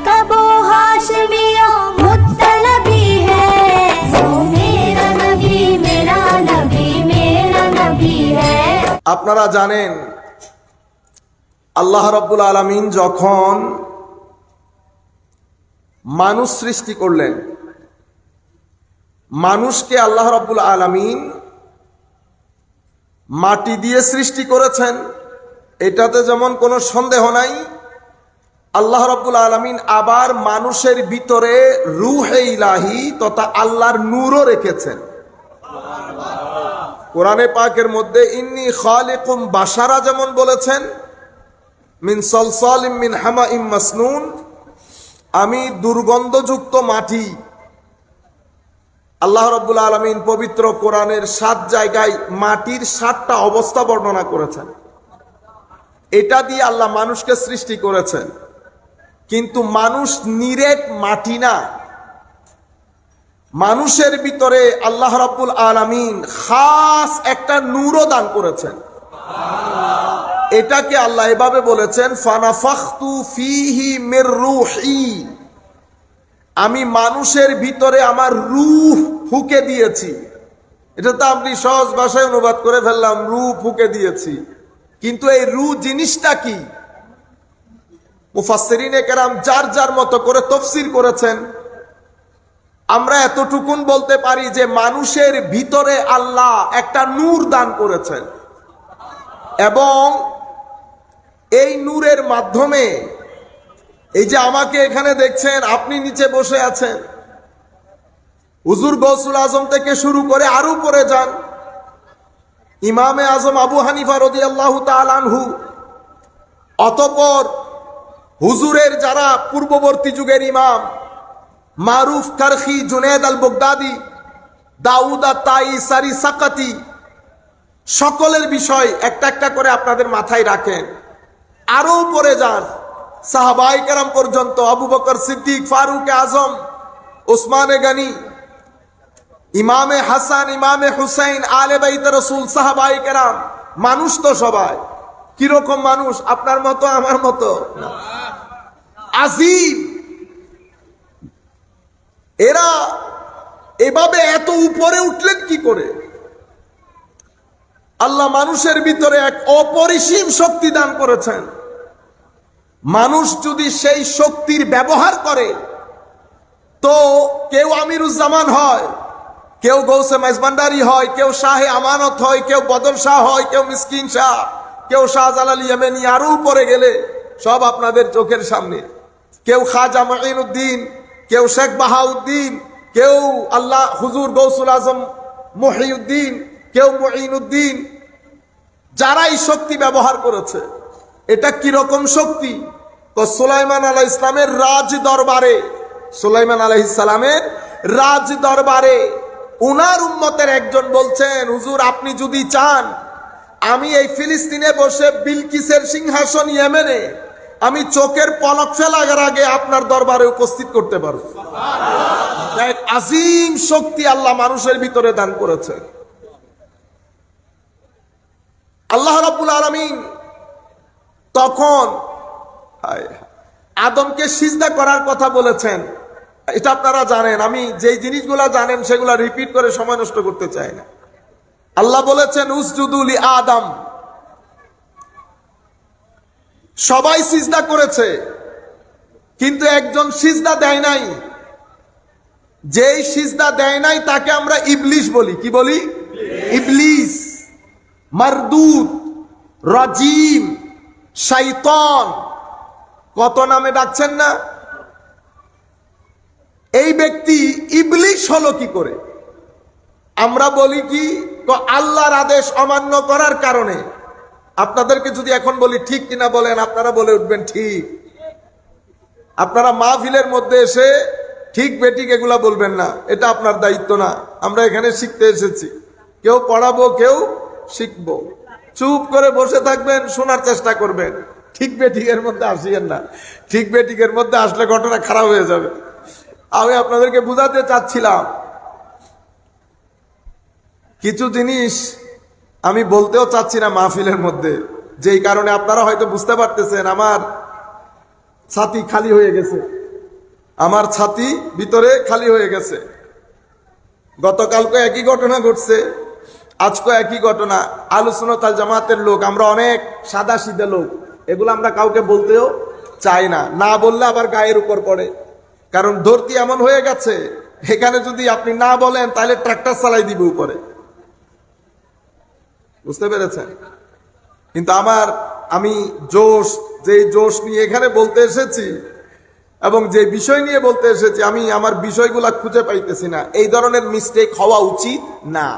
का वो हाशमियों मुत्तलबी है, वो मेरा नबी मेरा नबी मेरा नबी है। আপনারা জানেন আল্লাহ রাব্বুল আলামিন যখন মানুষ সৃষ্টি করলেন, মানুষকে আল্লাহ রাব্বুল আলামিন মাটি দিয়ে সৃষ্টি করেছেন, এটাতে যেমন কোনো সন্দেহ নাই। আল্লাহ রাব্বুল আলামিন আবার মানুষের ভিতরে রূহে ইলাহি তথা আল্লাহর নূরও রেখেছেন। কোরআনে পাকের মধ্যে ইন্নী খালিকুম বাশারা যেমন বলেছেন, মিন সলসালিম মিন হামাইম মাসনুন, আমি দুর্গন্ধযুক্ত মাটি। আল্লাহ রাব্বুল আলামিন পবিত্র কোরআনের 7 জায়গায় মাটির 7টা অবস্থা বর্ণনা করেছেন। এটা দিয়ে আল্লাহ মানুষকে সৃষ্টি করেছেন, কিন্তু মানুষ নিরেট মাটি না। মানুষের ভিতরে আল্লাহ রাব্বুল আলামিন খাস একটা নূরও দান করেছেন। এটাকে আল্লাহ এভাবে বলেছেন, ফানাফাখতু ফীহি মির রূহি, আমি মানুষের ভিতরে আমার রূহ ফুঁকে দিয়েছি। এটা তো আপনি সহজ ভাষায় অনুবাদ করে ফেললাম, রূহ ফুঁকে দিয়েছি, কিন্তু এই রূহ জিনিসটা কি? মুফাসসিরিনে কেরাম যার যার মতো করে তাফসীর করেছেন। আমরা এতটুকুন বলতে পারি যে মানুষের ভিতরে আল্লাহ একটা নূর দান করেছেন, এবং এই নূরের মাধ্যমে এই যে আমাকে এখানে দেখছেন, আপনি নিচে বসে আছেন, হুজুর গৌসুল আজম থেকে শুরু করে আরো উপরে যান, ইমামে আজম আবু হানিফা রাদিয়াল্লাহু তাআলা আনহু, অতঃপর হুজুরের যারা পূর্ববর্তী যুগের ইমাম মারুফ কারখি, জুনেদ আল বগদাদি, দাউদ আত-তাই, সারি সাকাতি, সকলের বিষয় একটা একটা করে আপনাদের মাথায় রাখেন। আরো উপরে যান, সাহাবায়ে কেরাম পর্যন্ত, আবু বকর সিদ্দিক, ফারুক আজম, উসমানে গনি, ইমামে হাসান, ইমামে হুসাইন, আলে বাইতে রাসূল, সাহাবায়ে কেরাম। মানুষ তো সবাই কিরকম মানুষ? আপনার মতো আমার মতো আজিম। এরা এভাবে এত উপরে উঠলেন কি করে? আল্লাহ মানুষের ভিতরে এক অপরিসীম শক্তি দান করেছেন। মানুষ যদি সেই শক্তির ব্যবহার করে, তো কেউ আমিরুজ্জামান হয়, কেউ গৌসে মাইজভান্ডারি হয়, কেউ শাহে আমানত হয়, কেউ বদর শাহ হয়, কেউ মিসকিন শাহ, কেউ শাহজালাল ইয়েমেনি, আরো উপরে গেলে সব আপনাদের চোখের সামনে। কেউ খাজা মুঈনুদ্দিন, কেউ শেখ বাহাউদ্দিন, কেউ আল্লাহ হুজুর গৌসুল আজম মুহিউদ্দিন, কেউ মুঈনুদ্দিন। যারা এই শক্তি ব্যবহার করেছে, এটা কিরকম শক্তি? তো সুলাইমান আলাইহিস সালামের রাজ দরবারে, সুলাইমান আলাইহিস সালামের রাজ দরবারে উনার উম্মতের একজন বলছেন, হুজুর আপনি যদি চান, আমি এই ফিলিস্তিনে বসে বিলকিসের সিংহাসন ইয়েমেনে আমি চোখের পলক ফেলার আগে আপনার দরবারে উপস্থিত করতে পারব। এক আজিম শক্তি আল্লাহ মানুষের ভিতরে দান করেছে। আল্লাহ রাব্বুল আলামিন তখন আদমকে সিজদা করার কথা বলেছেন। এটা আপনারা জানেন, আমি যেই জিনিসগুলা জানেন সেগুলা রিপিট করে সময় নষ্ট করতে চাই না। আল্লাহ বলেছেন উসজুদু লি আদম, সবাই সিজদা করেছে, কিন্তু একজন সিজদা দেয় নাই। যেই সিজদা দেয় নাই তাকে আমরা ইবলিস বলি। কি বলি? ইবলিস, মারদুদ, রাজিম, শয়তান, কত নামে ডাকছেন না? এই ব্যক্তি ইবলিস হলো কি করে? আমরা বলি কি, আল্লাহর আদেশ অমান্য করার কারণে। আপনাদেরকে যদি এখন বলি ঠিক কিনা বলেন, আপনারা বলে উঠবেন ঠিক। আপনারা মাহফিলের মধ্যে এসে ঠিক বেঠিক এগুলা বলবেন না, এটা আপনার দায়িত্ব না। আমরা এখানে শিখতে এসেছি, কেউ পড়াবো, কেউ শিখবো। চুপ করে বসে থাকবেন, শোনার চেষ্টা করবেন, ঠিক বেঠিকের মধ্যে আসিয়েন না। ঠিক বেঠিকের মধ্যে আসলে ঘটনা খারাপ হয়ে যাবে। আমি আপনাদেরকে বুঝাতে চাচ্ছিলাম, কিছু জিনিস আমি বলতেও চাচ্ছি না মাহফিলের মধ্যে, যেই কারণে আপনারা হয়তো বুঝতে পারতেছেন আমার ছাতি খালি হয়ে গেছে। আমার ছাতি ভিতরে খালি হয়ে গেছে। গতকালকে একই ঘটনা ঘটছে, আজকে একই ঘটনা। আহলুস সুন্নাত ওয়াল জামাতের লোক আমরা অনেক সাদা সিধে লোক, এগুলো আমরা কাউকে বলতেও চাই না, না বললে আবার গায়ের উপর পড়ে। কারণ ধরতি এমন হয়ে গেছে, এখানে যদি আপনি না বলেন তাহলে ট্রাক্টর চালাই দিবে উপরে, বুঝতে পেরেছেন? কিন্তু আমি যে জোশ নিয়ে এখানে বলতে এসেছি এবং যে বিষয় নিয়ে বলতে এসেছি, আমি আমার বিষয়গুলা খুঁজে পাইতেছি না। এই ধরনের মিস্টেক হওয়া উচিত না।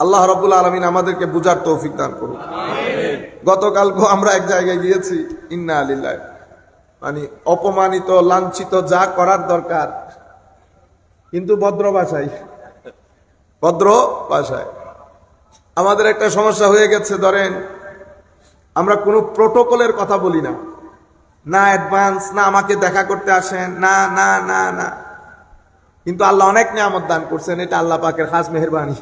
আল্লাহ রাব্বুল আলামিন আমাদেরকে বুঝার তৌফিক দান করুন। গতকালকে আমরা এক জায়গায় গিয়েছি, ইন্না লিল্লাহি, মানে অপমানিত লাঞ্ছিত যা করার দরকার, কিন্তু ভদ্র ভাষায় আমাদের একটা সমস্যা হয়ে গেছে। ধরেন আমরা কোনো প্রোটোকলের কথা বলি না, না অ্যাডভান্স, না আমাকে দেখা করতে আসেন, না না না না। কিন্তু আল্লাহ অনেক নিয়ামত দান করছেন, এটা আল্লাহ পাকের খাস মেহেরবানি,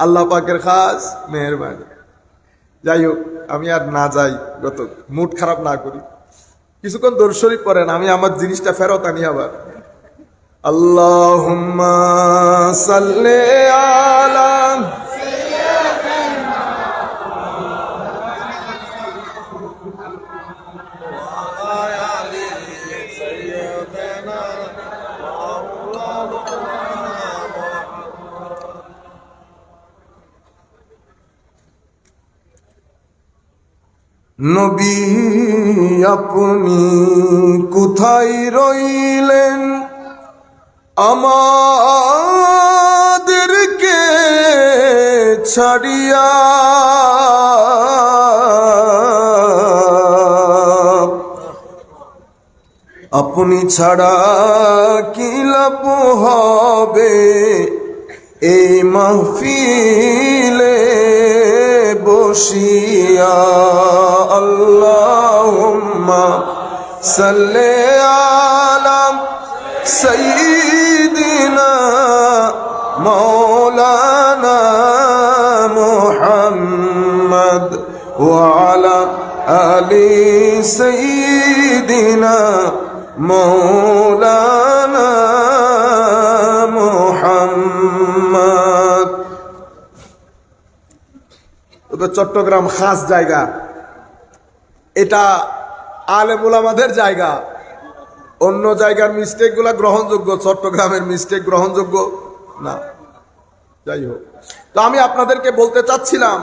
আল্লাহ পাকের খাস মেহেরবানি। যাই হোক, আমি আর না যাই, মুড খারাপ না করি, কিছুক্ষণ দরুদ শরীফ পড়েন, আমি আমার জিনিসটা ফেরত আনি আবার। আল্লাহুম্মা সাল্লি আলা নবী, আপনি কোথায় রইলেন, আমাদেরকে ছাড়িয়া? আপনি ছাড়া কি লাভ হবে এই মাহফিলে বসিয়া? আল্লাহুম্মা সাল্লি আলা সাইয়্যিদিনা মাওলানা মুহাম্মদ ওয়া আলা আলি সাইয়্যিদিনা মাওলানা মুহাম্মদ। চট্টগ্রাম খাস জায়গা, এটা আলেম উলামাদের জায়গা। অন্য জায়গার মিস্টেক গুলা গ্রহণযোগ্য, চট্টগ্রামের মিস্টেক গ্রহণযোগ্য না। যাই হোক, তো আমি আপনাদেরকে বলতে চাচ্ছিলাম,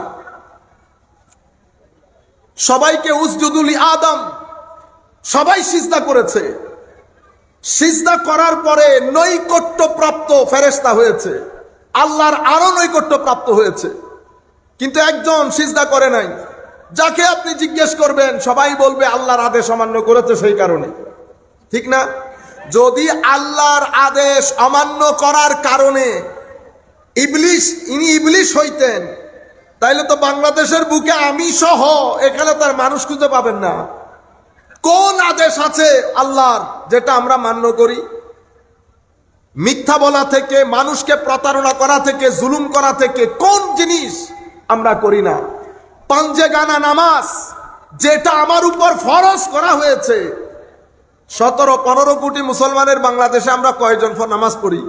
সবাইকে উসজুদুলি আদম, সবাই সিজদা করেছে, সিজদা করার পরে নৈকট্য প্রাপ্ত ফেরেশতা হয়েছে, আল্লাহর আরো নৈকট্য প্রাপ্ত হয়েছে, কিন্তু একজন সিজদা করে নাই। যাকে আপনি জিজ্ঞেস করবেন সবাই বলবে আল্লাহর আদেশ অমান্য করেছে সেই কারণে, ঠিক না? যদি আল্লাহর আদেশ অমান্য করার কারণে ইবলিশ হইতেন, তাইলে তো বাংলাদেশের বুকে আমি সহ এখানে তার মানুষ খুঁজে পাবেন না। কোন আদেশ আছে আল্লাহর যেটা আমরা মান্য করি? মিথ্যা বলা থেকে, মানুষকে প্রতারণা করা থেকে, জুলুম করা থেকে কোন জিনিস আমরা করি না? পাঞ্জে গানা নামাজ, যেটা আমার উপর ফরজ করা হয়েছে। 17-15 কোটি মুসলমানের বাংলাদেশে আমরা কয়জন নামাজ পড়ি?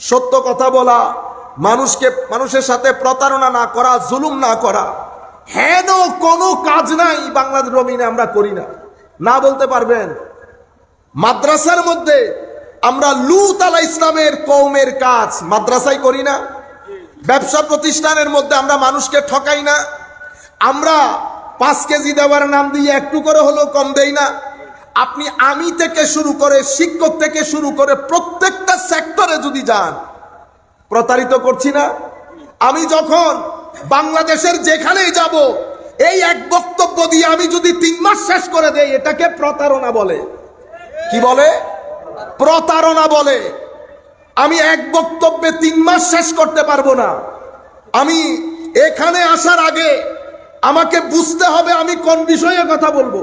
সত্য কথা বলা, মানুষের সাথে প্রতারণা না করা, জুলুম না করা, হেন কোনো কাজ নাই বাংলাদেশ জমিনে আমরা করি না। না বলতে পারবেন? মাদ্রাসার মধ্যে আমরা লূত আলাইহিস সালামের কওমের কাজ মাদ্রাসায় করি না? ব্যবসা প্রতিষ্ঠানের মধ্যে আমরা মানুষকে ঠকাই না? আমরা 5 কেজি দেওয়ার নাম দিয়ে একটু করে হলেও কম দেই না? আপনি আমি থেকে শুরু করে, শিক্ষক থেকে শুরু করে প্রত্যেকটা সেক্টরে যদি যান, প্রতারিত করছি না? আমি যখন বাংলাদেশের যেখানেই যাব, এই এক বক্তব্য দিয়ে আমি যদি 3 মাস শেষ করে দেই, এটাকে প্রতারণা বলে। কি বলে? প্রতারণা বলে। আমি এক বক্তব্যে 3 মাস শেষ করতে পারবো না। আমি এখানে আসার আগে আমাকে বুঝতে হবে আমি কোন বিষয়ে কথা বলবো,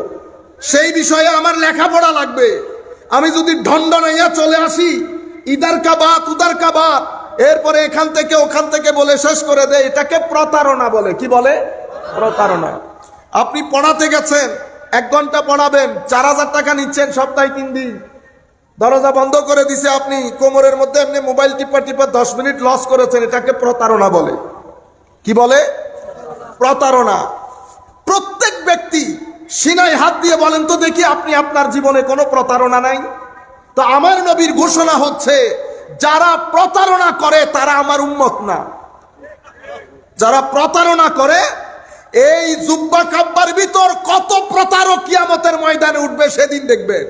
সেই বিষয়ে আমার লেখাপড়া লাগবে। আমি যদি ঢন্ডনাইয়া চলে আসি, ইদার কা বাত উদার কা বাত, এরপরে এখান থেকে ওখান থেকে বলে শেষ করে দেয়, এটাকে প্রতারণা বলে। কি বলে? প্রতারণা। আপনি পড়াতে গেছেন, 1 ঘন্টা পড়াবেন, 4000 টাকা নিচ্ছেন সপ্তাহে 3 দিন। দরজা বন্ধ করে দিছে, আপনি কোমরের মধ্যে এমনি মোবাইল টিপা টিপা 10 মিনিট লস করেছেন। এটাকে প্রতারণা বলে। কি বলে? প্রতারণা। প্রত্যেক ব্যক্তি সিনায় হাত দিয়ে বলেন তো দেখি, আপনি আপনার জীবনে কোনো প্রতারণা নাই? তো আমার নবীর ঘোষণা হচ্ছে, যারা প্রতারণা করে তারা আমার উম্মত না। যারা প্রতারণা করে, এই জুব্বা কাব্বার ভিতর কত প্রতারক কিয়ামতের ময়দানে উঠবে সেদিন দেখবেন।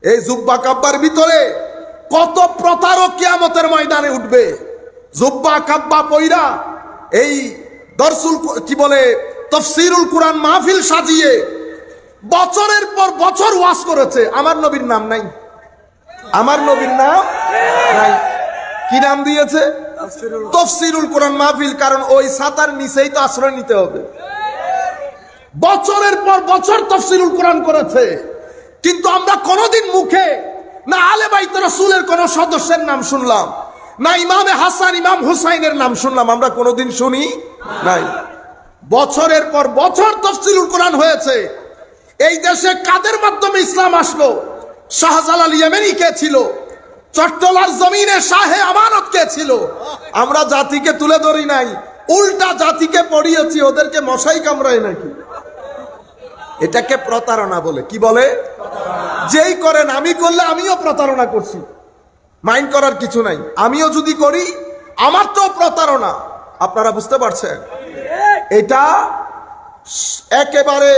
এই জুব্বা কাব্বার ভিতরে কত প্রতারক কিয়ামতের ময়দানে উঠবে। জুব্বা কাব্বা পয়রা এই দরসুল কি বলে তাফসীরুল কুরআন মাহফিল সাজিয়ে বছরের পর বছর ওয়াজ করেছে, আমার নবীর নাম নাই। আমার নবীর নাম নাই। কি নাম দিয়েছে? তাফসীরুল কুরআন মাহফিল। কারণ ওই ছাতার নিচেই তো আশ্রয় নিতে হবে। বছরের পর বছর তাফসীরুল কুরআন করেছে, কিন্তু আমরা কোনোদিন মুখে না আলে বাইত রাসূলের কোন সদস্যের নাম শুনলাম, না ইমামে হাসান ইমাম হুসাইনের নাম শুনলাম, আমরা কোনোদিন শুনি নাই। বছরের পর বছর তাফসীরুল কুরআন হয়েছে। এই দেশে কাদের মাধ্যমে ইসলাম আসলো? শাহজালাল ইয়েমেনি কে ছিল? চট্টলার জমিনে শাহে আমানত কে ছিল? আমরা জাতিকে তুলে ধরি নাই, উল্টা জাতিকে পড়িয়েছি। ওদেরকে মশাই কামড়ায় নাকি? এটাকে প্রতারণা বলে। কি বলে? যেই করেন, আমি করলে আমিও প্রতারণা করছি, মাইন্ড করার কিছু নাই। আমিও যদি করি আমার তো প্রতারণা। আপনারা বুঝতে পারছেন? এটা একেবারে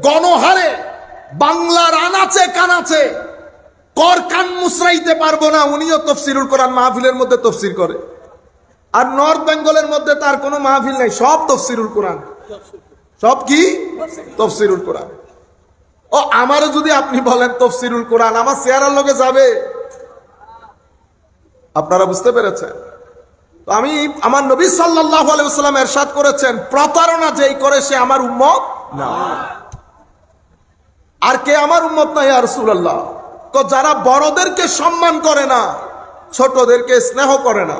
গণহারে বাংলার আনাচে কানাচে কর কান মুসরাইতে পারবো না, উনিও তাফসীরুল কোরআন মাহফিলের মধ্যে তাফসীর করে। আর নর্থ বেঙ্গলের মধ্যে তার কোনো মাহফিল নাই, সব তাফসীরুল কোরআন। সব কি? তাফসীরুল কোরআন। ও আমারও যদি আপনি বলেন তাফসীরুল কোরআন, আমার চেহারার লগে যাবে? আপনারা বুঝতে পেরেছেন? তো আমি আমার নবী সাল্লাল্লাহু আলাইহি ওয়াসাল্লাম ইরশাদ করেছেন, প্রতারণা যেই করে সে আমার উম্মত না। আর কে আমার উম্মত না ইয়া রাসূলুল্লাহ? তো যারা বড়দেরকে সম্মান করে না, ছোটদেরকে স্নেহ করে না,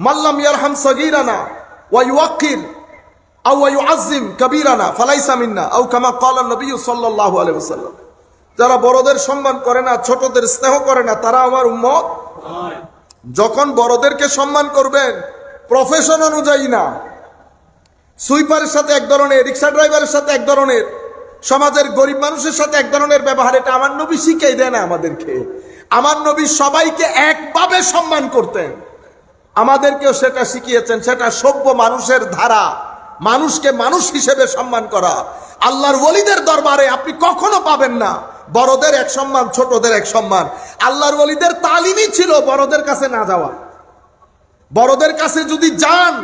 মাল্লাম ইয়ারহাম সাগীরানা ওয়া ইউওয়াক্কির আও ইউআযযিম কাবীরানা ফালাইসা মিন্না আও কামা ক্বালা নবী সাল্লাল্লাহু আলাইহি ওয়াসাল্লাম। যারা বড়দের সম্মান করে না, ছোটদের স্নেহ করে না, তারা আমার উম্মত নয়। যখন বড়দেরকে সম্মান করবেন প্রফেশন অনুযায়ী না, সুইপারের সাথে এক ধরনের, রিক্সা ড্রাইভারের সাথে এক ধরনের, সমাজের গরিব মানুষের সাথে এক ধরনের ব্যবহার, এটা আমার নবী শিখিয়ে দেয় না আমাদেরকে। আমার নবী সবাইকে একভাবে সম্মান করতেন, আমাদেরকেও সেটা শিখিয়েছেন। সেটা সভ্য মানুষের ধারা, মানুষকে মানুষ হিসেবে সম্মান করা। আল্লাহর ওলিদের দরবারে আপনি কখনো পাবেন না বড়দের এক সম্মান, ছোটদের এক সম্মান। আল্লাহর ওলিদের তালিমই ছিল বড়দের কাছে না যাওয়া। বড়দের কাছে যদি যান,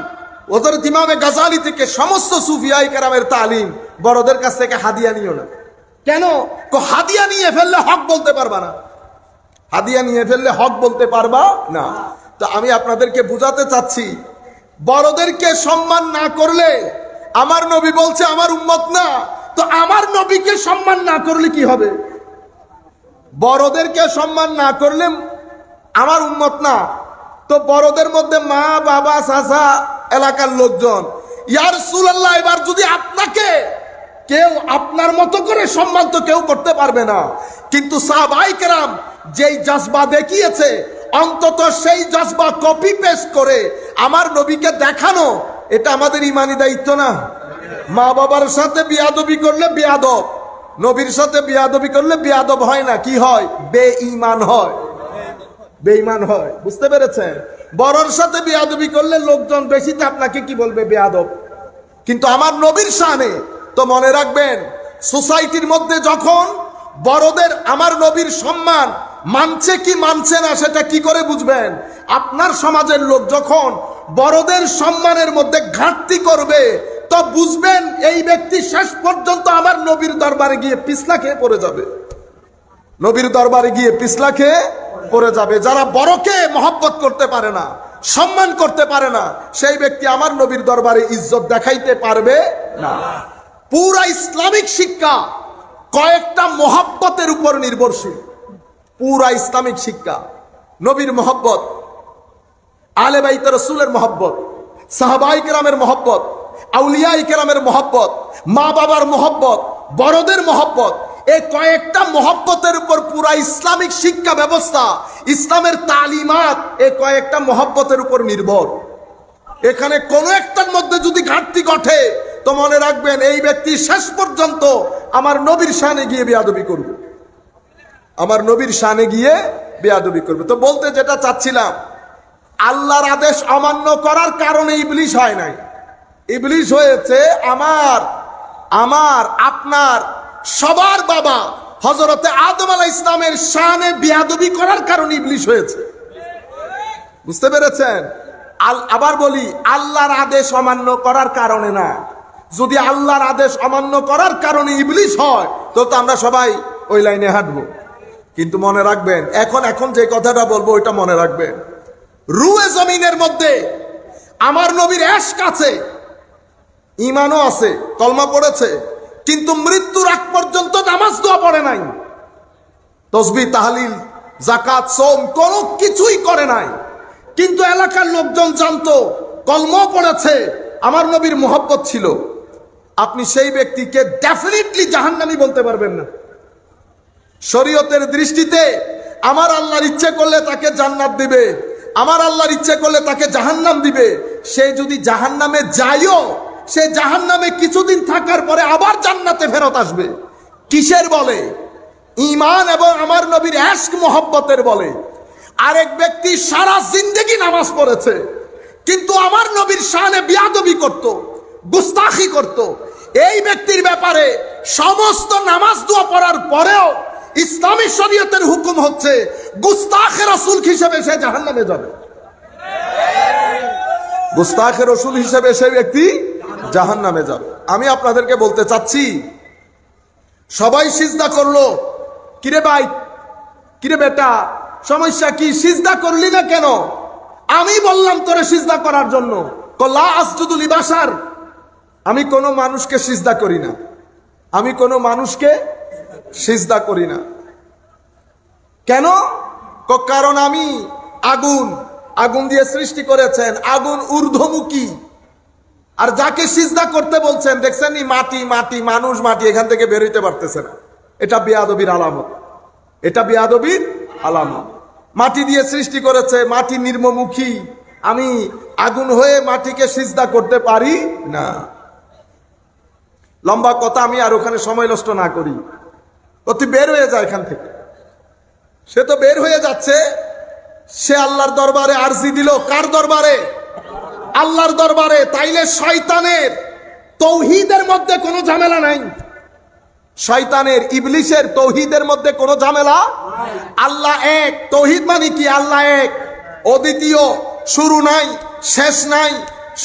ওদের ইমামে গাজালি থেকে সমস্ত সুফিয়ায়ে কেরামের তালিম, বড়দের কাছ থেকে হাদিয়া নিও না। কেন? হাদিয়া নিয়ে ফেললে হক বলতে পারবা না। হাদিয়া নিয়ে ফেললে হক বলতে পারবা না। তো আমি আপনাদেরকে বুঝাতে চাচ্ছি, বড়দেরকে সম্মান না করলে আমার নবী বলছে আমার উম্মত না। তো আমার নবীকে সম্মান না করলে কি হবে? বড়দেরকে সম্মান না করলে আমার উম্মত না। তো বড়দের মধ্যে মা, বাবা, চাচা, এলাকার লোকজন। ইয়া রাসূলুল্লাহ, এবার যদি আপনাকে কেউ আপনার মতো করে সম্মান তো কেউ করতে পারবে না, কিন্তু সাহাবায়ে কেরাম যেই জজবা দেখিয়েছে, অন্তত সেই জজবা কপি পেস্ট করে আমার নবীকে দেখানো, এটা আমাদের ইমানি দায়িত্ব না? মা বাবার সাথে বিয়াদবি করলে বিয়াদব, নবীর সাথে বিয়াদবি করলে বিয়াদব হয় না, কি হয়? বেঈমান হয়, বেঈমান হয়। বুঝতে পেরেছেন? বড়র সাথে বিয়াদবি করলে লোকজন বেশিতে আপনাকে কি বলবে? বেয়াদব। কিন্তু আমার নবীর শানে তো মনে রাখবেন, সোসাইটির মধ্যে যখন বড়দের আমার নবীর সম্মান মানছে কি মানছে না, সেটা কি করে বুঝবেন? আপনার সমাজের লোক যখন বড়দের সম্মানের মধ্যে ঘাটতি করবে, তো বুঝবেন এই ব্যক্তি শেষ পর্যন্ত আমার নবীর দরবারে গিয়ে পিছলা খেয়ে পড়ে যাবে। নবীর দরবারে গিয়ে পিছলা খেয়ে পড়ে যাবে। যারা বড়কে মহব্বত করতে পারে না, সম্মান করতে পারে না, সেই ব্যক্তি আমার নবীর দরবারে ইজ্জত দেখাইতে পারবে না। পুরা ইসলামিক শিক্ষা কয়েকটা মহব্বতের উপর নির্ভরশীল। পুরা ইসলামিক শিক্ষা নবীর মহব্বত, আলে বাইত রাসূলের মহব্বত, সাহাবায়ে কেরামের মহব্বত, আউলিয়ায়ে কেরামের মহব্বত, মা বাবার মহব্বত, বড়দের মহব্বত, এই কয়েকটা মহব্বতের উপর পুরা ইসলামিক শিক্ষা ব্যবস্থা, ইসলামের তালিমাত এই কয়েকটা মহব্বতের উপর নির্ভর। এখানে কোনো একটার মধ্যে যদি ঘাটতি ঘটে তো মনে রাখবেন এই ব্যক্তি শেষ পর্যন্ত আমার নবীর শানে গিয়ে বেয়াদবি করবে, আমার নবীর শানে গিয়ে বেয়াদবি করবে। তো বলতে যেটা চাচ্ছিলাম, আল্লাহর আদেশ অমান্য করার কারণে ইবলিশ হয় নাই, ইবলিশ হয়েছে আমার আপনার সবার বাবা হযরতে আদম আলাইহিস সালামের শানে বেয়াদবি করার কারণে ইবলিশ হয়েছে। বুঝতে পেরেছেন? আবার বলি, আল্লাহর আদেশ অমান্য করার কারণে না। যদি আল্লাহর আদেশ অমান্য করার কারণে ইবলিশ হয় তো আমরা সবাই ওই লাইনে হাঁটবো। কিন্তু মনে রাখবেন, এখন যে কথাটা বলবো ওইটা মনে রাখবেন, রুয়ে জমিনের মধ্যে আমার নবীর ইশক আছে, ঈমানও আছে, কলমা পড়েছে, কিন্তু মৃত্যুর আগ পর্যন্ত নামাজ দোয়া পড়ে নাই, তাসবিহ তাহলিল যাকাত সওম কোনো কিছুই করে নাই। কিন্তু এলাকার লোকজন জানতো, কলমা পড়েছে, আমার নবীর মহব্বত ছিল। আপনি সেই ব্যক্তিকে ডেফিনেটলি জাহান্নামী বলতে পারবেন না। শরীয়তের দৃষ্টিতে আমার আল্লাহর ইচ্ছে করলে তাকে জান্নাত দিবে, আমার আল্লাহর ইচ্ছে করলে তাকে জাহান্নাম দিবে। সে যদি জাহান্নামে যায়ও, সে জাহান্নামে কিছুদিন থাকার পরে আবার জান্নাতে ফেরত আসবে। কিসের বলে? ঈমান এবং আমার নবীর ইশক মহব্বতের বলে। আরেক ব্যক্তি সারা জিন্দেগি নামাজ পড়েছে, কিন্তু আমার নবীর শানে বিয়াদবি করত, গুস্তাখি করত। এই ব্যক্তির ব্যাপারে সমস্ত নামাজ দোয়া পড়ার পরেও ইসলামী শরীয়তের হুকুম হচ্ছে গুস্তাখে রাসূল হিসেবে সে জাহান্নামে যাবে। গুস্তাখে রাসূল হিসেবে সেই ব্যক্তি জাহান্নামে যাবে। আমি আপনাদেরকে বলতে চাচ্ছি, সবাই সিজদা করলো, কিরে ভাই, কিরে বেটা, সমস্যা কি? সিজদা করলি না কেন? আমি বললাম তোরে সিজদা করার জন্য। লা আসজুদু লিবাশার, আমি কোনো মানুষকে সিজদা করি না, আমি কোনো মানুষকে সিজদা করি না। কেন? কারণ আমি আগুন দিয়ে সৃষ্টি করেছেন, আগুন ঊর্ধ্বমুখী। আর যাকে সিজদা করতে বলছেন দেখছেন নি, মাটি মাটি, মানুষ মাটি, এখান থেকে বের হইতে পারতেছে না। এটা বেয়াদবির আলামত, এটা বেয়াদবির আলামত। মাটি দিয়ে সৃষ্টি করেছে, মাটি নিম্নমুখী, আমি আগুন হয়ে মাটিকে সিজদা করতে পারি না। লম্বা কথা, আমি আর ওখানে সময় নষ্ট না করি। তুই বের হয়ে যায় এখান থেকে। সে তো বের হয়ে যাচ্ছে, সে আল্লাহর দরবারে আরজি দিল। কার দরবারে? আল্লাহর দরবারে। তাইলে শয়তানের তৌহিদের মধ্যে কোনো ঝামেলা নাই, শয়তানের ইবলিশের তৌহিদের মধ্যে কোনো ঝামেলা। আল্লাহ এক, তৌহিদ মানে কি? আল্লাহ এক, অদ্বিতীয়, শুরু নাই শেষ নাই,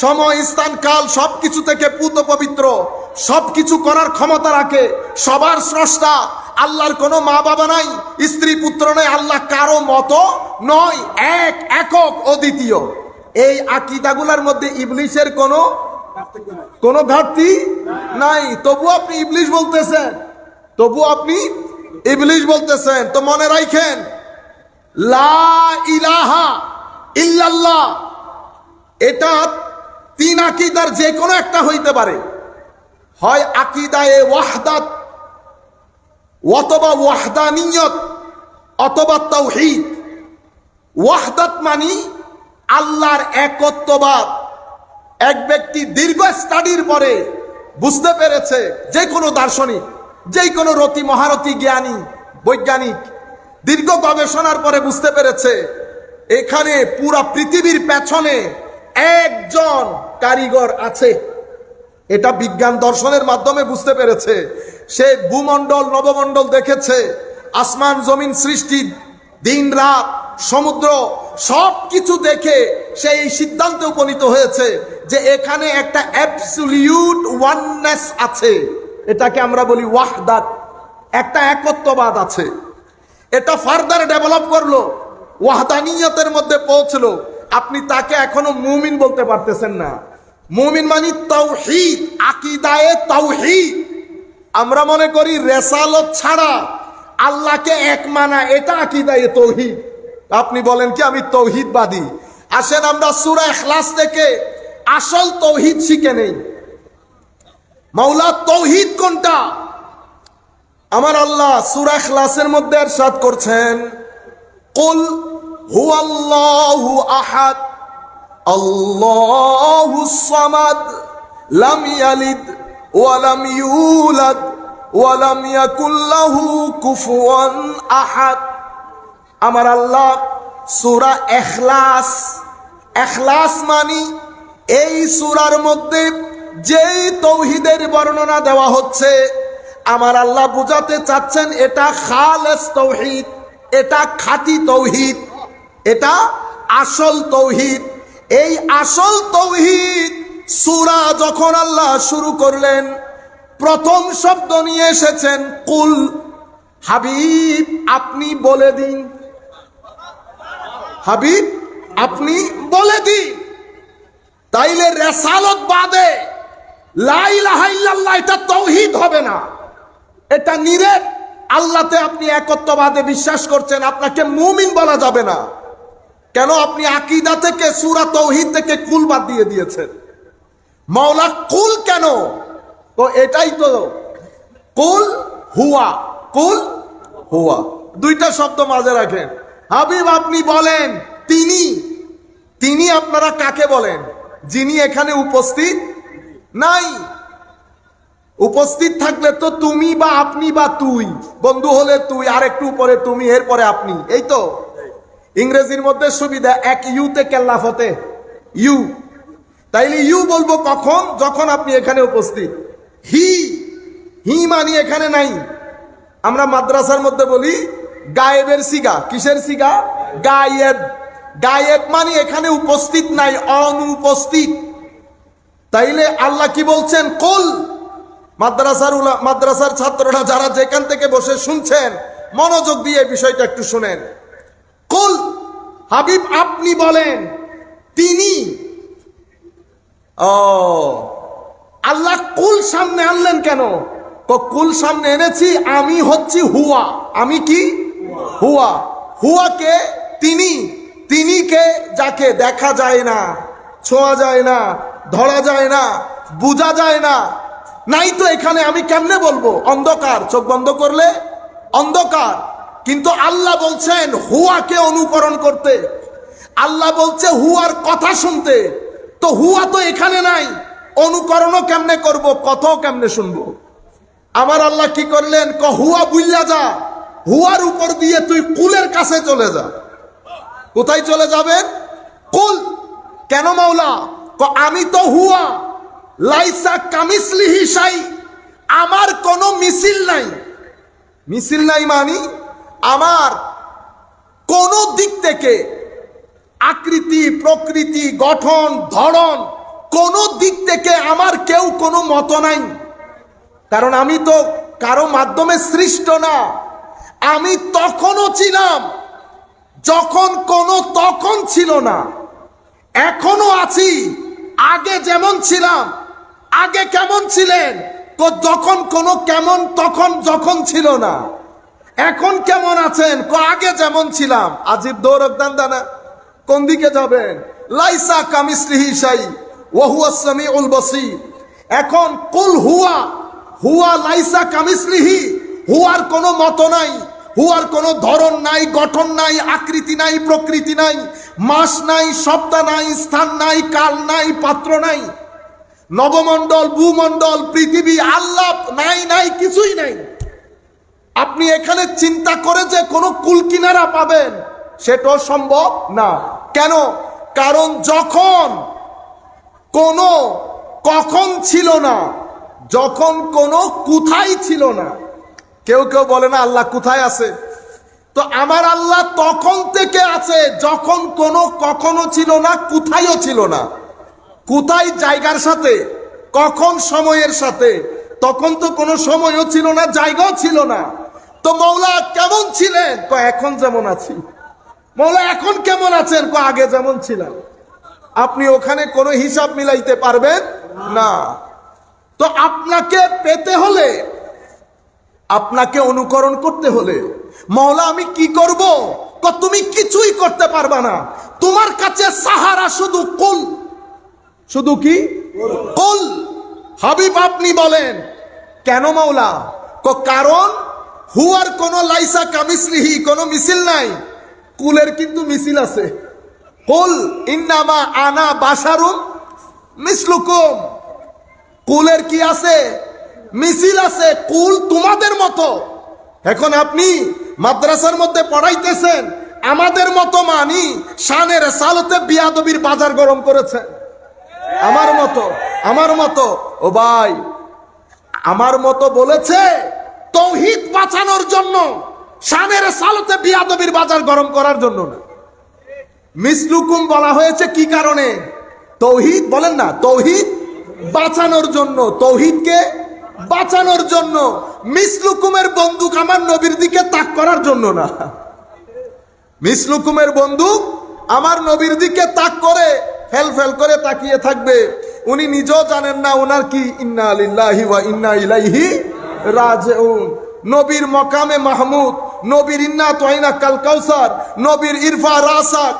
সময় স্থান কাল সবকিছু থেকে পূত পবিত্র, সবকিছু করার ক্ষমতা রাখে, সবার স্রষ্টা। আল্লাহর কোনো মা বাবা নাই, স্ত্রী পুত্র নাই, আল্লাহ কারো মতো নয়, এক, একক, অদ্বিতীয়। এই আকীদাগুলোর মধ্যে ইবলিশের কোনো ঘাটতি নাই। তবু আপনি ইবলিশ বলতেছেন, তো মনে রাখেন, লা ইলাহা ইল্লাল্লাহ এটা তিন আকীদার যে কোনো একটা হইতে পারে। হয় আকীদায়ে ওয়াহদাত, অথবা ওয়াহদানিয়ত, অথবা তাওহীদ। ওয়াহদাত মানি আল্লাহর একত্ববাদ। এক ব্যক্তি দীর্ঘ স্টাডির পরে বুঝতে পেরেছে, যে কোনো দার্শনিক, যে কোনো রতি মহারথী জ্ঞানী বৈজ্ঞানিক দীর্ঘ গবেষণার পরে বুঝতে পেরেছে, এখানে পুরা পৃথিবীর পেছনে একজন কারিগর আছে। এটা বিজ্ঞান দর্শনের মাধ্যমে বুঝতে পেরেছে। সে ভূমণ্ডল নবমণ্ডল দেখেছে, আসমান জমিন সৃষ্টি, দিন রাত, সমুদ্র সবকিছু দেখে সে এই সিদ্ধান্তে উপনীত হয়েছে যে এখানে একটা অ্যাবসলিউট ওয়াননেস আছে। এটাকে আমরা বলি ওয়াহদাত, একটা একত্ববাদ আছে। এটা ফার্দার ডেভেলপ করলো, ওয়াহদানিয়তের মধ্যে পৌঁছলো। আপনি তাকে এখনো মুমিন বলতে পারতেছেন না। মুমিন মানে তাওহীদ, আকীদায়ে তাওহীদ। আমরা মনে করি রেসালত ছাড়া আল্লাহকে এক মানা, এটা আকীদায়ে তাওহীদ। আপনি বলেন কি আমি তাওহীদবাদী? আসেন আমরা সূরা ইখলাস থেকে আসল তাওহীদ শিখে নেই। মাওলা তৌহিদ কোনটা? আমার আল্লাহ সূরা ইখলাসের মধ্যে ইরশাদ করছেন, কুল হুয়াল্লাহু আহাদ আল্লাহুস সামাদ লাম ইয়ালিদ ওয়া লাম ইউলাদ ওয়া লাম ইয়াকুল লাহু কুফুয়ান আহাদ। আমার আল্লাহ সূরা ইখলাস, ইখলাস মানে এই সূরার মধ্যে যেই তৌহিদের বর্ণনা দেওয়া হচ্ছে, আমার আল্লাহ বুঝাতে চাচ্ছেন এটা খালেস তৌহিদ, এটা খাঁটি তৌহিদ, এটা আসল তৌহিদ। এই আসল তৌহিদ সূরা যখন আল্লাহ শুরু করলেন, প্রথম শব্দ নিয়ে এসেছেন কুল। হাবিব আপনি বলে দিন, হাবিব আপনি বলে দিন। তাইলে রিসালাত বাদে লা ইলাহা ইল্লাল্লাহ এটা তাওহীদ হবে না, এটা নিরেট আল্লাহতে আপনি একত্ববাদে বিশ্বাস করছেন, আপনাকে মুমিন বলা যাবে না। কেন? আপনি আকীদা থেকে সূরা তাওহীদ থেকে কুল বাদ দিয়ে দিয়েছেন। মাওলা কুল কেন? তো এটাই তো কুল হুয়া, কুল হুয়া, দুইটা শব্দ মাঝে রাখেন। হাবিব আপনি বলেন তিনি, তিনি আপনারা কাকে বলেন? যিনি এখানে উপস্থিত নাই। উপস্থিত থাকলে তো তুমি বা আপনি বা তুই, বন্ধু হলে তুই, আর একটু পরে তুমি, এরপরে আপনি, এই তো। ইংরেজির মধ্যে সুবিধা, এক ইউতে কেল্লাফ হতে ইউ। তাইলে ইউ বলবো কখন? যখন আপনি এখানে উপস্থিত। হি, হি মানি এখানে নাই। আমরা মাদ্রাসার মধ্যে বলি গায়েবের সিগা। কিসের সিগা? গায়েব। গায়েব মানে এখানে উপস্থিত নাই, অনুপস্থিত। তাইলে আল্লাহ কি বলছেন? কুল। মাদ্রাসার ছাত্ররা যারা যেখান থেকে বসে শুনছেন, মনোযোগ দিয়ে বিষয়টা একটু শুনেন। কুল, হাবিব আপনি বলেন তিনি। ও, আল্লাহ কুল সামনে আনলেন কেন? কুল সামনে এনেছি, আমি হচ্ছি হুয়া। আমি কি? হুয়া। হুয়াকে তিনি, তিনিকে যাকে দেখা যায় না, ছোঁয়া যায় না, ধরা যায় না, বোঝা যায় না, নাই তো এখানে, আমি কেমনে বলবো? অন্ধকার, চোখ বন্ধ করলে অন্ধকার। কিন্তু আল্লাহ বলছেন হুয়াকে অনুকরণ করতে, আল্লাহ বলছে হুয়ার কথা শুনতে। তো হুয়া তো এখানে নাই, অনুকরণও কেমনে করব, কথাও কেমনে শুনবো? আমার আল্লাহ কি করলেন? হুয়া বুইল্লা যা, হুয়ার উপর দিয়ে তুই কুলের কাছে চলে যা। কোথায় চলে যাবেন? কুল। কেন মাওলা? আমি তো হুয়া, লাইসা কামিসলিহি শাই, আমার কোনো মিছিল নাই। মিছিল নাই মানে আমার কোন দিক থেকে আকৃতি, প্রকৃতি, গঠন, ধরন, কোন দিক থেকে আমার কেউ কোনো মত নাই। কারণ আমি তো কারো মাধ্যমে সৃষ্ট না। আমি তখনও ছিলাম যখন কোনো তখন ছিল না, এখনো আছি। আগে যেমন ছিলাম, আগে কেমন ছিলেন? যখন কোনো কেমন, তখন যখন ছিল না। এখন কেমন আছেন? আগে যেমন ছিলাম। আজিব দৌড়ান দানা, কোন দিকে যাবেন? লাইসা কামিসলিহি শাই ওয়া হুয়াস সামিউল বাসীর। এখন কুল হুয়া, হুয়া লাইসা কামিসলিহি, হুয়ার কোনো মত নাই, হুয়ার কোনো ধরন নাই, গঠন নাই, আকৃতি নাই, প্রকৃতি নাই, মাস নাই, সপ্তাহ নাই, স্থান নাই, কাল নাই, পাত্র নাই, নবমণ্ডল, ভূমণ্ডল, পৃথিবী, আল্লাহ নাই, নাই, কিছুই নাই। আপনি এখানে চিন্তা করে যে কোনো কুল কিনারা পাবেন, সেটাও সম্ভব না। কেন? কারণ যখন কোনো কখন ছিল না, যখন কোনো কোথায় ছিল না। কেউ কেউ বলে না আল্লাহ কোথায় আছে? তো আমার আল্লাহ তখন থেকে আছে যখন কোনো কখনো ছিল না, কোথায়ও ছিল না। কোথায় জায়গার সাথে, কখন সময়ের সাথে। তখন তো কোনো সময়ও ছিল না, জায়গাও ছিল না। তো মৌলা কেমন ছিলেন? এখন যেমন আছি। মৌলা এখন কেমন আছেন? আগে যেমন ছিলাম। আপনি ওখানে কোনো হিসাব মিলাইতে পারবেন না। তো আপনাকে পেতে হলে, আপনাকে অনুকরণ করতে হলে, মৌলা আমি কি করব? তুমি কিছুই করতে পারবা না। তোমার কাছে সাহারা শুধু কুল। শুধু কি? কুল। হাবিব আপনি বলেন কেন মাওলা? কারণ হুয়ার কোন লাইসা কামিসলিহি কোন মিছিল নাই, কুলের কিন্তু মিছিল আছে। কুল ইন্নামা আনা বাশারুম মিসলুকুম, কুলের কি আছে? মিছিল আছে। কুল তোমাদের মতো। এখন আপনি মাদ্রাসার মধ্যে পড়াইতেছেন আমাদের মতো, মানি শানের সালতে বিয়াদবির বাজার গরম করেছেন আমার মতো। ও ভাই, আমার মতো বলেছে তৌহিদ বাঁচানোর জন্য, শানের সালতে বিয়াদবির বাজার গরম করার জন্য না। মিসলুকুম বলা হয়েছে কি কারণে? তৌহিদ বলেন না, তৌহিদ বাঁচানোর জন্য, তৌহিদকে বাঁচানোর জন্য। মিসলুকুমের বন্দুক আমার নবীর দিকে তাক করার জন্য না। মিসলুকুমের বন্দুক আমার নবীর দিকে তাক করে ফেল ফেল করে তাকিয়ে থাকবে, উনি নিজেও জানেন না ওনার কি। ইন্না লিল্লাহি ওয়া ইন্না ইলাইহি রাজিউন। নবীর মকামে মাহমুদ, নবীর ইন্না তোয়াইনা কাল কাউসার, নবীর ইরফা রাসাক,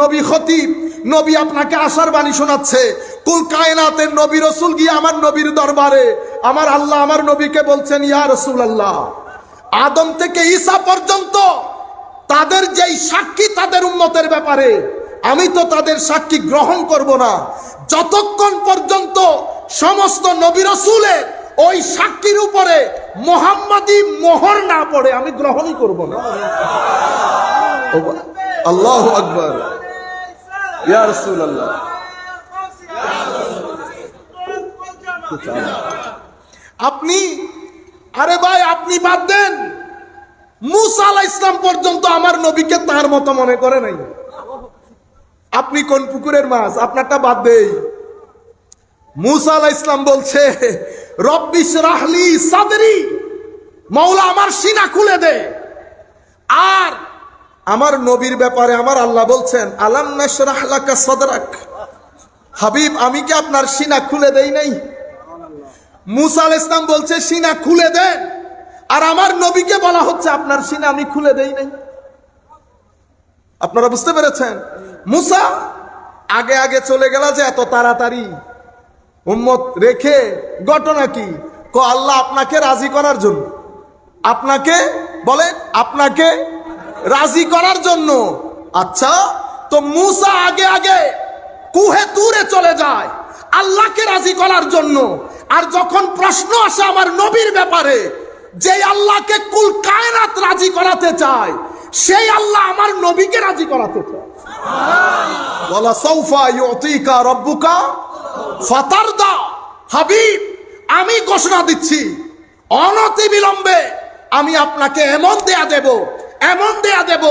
নবী খতিব, নবী আপনাকে আশার বাণী শোনাচ্ছে। কুল কায়নাতের নবী রসুল গিয়ে আমার নবীর দরবারে আমার আল্লাহ আমার নবীকে বলছেন, ইয়া রাসূলুল্লাহ, আদম থেকে ঈসা পর্যন্ত তাদের যেই সাক্ষী তাদের উম্মতের ব্যাপারে, আমি তো তাদের সাক্ষী গ্রহণ করব না যতক্ষণ পর্যন্ত সমস্ত নবী রাসূলের ওই সাক্ষীর উপরে মুহাম্মাদি মোহর না পড়ে আমি গ্রহণই করব না। আল্লাহু আকবার, ইয়া রাসূলুল্লাহ। আপনি, আরে ভাই আপনি বাদ দেন, মুসা আলাইহিস সালাম পর্যন্ত আমার নবীকে তার মতো মনে করে নাই। আপনি কোন পুকুরের মাছ? আপনারটা বাদ দেই। মুসা আলাইহিস সালাম বলছে, রব্বি ইশরাহ লি সাদরি, মাওলা আমার সিনা খুলে দে। আর আমার নবীর ব্যাপারে আমার আল্লাহ বলছেন, আলাম নাশরাহ লাকা সাদরাক, হাবিব আমি কি আপনার সিনা খুলে দেই নাই? মুসা আলাইহিস সালাম বলছে সিনা খুলে দেন, আর আমার নবীকে বলা হচ্ছে আপনার সিনা আমি খুলে দেই নাই। আপনারা বুঝতে পেরেছেন? মুসা আগে আগে চলে গেল যে এত তাড়াতাড়ি উম্মত রেখে, ঘটনা কি? আল্লাহ আপনাকে রাজি করার জন্য, আপনাকে বলে আপনাকে রাজি করার জন্য। আচ্ছা, তো মুসা আগে আগে কুহে তুরে চলে যায় আল্লাহকে রাজি করার জন্য। আর যখন প্রশ্ন আসে আমার নবীর ব্যাপারে, যে আল্লাহকে কুল কায়নাত রাজি করাতে চায়, সেই আল্লাহ আমার নবীকে রাজি করাতে চায়। ওয়ালা সাউফা ইউতিকা রাব্বুকা ফাতারদা, হাবিব আমি ঘোষণা দিচ্ছি অনতি বিলম্বে আমি আপনাকে এমন দেয়া দেব,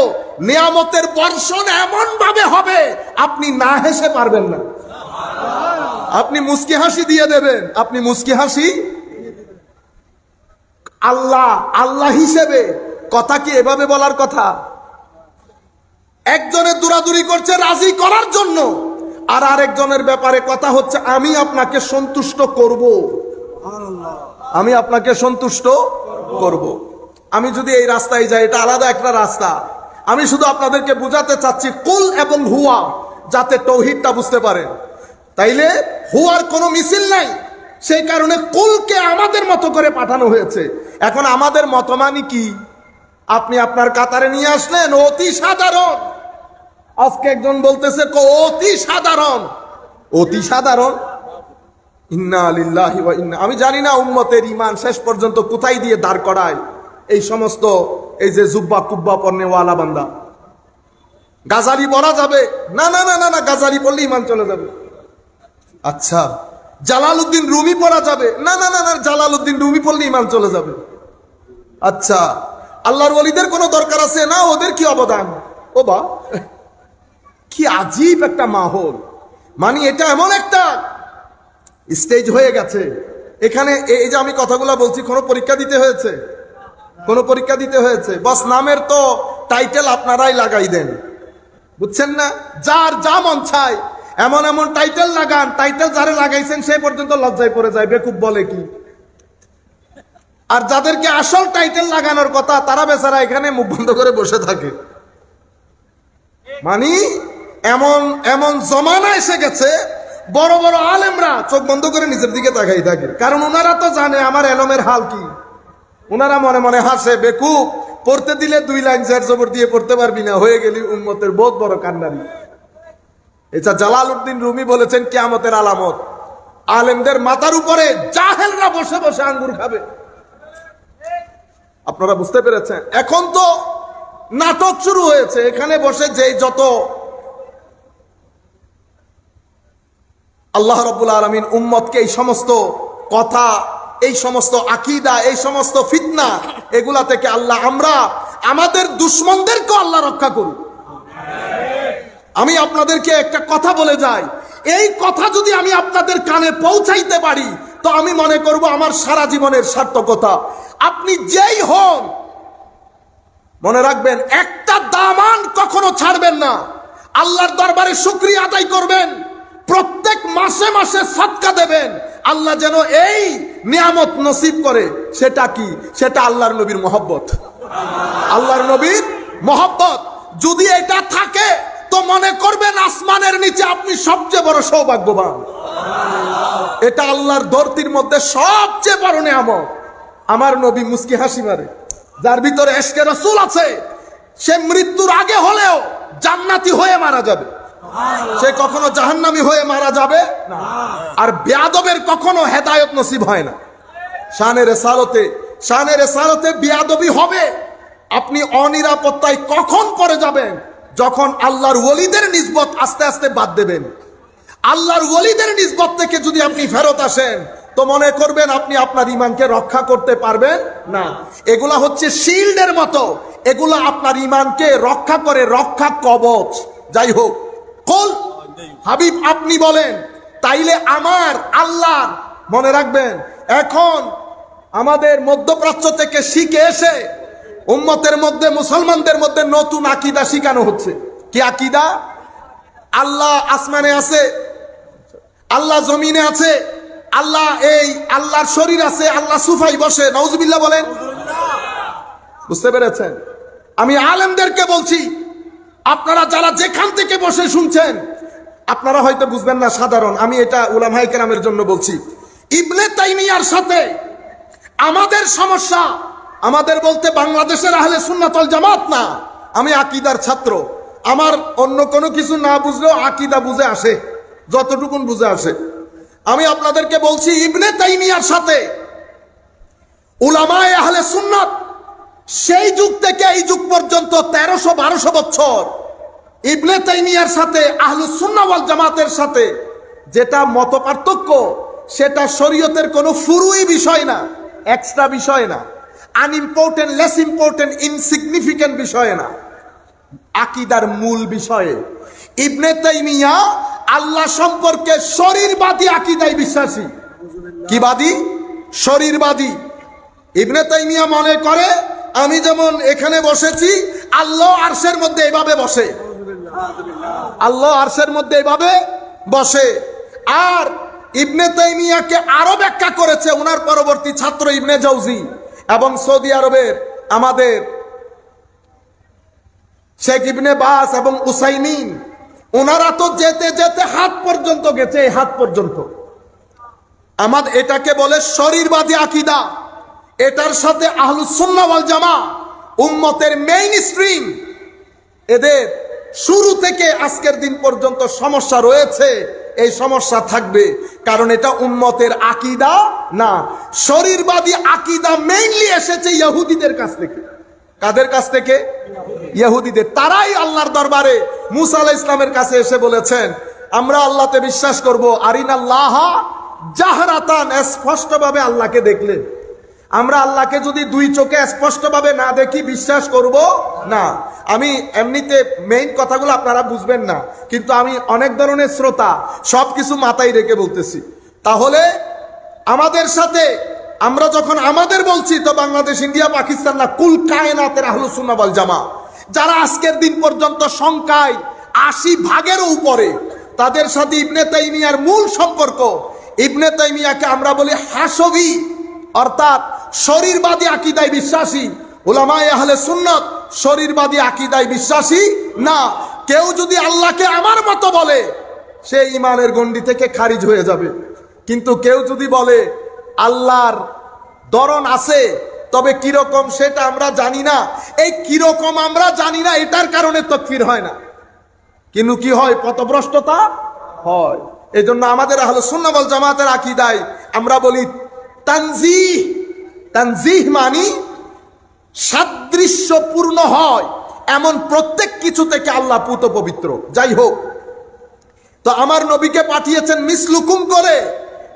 নিয়ামতের বর্ষণ এমন ভাবে হবে আপনি না হেসে পারবেন না। আপনি মুস্কি হাসি দিয়ে দেবেন, আপনি মুস্কি হাসি। আল্লাহ হিসেবে কথা কি এভাবে বলার কথা? একজনের দৌড়াদৌড়ি করছে রাজি করার জন্য, আর আরেকজনের ব্যাপারে কথা হচ্ছে আমি আপনাকে সন্তুষ্ট করব, আমি আপনাকে সন্তুষ্ট করব। আমি যদি এই রাস্তায় যাই, এটা আলাদা একটা রাস্তা। আমি শুধু আপনাদেরকে বুঝাতে চাচ্ছি কুল এবং হুয়া, যাতে তৌহিদটা বুঝতে পারেন। তাইলে হুয়ার কোনো মিছিল নাই, সেই কারণে কুলকে আমাদের মতো করে পাঠানো হয়েছে। এখন আমাদের মতো মানে কি? আপনি আপনার কাতারে নিয়ে আসলেন অতি সাধারণ, আজকে একজন বলতেছে অতি সাধারণ, অতি সাধারণ। ইন্না লিল্লাহি ওয়া ইন্না, আমি জানি না উম্মতের ঈমান শেষ পর্যন্ত কোথায় দিয়ে দাঁড় করায় এই সমস্ত এই যে জুব্বা কুব্বা পরনেওয়ালা বান্দা। গাজারি পরা যাবে না, না না না না, গাজারি পরলে ঈমান চলে যাবে। আচ্ছা, জালালউদ্দিন রুমি পড়া যাবে না, না না না, জালালউদ্দিন রুমি পড়লে ঈমান চলে যাবে। আচ্ছা, আল্লাহর ওলিদের কোনো দরকার আছে না? ওদের কি অবদান? ও বা, কি আজীব একটা মাহৌল। মানে এটা এমন একটা স্টেজ হয়ে গেছে এখানে। এই যে আমি কথাগুলো বলছি, কোনো পরীক্ষা দিতে হয়েছে? কোনো পরীক্ষা দিতে হয়েছে? বস নামের তো টাইটেল আপনারাই লাগাই দেন, বুঝছেন না? যার যা মন চায় এমন এমন টাইটেল লাগান, টাইটেল যারা লাগাইছেন সে পর্যন্ত লজ্জায় পড়ে যায়, বেকুব বলে কি। আর যাদেরকে আসল টাইটেল লাগানোর কথা, তারা বেচারা এখানে মুখ বন্ধ করে বসে থাকে। মানে এমন এমন জমানা এসে গেছে, বড় বড় আলেমরা চোখ বন্ধ করে নিচের দিকে তাকাই থাকে, কারণ ওনারা তো জানে আমার এলমের হাল কি। ওনারা মনে মনে হাসে, বেকুব, পড়তে দিলে 2 লাইন 4 জবর দিয়ে পড়তে পারবি না, হয়ে গেলি উম্মতের বহুত বড় কান্নারি। এটা জালালউদ্দিন রুমি বলেছেন কিয়ামতের আলামত, আলেমদের মাথার উপরে জাহেলরা বসে বসে আঙ্গুর খাবে। আপনারা বুঝতে পেরেছেন? এখন তো নাটক শুরু হয়েছে, এখানে বসে যেই যত আল্লাহ রাব্বুল আলামিন উম্মতকে এই সমস্ত কথা, এই সমস্ত আকীদা, এই সমস্ত ফিতনা, এগুলা থেকে আল্লাহ আমরা আমাদের দুশমনদেরকে আল্লাহ রক্ষা করুন। আমি আপনাদেরকে একটা কথা বলে যাই, এই কথা যদি আমি আপনাদের কানে পৌঁছাইতে পারি তো আমি মনে করব আমার সারা জীবনের সার্থকতা। আপনি যেই হন, মনে রাখবেন একটা দামান কখনো ছাড়বেন না। আল্লাহর দরবারে শুকরিয়া আদায় করবেন, প্রত্যেক মাসে মাসে সাদকা দেবেন। আল্লাহ যেন এই নিয়ামত নসিব করে। সেটা কি? সেটা আল্লাহর নবীর মহব্বত। আল্লাহর নবীর মহব্বত যদি এটা থাকে তো মনে করবেন আসমানের নিচে আপনি সবচেয়ে বড় সৌভাগ্যবান। এটা আল্লাহর ধরতির মধ্যে সবচেয়ে বড় নিয়ামত। আমার নবী মুস্কি হাসি মারে, যার ভিতরে ইশকে রাসূল আছে, সে মৃত্যুর আগে হলেও জান্নাতি হয়ে মারা যাবে, সে কখনো জাহান্নামী হয়ে মারা যাবে না। আর বেয়াদবের কখনো হেদায়েত নসিব হয় না। শানে রেসালতে বেয়াদবি হবে। আপনি অনিরাপত্তায় কখন পড়ে যাবেন? যখন আল্লাহর ওলিদের নিসবত আস্তে আস্তে বাদ দেবেন। আল্লাহর ওলিদের নিসবত থেকে যদি আপনি ফেরত আসেন তো মনে করবেন আপনি আপনার ঈমানকে রক্ষা করতে পারবেন না। এগুলা হচ্ছে শিল্ডের মতো, এগুলা আপনার ঈমানকে রক্ষা করে, রক্ষা কবচ। যাই হোক, কুল হাবিব আপনি বলেন, তাইলে আমার আল্লাহ, মনে রাখবেন এখন আমাদের মধ্যপ্রাচ্য থেকে শিখে এসে উম্মতের মধ্যে, মুসলমানদের মধ্যে নতুন আকীদা শিখানো হচ্ছে। কি আকীদা? আল্লাহ আসমানে আছে, আল্লাহ জমিনে আছে, আল্লাহ এই আল্লাহর শরীর আছে, আল্লাহ সুফাই বসে। নাউজুবিল্লাহ বলেন। বুঝতে পেরেছেন? আমি আলেমদেরকে বলছি, আপনারা যারা যেখান থেকে বসে শুনছেন, আপনারা হয়তো বুঝবেন না, সাধারণ, আমি এটা উলামায়ে কেরামের জন্য বলছি। ইবনে তাইমিয়ার সাথে আমাদের সমস্যা, আমাদের বলতে বাংলাদেশের আহলে সুন্নাত ওয়াল জামাত না, আমি আকীদার ছাত্র। আমার অন্য কোনো কিছু না বুঝলেও আকীদা বুঝে আসে, যতটুকুন বুঝে আসে। আমি আপনাদেরকে বলছি, ইবনে তাইমিয়ার সাথে উলামায়ে আহলে সুন্নাত সেই যুগ থেকে এই যুগ পর্যন্ত 1300-1200 বছর ইবনে তাইমিয়ার সাথে আহলুস সুন্নাহ ওয়াল জামাতের সাথে যেটা মত পার্থক্য, সেটা শরীয়তের কোনো ফুরুই বিষয় না, এক্সট্রা বিষয় না, আনইম্পর্টেন্ট, লেস ইম্পর্টেন্ট, ইনসিগনিফিকেন্ট বিষয় না, আকীদার মূল বিষয়ে। ইবনে তাইমিয়া আল্লাহ সম্পর্কে শরীরবাদী আকীদায় বিশ্বাসী। কি বাদী? শরীরবাদী। ইবনে তাইমিয়া মনে করে আমি যেমন এখানে বসেছি, আল্লাহ আরশের মধ্যে এভাবে বসে, আল্লাহ আরশের মধ্যে এভাবে বসে। আর ইবনে তাইমিয়াকে আরো ব্যাখ্যা করেছে ওনার পরবর্তী ছাত্র ইবনে জাওজি এবং সৌদি আরবের আমাদের শেখ ইবনে বাস এবং উসাইমিন। ওনারা তো যেতে যেতে হাত পর্যন্ত গেছে, এই হাত পর্যন্ত। আমাদের এটাকে বলে শরীরবাদী আকীদা। এটার সাথে আহলুস সুন্নাহ ওয়াল জামাত উম্মতের মেইন স্ট্রিম, এদের শুরু থেকে আজকের দিন পর্যন্ত সমস্যা রয়েছে, এই সমস্যা থাকবে, কারণ এটা উম্মতের আকীদা না। শরীরবাদী আকীদা মেইনলি এসেছে ইহুদিদের কাছ থেকে। কাদের কাছ থেকে? ইহুদিদের। তারাই আল্লাহর দরবারে মুসা আলাইহিস সালামের কাছে এসে বলেছেন, আমরা আল্লাহতে বিশ্বাস করব, আরিনাল্লাহ জাহরাতান, স্পষ্টভাবে আল্লাহকে দেখলে। আমরা আল্লাহকে যদি 2 চোখে স্পষ্টভাবে না দেখি বিশ্বাস করব না। আমি এমনিতে মেইন কথাগুলো আপনারা বুঝবেন না, কিন্তু আমি অনেক ধরনের শ্রোতা, সবকিছু মাথায় রেখে বলতেছি। তাহলে আমাদের সাথে আমরা যখন আমাদের বলছি, তো বাংলাদেশ, ইন্ডিয়া, পাকিস্তান না, কুল কায়নাতের আহলুস সুন্নাহ ওয়াল জামাত যারা আজকের দিন পর্যন্ত সংখ্যায় 80% উপরে, তাদের সাথে ইবনে তাইমিয়ার মূল সম্পর্ক। ইবনে তাইমিয়াকে আমরা বলি হাসবি, অর্থাৎ শরীরবাদী আকীদায় বিশ্বাসী। উলামায়ে আহলে সুন্নাত শরীরবাদী আকীদায় বিশ্বাসী না। কেউ যদি আল্লাহকে আমার মতো বলে, সে ইমানের গণ্ডি থেকে খারিজ হয়ে যাবে। কিন্তু কেউ যদি বলে আল্লাহর ধরন আছে, তবে কিরকম সেটা আমরা জানি না, এই কিরকম আমরা জানি না এটার কারণে তাকফীর হয় না, কিন্তু কি হয়, পথভ্রষ্টতা হয়। এই জন্য আমাদের আহলে সুন্নাহ ওয়াল জামাতের আকীদায় আমরা বলি তানজিহ। তানজিহ মানে সাদৃশ্যপূর্ণ হয় এমন প্রত্যেক কিছু থেকে আল্লাহ পুত পবিত্র। যাই হোক, তো আমার নবীকে পাঠিয়েছেন মিসলুকুম করে,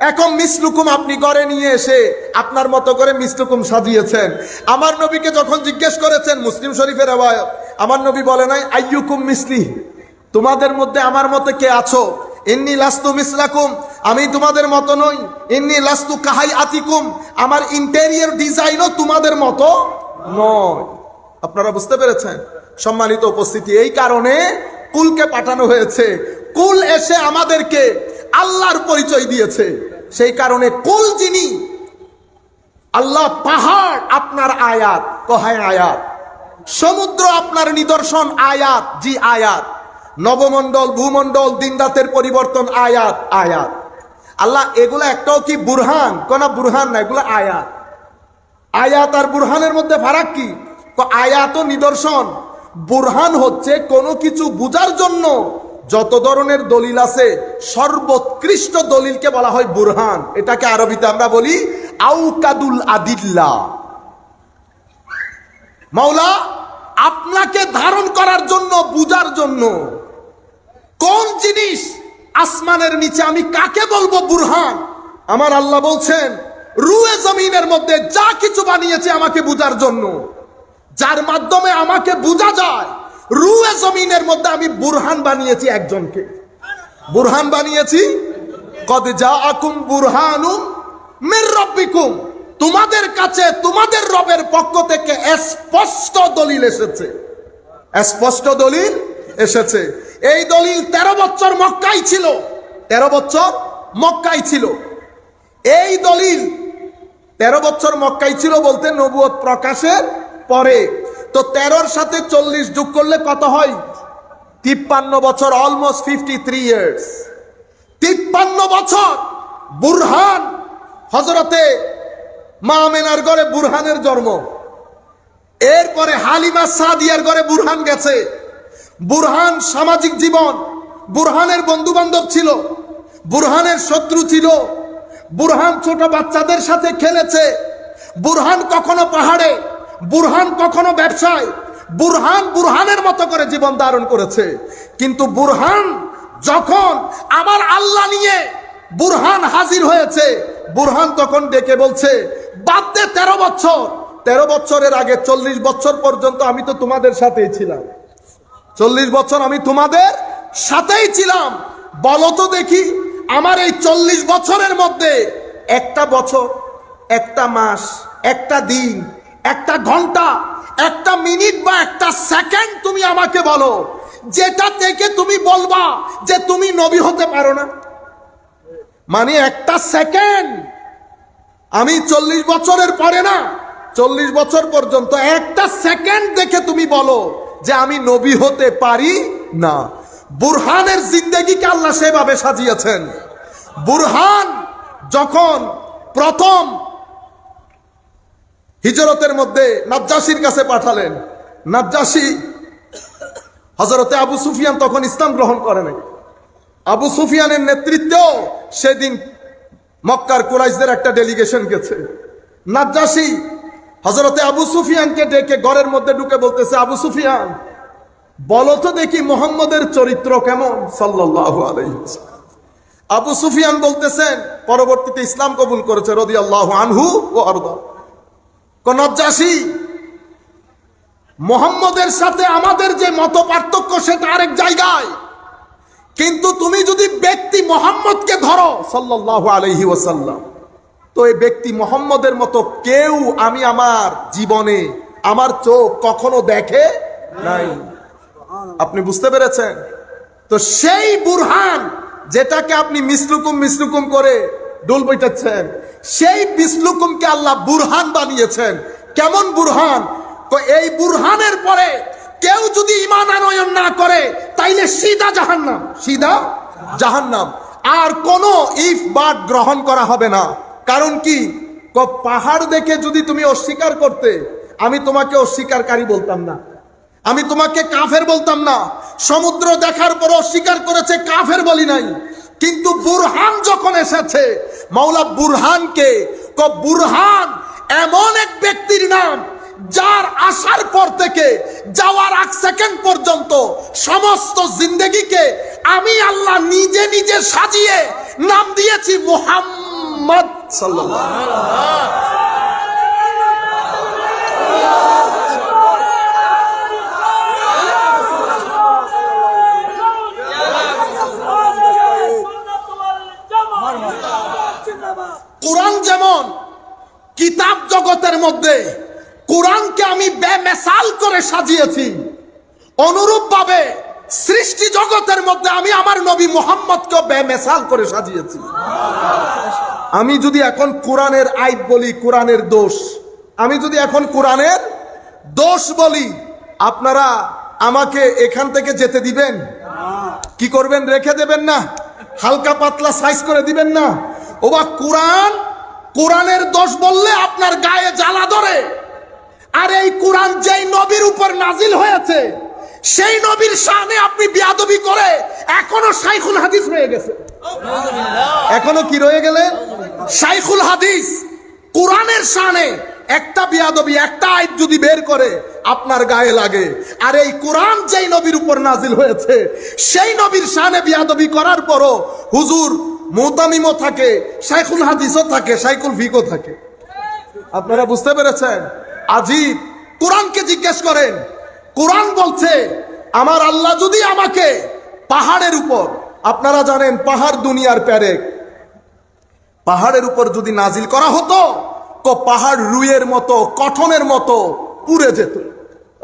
এখন মিসলুকুম আপনি করে নিয়ে এসে আপনার মতো করে মিসলুকুম সাজিয়েছেন। আমার নবীকে যখন জিজ্ঞেস করেছেন, মুসলিম শরীফের রিওয়ায়াত, আমার নবী বলে নাই আইয়ুকুম মিসলি, তোমাদের মধ্যে আমার মতে কে আছো, ইন্নী লাস্তু মিসলাকুম, আমি তোমাদের মতো নই, ইন্নী লাস্তু কাহাই আতিকুম, আমার ইন্টেরিয়র ডিজাইনও তোমাদের মতো নয়। আপনারা বুঝতে পেরেছেন? সম্মানিত উপস্থিতি, এই কারণে কুলকে পাঠানো হয়েছে। কুল এসে আমাদেরকে আল্লাহর পরিচয় দিয়েছে। সেই কারণে কুল যিনি, আল্লাহ পাহাড় আপনার আয়াত, কহায় আয়াত, সমুদ্র আপনার নিদর্শন আয়াত, জি আয়াত, নবমণ্ডল ভূমণ্ডল দিন রাতের পরিবর্তন আয়াত আয়াত। আল্লাহ এগুলা একটাও কি বুরহান? কোন বুরহান না, এগুলো আয়াত। আয়াত আর বুরহানের মধ্যে ফারাক কি? আয়াত ও নিদর্শন, বুরহান হচ্ছে কোনো কিছু বুঝার জন্য যত ধরনের দলিল আছে সর্বোৎকৃষ্ট দলিলকে বলা হয় বুরহান। এটাকে আরবিতে আমরা বলি আউকাদুল আদিল্লা। মাওলা আপনাকে ধারণ করার জন্য, বুঝার জন্য কোন জিনিস আসমানের নিচে আমি কাকে বলবো বুরহান? আমার আল্লাহ বলছেন রুয়ে জমিনের মধ্যে যা কিছু বানিয়েছে আমাকে বুঝার জন্য, যার মাধ্যমে আমাকে বোঝা যায়, রুয়ে জমিনের মধ্যে আমি বুরহান বানিয়েছি একজনকে। বুরহান বানিয়েছি, কদ জাআকুম বুরহানুম মির রাব্বিকুম, তোমাদের কাছে তোমাদের রবের পক্ষ থেকে স্পষ্ট দলিল এসেছে, স্পষ্ট দলিল এসেছে। এই দলিল 13 বছর মক্কায় ছিল, 13 বছর মক্কায় ছিল। এই দলিল 13 বছর মক্কায় ছিল বলতে নবুয়ত প্রকাশের পরে। তো 13-র সাথে 40 যোগ করলে কত হয়? 53 বছর, অলমোস্ট 53 ইয়ার্স। 53 বছর বুরহান, হযরতে মা আমেনার ঘরে বুরহানের জন্ম, এরপরে হালিমা সাদিয়ার ঘরে বুরহান গেছে। বুরহান সামাজিক জীবন, বুরহানের বন্ধু বান্ধব ছিল, বুরহানের শত্রু ছিল, বুরহান ছোট বাচ্চাদের সাথে খেলেছে, বুরহান কখনো পাহাড়ে, বুরহান কখনো ব্যবসায়, বুরহান বুরহানের মতো করে জীবন ধারণ করেছে। কিন্তু বুরহান যখন আমার আল্লাহ নিয়ে বুরহান হাজির হয়েছে, বুরহান তখন ডেকে বলছে বাদ দে 13 বছর, 13 বছরের আগে 40 বছর পর্যন্ত আমি তো তোমাদের সাথেই ছিলাম, 40 বছর আমি তোমাদের সাথেই ছিলাম। বলো তো দেখি, আমার এই 40 বছরের মধ্যে একটা বছর, একটা মাস, একটা দিন, একটা ঘন্টা, একটা মিনিট বা একটা সেকেন্ড তুমি আমাকে বলো যেটা থেকে তুমি বলবা যে তুমি নবী হতে পারো না। মানে একটা সেকেন্ড, আমি 40 বছরের পরে না, 40 বছর পর্যন্ত একটা সেকেন্ড দেখে তুমি বলো যে আমি নবী হতে পারি না। বুরহানের জিন্দেগিকে আল্লাহ সেভাবে সাজিয়েছেন। বুরহান যখন প্রথম হিজরতের মধ্যে নাজ্জাশীর কাছে পাঠালেন, নাজ্জাশী হযরতে আবু সুফিয়ান তখন ইসলাম গ্রহণ করে নাই। আবু সুফিয়ানের নেতৃত্বেও সেদিন মক্কার কুরাইশদের একটা ডেলিগেশন গেছে। নাজ্জাশী হযরতে আবু সুফিয়ানকে ডেকে ঘরের মধ্যে ঢুকে বলতেছে, আবু সুফিয়ান বলো তো দেখি মুহাম্মদের চরিত্র কেমন সাল্লাল্লাহু আলাইহি ওয়াসাল্লাম। আবু সুফিয়ান বলতেছেন, পরবর্তীতে ইসলাম কবুল করেছে রাদিয়াল্লাহু আনহু ওয়া আরদা, নাজ্জাশী মুহাম্মদের সাথে আমাদের যে মত পার্থক্য সেটা আরেক জায়গায়, কিন্তু তুমি যদি ব্যক্তি মুহাম্মদকে ধরো সাল্লাল্লাহু আলাইহি ওয়াসাল্লাম, তো এই ব্যক্তি মুহাম্মদের মতো কেউ আমি আমার জীবনে, আমার চোখ কখনো দেখে নাই। আপনি বুঝতে পেরেছেন? তো সেই বুরহান যেটাকে আপনি মিসলুকুম মিসলুকুম করে ডোল বইটাচ্ছেন, সেই মিসলুকুমকে আল্লাহ বুরহান বানিয়েছেন। কেমন বুরহান? তো এই বুরহানের পরে কেউ যদি ঈমান আনয়ন না করে তাইলে সিধা জাহান্নাম, সিধা জাহান্নাম। আর কোনো ইফ বাট গ্রহণ করা হবে না। কারণ কি, পাহাড় দেখে যদি তুমি অস্বীকার করতে, আমি তোমাকে অস্বীকারকারী বলতাম না, আমি তোমাকে কাফের বলতাম না। সমুদ্র দেখার পর অস্বীকার করেছে, কাফের বলি নাই। কিন্তু বুরহান যখন এসেছে, মাওলা বুরহানকে, বুরহান এমন এক ব্যক্তির নাম যার আসার পর থেকে যাওয়ার 1 সেকেন্ড পর্যন্ত সমস্ত জিন্দেগিকে আমি আল্লাহ নিজে নিজে সাজিয়ে নাম দিয়েছি মুহাম্মদ সাল্লাল্লাহু আলাইহি ওয়াসাল্লাম। কোরআন যেমন কিতাব জগতের মধ্যে কোরআনকে আমি বেমেসাল করে সাজিয়েছি, অনুরূপ ভাবে সৃষ্টি জগতের মধ্যে আমি আমার নবী মুহাম্মদকে বেমেসাল করে সাজিয়েছি। আমি যদি এখন কোরআনের আইব বলি, কোরআনের দোষ, আমি যদি এখন কোরআনের দোষ বলি, আপনারা আমাকে এখান থেকে যেতে দিবেন? কি করবেন? রেখে দেবেন না? হালকা পাতলা সাইজ করে দিবেন না? ওবা কোরআন, কোরআনের দোষ বললে আপনার গায়ে জ্বালা ধরে। আর এই কোরআন যেই নবীর উপর নাজিল হয়েছে, সেই নবীর শানে আপনি বিয়াদবি করে এখনো শাইখুল হাদিস রয়ে গেছে। এখনো কি রয়ে গেলেন? শাইখুল হাদিস। কোরআনের শানে একটা বিয়াদবি, একটা আয়াত যদি বের করে আপনার গায়ে লাগে, আর এই কোরআন যেই নবীর উপর নাজিল হয়েছে সেই নবীর শানে বিয়াদবি করার পরও হুজুর মুতামিমও থাকে, শাইখুল হাদিসও থাকে, শাইখুল ফিকও থাকে। আপনারা বুঝতে পেরেছেন? আজীব। কোরআনকে জিজ্ঞেস করেন, কোরআন বলছে আমার আল্লাহ যদি আমাকে পাহাড়ের উপর, আপনারা জানেন পাহাড় দুনিয়ার প্যারেক, পাহাড়ের উপর যদি নাজিল করা হতো তো পাহাড় রুইয়ের মতো, কঠনের মতো পুড়ে যেত।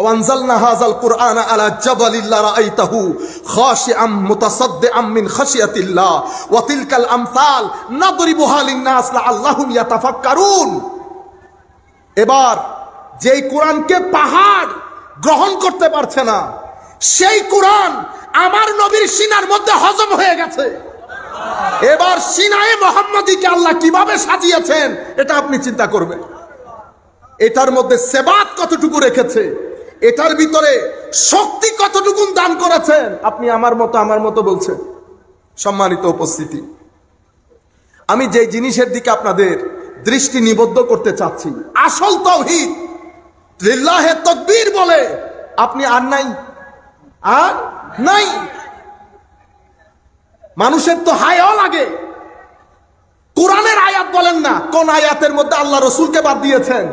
ওয়ানজালনা হাযাল কুরআন আলা জাবালিন লারাআইতাহু খাশিআম মুতাসাদ্দিআম মিন খাশিয়াতিল্লাহ ওয়া তিলকাল আমসাল নাদরিবুহা লিন-নাস লাআল্লাহুম ইয়াতাফাক্কারুন। এবার যেই কোরআনকে পাহাড় গ্রহণ করতে পারছে না, সেই কোরআন আমার নবীর সিনার মধ্যে হজম হয়ে গেছে। এবার সিনায়ে মুহাম্মদীকে আল্লাহ কিভাবে সাজিয়েছেন এটা আপনি চিন্তা করবেন। এটার মধ্যে সেবাত কতটুকু রেখেছে, এটার ভিতরে শক্তি কতটুকু দান করেছেন। আপনি আমার মতো বলছেন। সম্মানিত উপস্থিতি, আমি যে জিনিসের দিকে আপনাদের দৃষ্টি নিবদ্ধ করতে চাচ্ছি, আসল তাওহীদ লিল্লাহে তাকবীর বলে আপনি আর নাই। মানুষের তো হায়াও লাগে। কোরআনের আয়াত বলেন না, কোন আয়াতের মধ্যে আল্লাহ রসুলকে বাদ দিয়েছেন?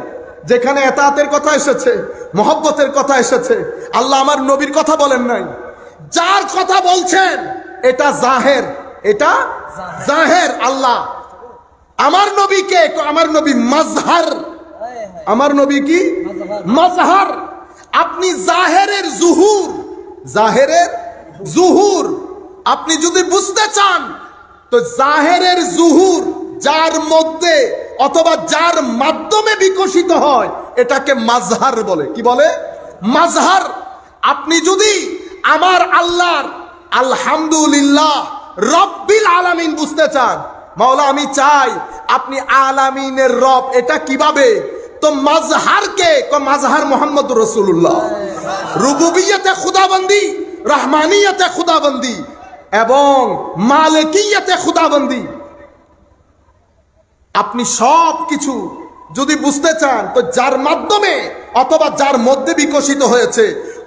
যেখানে এতাআতের কথা এসেছে, মহব্বতের কথা এসেছে, আল্লাহ আমার নবীর কথা বলেন নাই। যার কথা বলছেন এটা জাহের, এটা জাহের। আল্লাহ আমার নবীকে, আমার নবী মাজহার, আমার নবী কি মাজহার। আপনি জাহেরের জুহুর, জাহেরের জুহুর আপনি যদি বুঝতে চান তো জাহেরের জুহুর যার মধ্যে অথবা যার মাধ্যমে বিকশিত হয় এটাকে মাজহার বলে। কি বলে? মাজহার। আপনি যদি আমার আল্লাহর আলহামদুলিল্লাহ রব্বিল আলামিন বুঝতে চান, মাওলা আমি চাই আপনি আলামিনের রব, এটা কিভাবে? তো মাজহারকে, মাজহার মুহাম্মদুর রাসূলুল্লাহ, রুবুবিয়্যতে খুদাবন্দি, রহমানিয়তে খুদাবন্দি এবং মালিকিয়তে খুদাবন্দি, আপনি সব কিছু যদি বুঝতে চান তো যার মাধ্যমে অথবা যার মধ্যে বিকশিত হয়েছে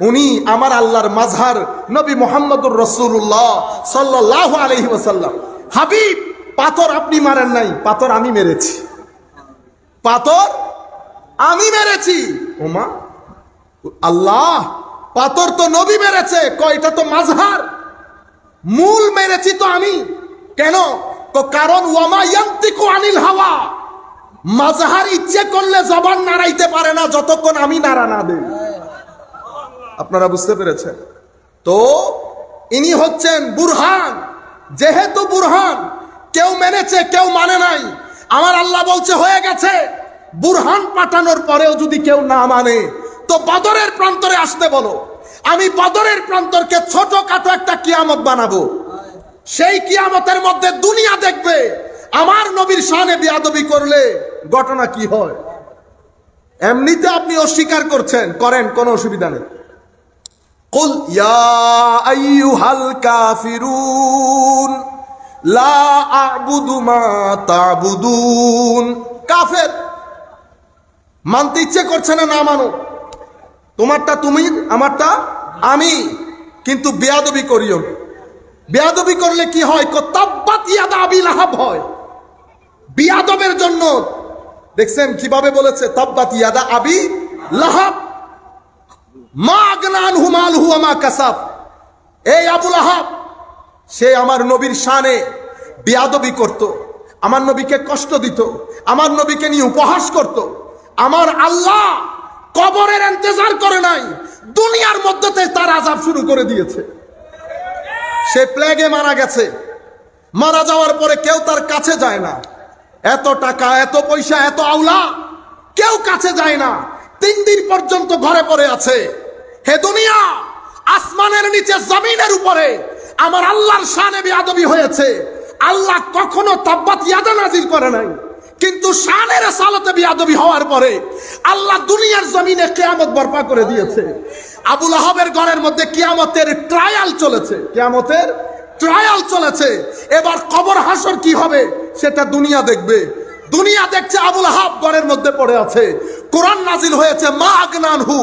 উনি আমার আল্লাহর মাজহার নবী মুহাম্মদুর রাসূলুল্লাহ সাল্লাল্লাহু আলাইহি ওয়াসাল্লাম। হাবিব, পাথর আপনি মারেন নাই, পাথর আমি মেরেছি, পাথর আমি মেরেছি। ওমা আল্লাহ, পাথর তো নবী মেরেছে, কয়টা তো মাজহার, মূল মেরেছি তো আমি। কেন? তো কারণ ওয়ামা ইয়ান্তিকু আনিল হাওয়া, মাজহার ইচ্ছে করলে জবান নাড়াইতে পারে না যতক্ষণ আমি নাড়া না দেই। আপনারা বুঝতে পেরেছেন? তো ইনি হচ্ছেন বুরহান। যেহেতু বুরহান, কেউ মেনেছে কেউ মানে নাই। আমার আল্লাহ বলছে হয়ে গেছে। বুরহান পাঠানোর পরেও যদি কেউ না মানে তো বদরের প্রান্তরে আসতে বলো, আমি বদরের প্রান্তরকে ছোটখাটো একটা কিয়ামত বানাবো। সেই কিয়ামতের মধ্যে দুনিয়া দেখবে আমার নবীর শানে বেয়াদবি করলে ঘটনা কি হয়। এমনিতে আপনি অস্বীকার করছেন, করেন, কোনো অসুবিধা নেই। কুল ইয়া আইয়ুহাল কাফিরুন লা আ'বুদু মা তা'বুদুন। কাফের, মানতে ইচ্ছে করছে না, না মানো, তোমারটা তুমি, আমারটা আমি, কিন্তু বেয়াদবি করিও। বেয়াদবি করলে কি হয়? তাব্বাত ইয়াদা আবি লাহাব হয়। বেয়াদবের জন্য দেখছেন কিভাবে বলেছে, তাব্বাত ইয়াদা আবি লাহাব মা আগনা আনহু মালহু ওয়া মা কাসাব। এই আবু লাহাব, সে আমার নবীর শানে বেয়াদবি করত, আমার নবীকে কষ্ট দিত, আমার নবীকে নিয়ে উপহাস করত। আমার আল্লাহ কবরের ইন্তজার করে নাই, দুনিয়ার মধ্যে তার আযাব শুরু করে দিয়েছে। সে প্লেগে মারা গেছে, মারা যাওয়ার পরে কেউ তার কাছে যায় না। এত টাকা, এত পয়সা, এত আওলা, কেউ কাছে যায় না। 3 দিন পর্যন্ত ঘরে পড়ে আছে। হে দুনিয়া, আসমানের নিচে জমিনের উপরে আমার আল্লাহর শানে বেয়াদবি হয়েছে। আল্লাহ কখনো তাব্বাত ইয়াদা নাজিল করে নাই, কিন্তু শানে রিসালাতে বেয়াদবি হওয়ার পরে আল্লাহ দুনিয়ার জমিনে কিয়ামত বর্পা করে দিয়েছে। আবু লাহাবের ঘরের মধ্যে কিয়ামতের ট্রায়াল চলেছে, কিয়ামতের ট্রায়াল চলেছে। এবার কবর হাসর কি হবে সেটা দুনিয়া দেখবে। দুনিয়া দেখছে আবু লাহাব ঘরের মধ্যে পড়ে আছে। কোরআন নাজিল হয়েছে, মা আগনা আনহু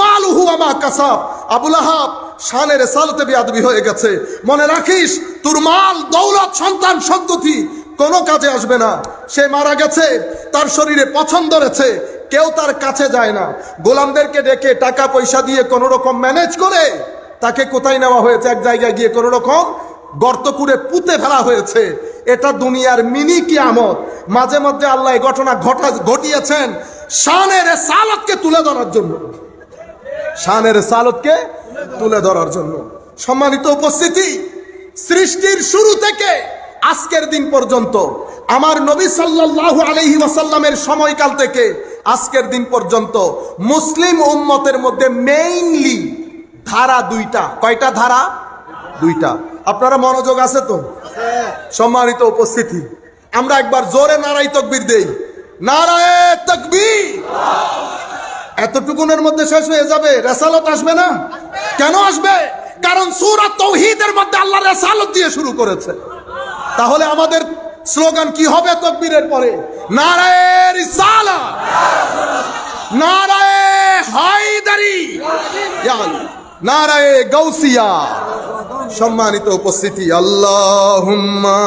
মালুহু ওয়া মা কাসাব। আবু লাহাব শানে রিসালাতে বেয়াদবি হয়ে গেছে। মনে রাখিস, তোর মাল, দৌলত, সন্তান, সন্ততি কোনো কাজে আসবে না। সে মারা গেছে, তার শরীরে পছন্দ রয়েছে, কেউ তার কাছে যায় না। গোলামদেরকে ডেকে টাকা পয়সা দিয়ে কোনো রকম ম্যানেজ করে তাকে কোথায় নেওয়া হয়েছে? এক জায়গায় গিয়ে কোনো রকম গর্ত করে পুঁতে ফেলা হয়েছে। এটা দুনিয়ার মিনি কিয়ামত। মাঝে মধ্যে আল্লাহ এই ঘটনা ঘটিয়েছেন শানে রিসালাতকে তুলে ধরার জন্য, শানে রিসালাতকে তুলে ধরার জন্য। সম্মানিত উপস্থিতি, সৃষ্টির শুরু থেকে আজকের দিন পর্যন্ত আমার নবী সাল্লাল্লাহু আলাইহি ওয়াসাল্লামের সময়কাল থেকে আজকের দিন পর্যন্ত মুসলিম উম্মতের মধ্যে মেইনলি ধারা 2টা। কয়টা ধারা? 2টা। আপনারা মনোযোগ আছে তো? সম্মানিত উপস্থিতি, আমরা একবার জোরে নারায়ে তাকবীর দেই। নারায়ে তাকবীর। এতটুকুনের মধ্যে শেষ হয়ে যাবে? রিসালাত আসবে না? কেন আসবে? কারণ সূরা তাওহীদের মধ্যে আল্লাহ রিসালাত দিয়ে শুরু করেছে। তাহলে আমাদের স্লোগান কি হবে তাকবীরের পরে? নারায়ে রিসালাত, নারায়ে হায়দারি, নারায়ে গাউসিয়া। সম্মানিত উপস্থিতি, আল্লাহুম্মা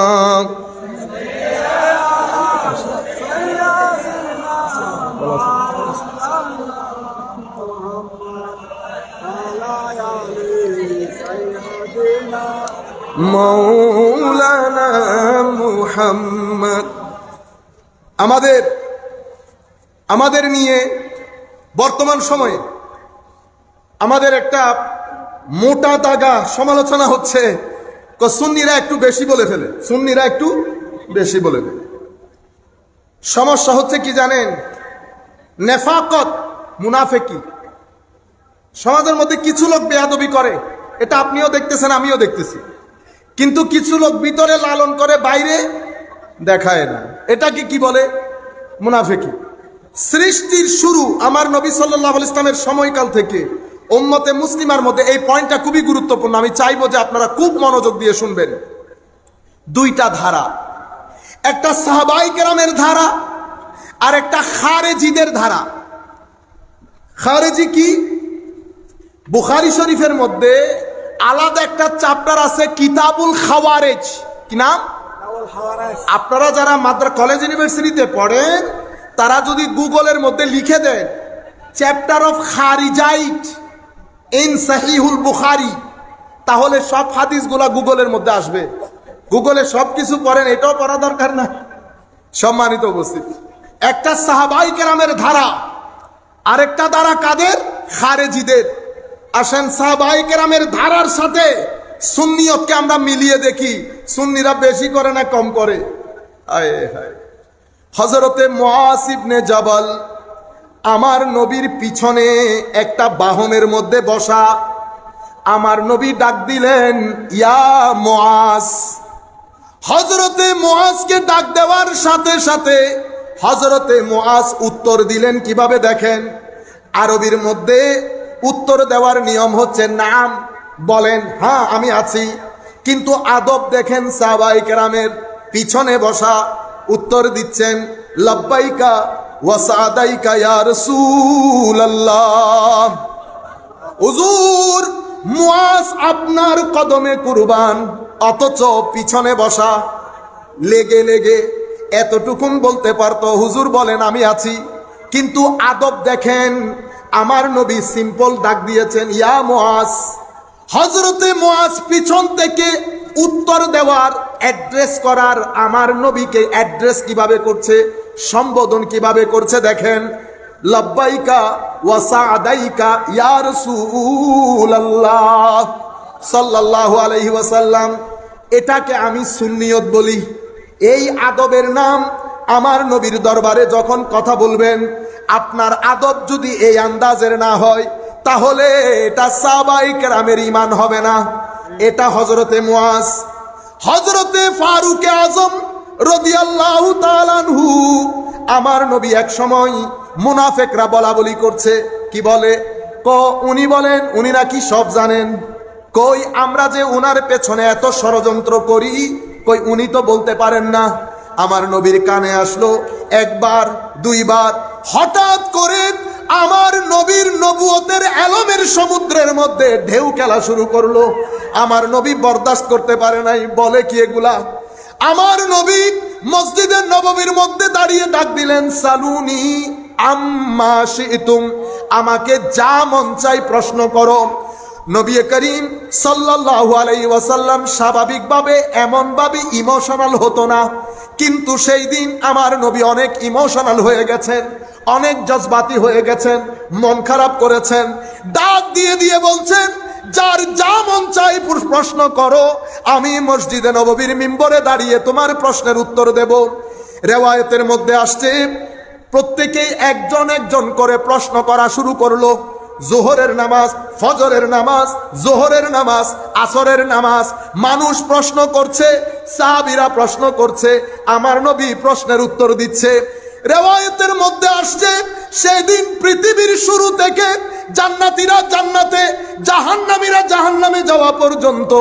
মাওলানা মুহাম্মদ। আমাদের নিয়ে বর্তমান সময়ে আমাদের একটা মোটা দাগা সমালোচনা হচ্ছে, সুন্নিরা একটু বেশি বলে ফেলে, সুন্নিরা একটু বেশি বলে ফেলে। সমস্যা হচ্ছে কি জানেন? নেফাকত, মুনাফিকি। সমাজের মধ্যে কিছু লোক বেয়াদবি করে, এটা আপনিও দেখতেছেন, আমিও দেখতেছি, কিন্তু কিছু লোক ভিতরে লালন করে, বাইরে দেখায় না। এটাকে কি বলে? মুনাফিকি। সৃষ্টির শুরু আমার নবী সাল্লাল্লাহু আলাইহি ইসলামের সময়কাল থেকে উম্মতে মুসলিমার মধ্যে এই পয়েন্টটা খুবই গুরুত্বপূর্ণ। আমি চাইবো যে আপনারা খুব মনোযোগ দিয়ে শুনবেন। 2টা ধারা, একটা সাহাবায়ে কেরামের ধারা আর একটা খারেজিদের ধারা। খারেজি কি? বুখারী শরীফের মধ্যে আলাদা একটা চ্যাপ্টার আছে, কিতাবুল খাওয়ারেজ। কি নাম? আপনারা যারা কলেজ ইউনিভার্সিটিতে পড়েন তারা যদি গুগলের মধ্যে লিখে দেন চ্যাপ্টার অফ খারিজাইট ইন সহিহুল বুখারী, তাহলে সব হাদিসগুলা গুগলের মধ্যে আসবে। গুগলে সবকিছু পড়েন, এটাও পড়া দরকার না। সম্মানিত উপস্থিতি, একটা সাহাবায়ে কেরামের ধারা, আরেকটা ধারা কাদের? খারেজিদের। আসেন সাহাবায়ে কেরামের ধারার সাথে সুন্নিয়তকে আমরা মিলিয়ে দেখি, সুন্নিরা বেশি করে না কম করে? আয় হায়। হযরতে মুআজ ইবনে জাবাল আমার নবীর পিছনে একটা বাহনের মধ্যে বসা, আমার নবী ডাক দিলেন, ইয়া মুআজ। হযরতে মুআজকে ডাক দেওয়ার সাথে সাথে হযরতে মুআজ উত্তর দিলেন কিভাবে দেখেন। আরবির মধ্যে উত্তর দেওয়ার নিয়ম হচ্ছে নাম, বলেন হ্যাঁ আমি আছি। কিন্তু আদব দেখেন সাহাবায়ে কেরামের, পিছনে বসা উত্তর দিচ্ছেন লাব্বাইকা ওয়া সাদাইকা ইয়া রাসূলুল্লাহ। হুজুর মুআজ আপনার কদমে কুরবান, অথচ পিছনে বসা লেগে লেগে এতটুকুন বলতে পারতো হুজুর বলেন আমি আছি। কিন্তু আদব দেখেন, আমার নবী সিম্পল ডাক দিয়েছেন ইয়া মুআজ। হযরতে মুআজ পিছন থেকে উত্তর দেওয়ার, অ্যাড্রেস করার, আমার নবীকে অ্যাড্রেস কিভাবে করছে, সম্বোধন কিভাবে করছে দেখেন। লাব্বাইকা ওয়া সাদাইকা ইয়া রাসূলুল্লাহ সাল্লাল্লাহু আলাইহি ওয়াসাল্লাম। এটাকে আমি সুন্নিয়ত বলি। এই আদবের নাম। আমার নবীর দরবারে যখন কথা বলবেন, আপনার আদব যদি এই আন্দাজের না হয়, তাহলে এটা সাহাবায়ে কেরামের ঈমান হবে না। এটা হযরতে মুআজ। হযরতে ফারুক আযম রাদিয়াল্লাহু তাআলা আনহু, আমার নবী এক সময় মুনাফিকরা বলা বলি করছে, কি বলে, উনি বলেন উনি নাকি সব জানেন। কই আমরা যে উনার পেছনে এত ষড়যন্ত্র করি, কই উনি তো বলতে পারেন না। আমার নবীর কানে আসলো একবার দুইবার, হঠাৎ করে আমার নবীর নবুয়তের এলমের সমুদ্রের মধ্যে ঢেউ খেলা শুরু করলো। আমার নবী বরদাস্ত করতে পারে নাই। বলে কি এগুলা? আমার নবী মসজিদের নববীর মধ্যে দাঁড়িয়ে ডাক দিলেন, সালুনি আম্মা শি'তুম, আমাকে যা মন চাই প্রশ্ন করো। নবী করিম সাল্লাল্লাহু আলাইহি ওয়াসাল্লাম স্বাভাবিকভাবে এমনভাবে ইমোশনাল হতো না, কিন্তু সেই দিন আমার নবী অনেক ইমোশনাল হয়ে গেছেন, অনেক জজবাতি হয়ে গেছেন, মন খারাপ করেছেন। ডাক দিয়ে দিয়ে বলছেন, যার যা মন চাই প্রশ্ন করো, আমি মসজিদে নববীর মিম্বরে দাঁড়িয়ে তোমার প্রশ্নের উত্তর দেব। রিওয়ায়াতের মধ্যে আসছে প্রত্যেকেই একজন একজন করে প্রশ্ন করা শুরু করলো। জোহরের নামাজ, ফজরের নামাজ, জোহরের নামাজ, আসরের নামাজ, মানুষ প্রশ্ন করছে, সাহাবীরা প্রশ্ন করছে, আমার নবী প্রশ্নের উত্তর দিচ্ছে। রিওয়ায়াতের মধ্যে আসছে সেদিন পৃথিবীর শুরু থেকে জান্নাতীরা জান্নাতে, জাহান্নামীরা জাহান্নামে যাওয়া পর্যন্ত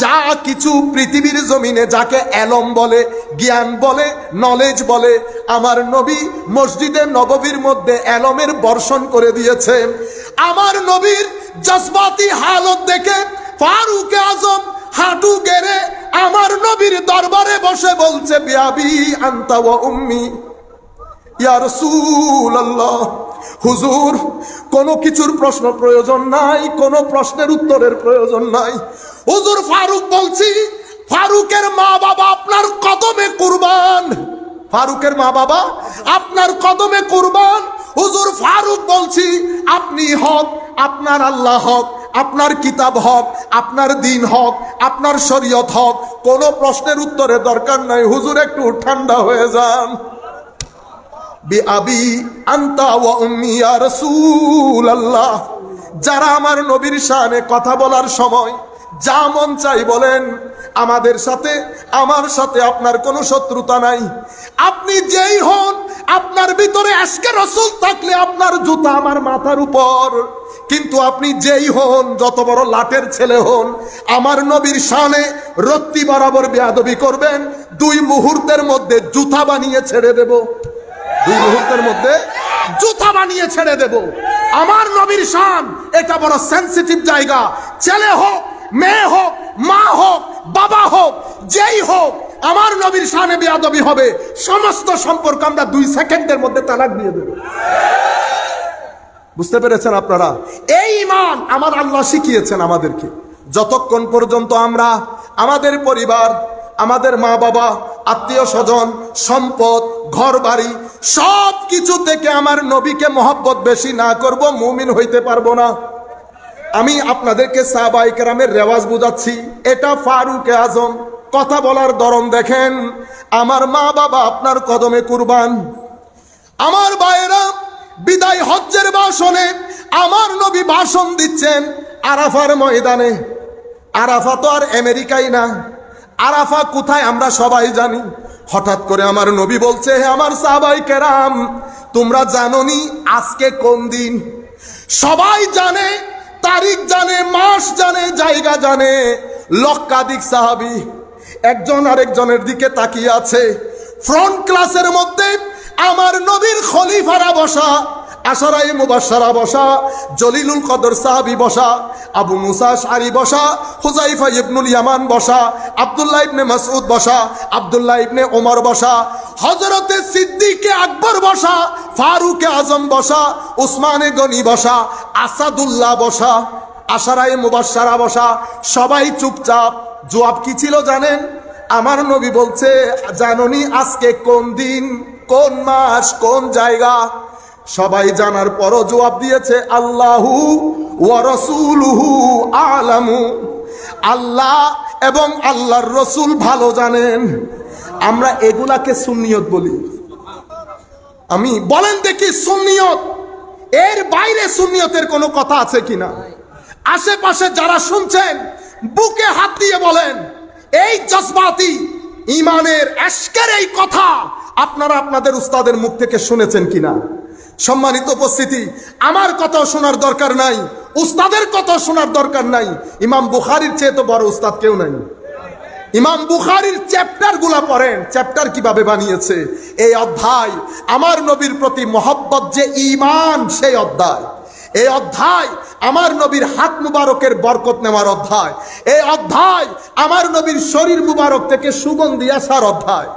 যা কিছু পৃথিবীর জমিনে যাকে এলম বলে, জ্ঞান বলে, নলেজ বলে, আমার নবী মসজিদে নববীর মধ্যে এলমের বর্ষণ করে দিয়েছে। আমার নবীর জজবাতি হালত দেখে ফারুক আযম হাঁটু গেড়ে আমার নবীর দরবারে বসে বলছে, বিআবি আনতা ওয়া উম্মি ইয়া রাসূলুল্লাহ। হুজুর, কোনো কিছুর প্রশ্ন প্রয়োজন নাই, কোনো প্রশ্নের উত্তরের প্রয়োজন নাই। হুজুর ফারুক বলছি, ফারুকের মা বাবা আপনার কদমে কুরবান, ফারুকের মা বাবা আপনার কদমে কুরবান। হুজুর ফারুক বলছি, আপনি হক, আপনার আল্লাহ হক, আপনার কিতাব হক, আপনার দিন হক, আপনার শরীয়ত হক, কোনো প্রশ্নের উত্তরের দরকার নাই। হুজুর একটু ঠান্ডা হয়ে যান। বিআবি আনতা ওয়া উম্মি ইয়া রাসূলুল্লাহ। যারা আমার নবীর শানে কথা বলার সময় যা মন চাই বলেন, আমাদের সাথে, আমার সাথে আপনার কোনো শত্রুতা নাই। আপনি যেই হন, আপনার ভিতরে আজকে রাসূল থাকলে আপনার জুতা আমার মাথার উপর, কিন্তু আপনি যেই হন, যত বড় লাটের ছেলে হন, আমার নবীর শানে রত্তি বরাবর বেয়াদবি করবেন, 2 মুহূর্তের মধ্যে জুতা বানিয়ে ছেড়ে দেব। 2 মুহূর্তের মধ্যে জুতা বানিয়ে ছেড়ে দেব। আমার নবীর শান এটা বড় সেনসিটিভ জায়গা। ছেলে হোক, মেয়ে হোক, মা হোক, বাবা হোক, যেই হোক, আমার নবীর শানে বেয়াদবি হবে, সমস্ত সম্পর্ক আমরা 2 সেকেন্ডের মধ্যে তালাক দিয়ে দেব। বুঝতে পেরেছেন আপনারা? এই ঈমান আমার আল্লাহ শিখিয়েছেন আমাদেরকে। যতক্ষণ পর্যন্ত আমরা আমাদের পরিবার, আমাদের মা বাবা, আত্মীয় স্বজন, সম্পদ, ঘর বাড়ি সব কিছু থেকে আমার নবীকে মহব্বত বেশি না করব, মুমিন হইতে পারবো না। আমি আপনাদেরকে সাহাবায়ে কেরামের রেওয়াজ বুঝাচ্ছি। এটা ফারুক আযম, কথা বলার ধরন দেখেন। আমার মা বাবা আপনার কদমে কুরবান। আমার ভাইয়েরা, বিদায় হজ্জের ভাষণে আমার নবী ভাষণ দিচ্ছেন, আরাফার ময়দানে। আরাফা তো আর আমেরিকাই না, আরাফা কোথায় আমরা সবাই জানি। হঠাৎ করে আমার নবী বলছে, হে আমার সাহাবায়ে কেরাম, তোমরা জানোনি আজকে কোন দিন? সবাই জানে, তারিখ জানে, মাস জানে, জায়গা জানে। লক্ষাধিক সাহাবী একজন আরেকজনের দিকে তাকিয়ে আছে। ফ্রন্ট ক্লাসের মধ্যে আমার নবীর খলিফারা বসা, আশারায়ে মুবাশশারা বসা, জলিলুল কদর সাহাবী বসা, আবু মুসা আশআরী বসা, হুযায়ফা ইবনুল ইয়ামান বসা, আব্দুল্লাহ ইবনে মাসউদ বসা, আব্দুল্লাহ ইবনে ওমর বসা, হযরতে সিদ্দিকে আকবর বসা, ফারুকে আজম বসা, উসমানে গনি বসা, আসাদুল্লাহ বসা, আশারায়ে মুবাশশারা বসা। সবাই চুপচাপ। জবাব কি ছিল জানেন? আমার নবী বলছে, জানোনি আজকে কোন দিন, কোন মাস, কোন জায়গা? সবাই জানার পরও জবাব দিয়েছে, আল্লাহু ওয়া রাসূলুহু আ'লামু। আল্লাহ এবং আল্লাহর রসুল ভালো জানেন। আমরা এগুলাকে সুন্নিয়ত বলি। আমি বলেন দেখি, সুন্নিয়ত এর বাইরে সুন্নিয়তের কোনো কথা আছে কিনা? আশেপাশে যারা শুনছেন বুকে হাত দিয়ে বলেন, এই জজবাতি ইমানের এশকের এই কথা আপনারা আপনাদের উস্তাদের মুখ থেকে শুনেছেন কিনা? সম্মানিত উপস্থিতি, আমার কথাও শোনার দরকার নাই, উস্তাদের কথাও শোনার দরকার নাই। ইমাম বুখারীর চেয়ে তো বড় উস্তাদ কেউ নাই। ইমাম বুখারীর চ্যাপ্টার গুলা পড়েন, চ্যাপ্টার কিভাবে বানিয়েছে। এই অধ্যায় আমার নবীর প্রতি মহব্বত যে ঈমান, সেই অধ্যায়। এই অধ্যায় আমার নবীর হাত মুবারকের বরকত নেওয়ার অধ্যায়। এই অধ্যায় আমার নবীর শরীর মুবারক থেকে সুগন্ধি আসার অধ্যায়।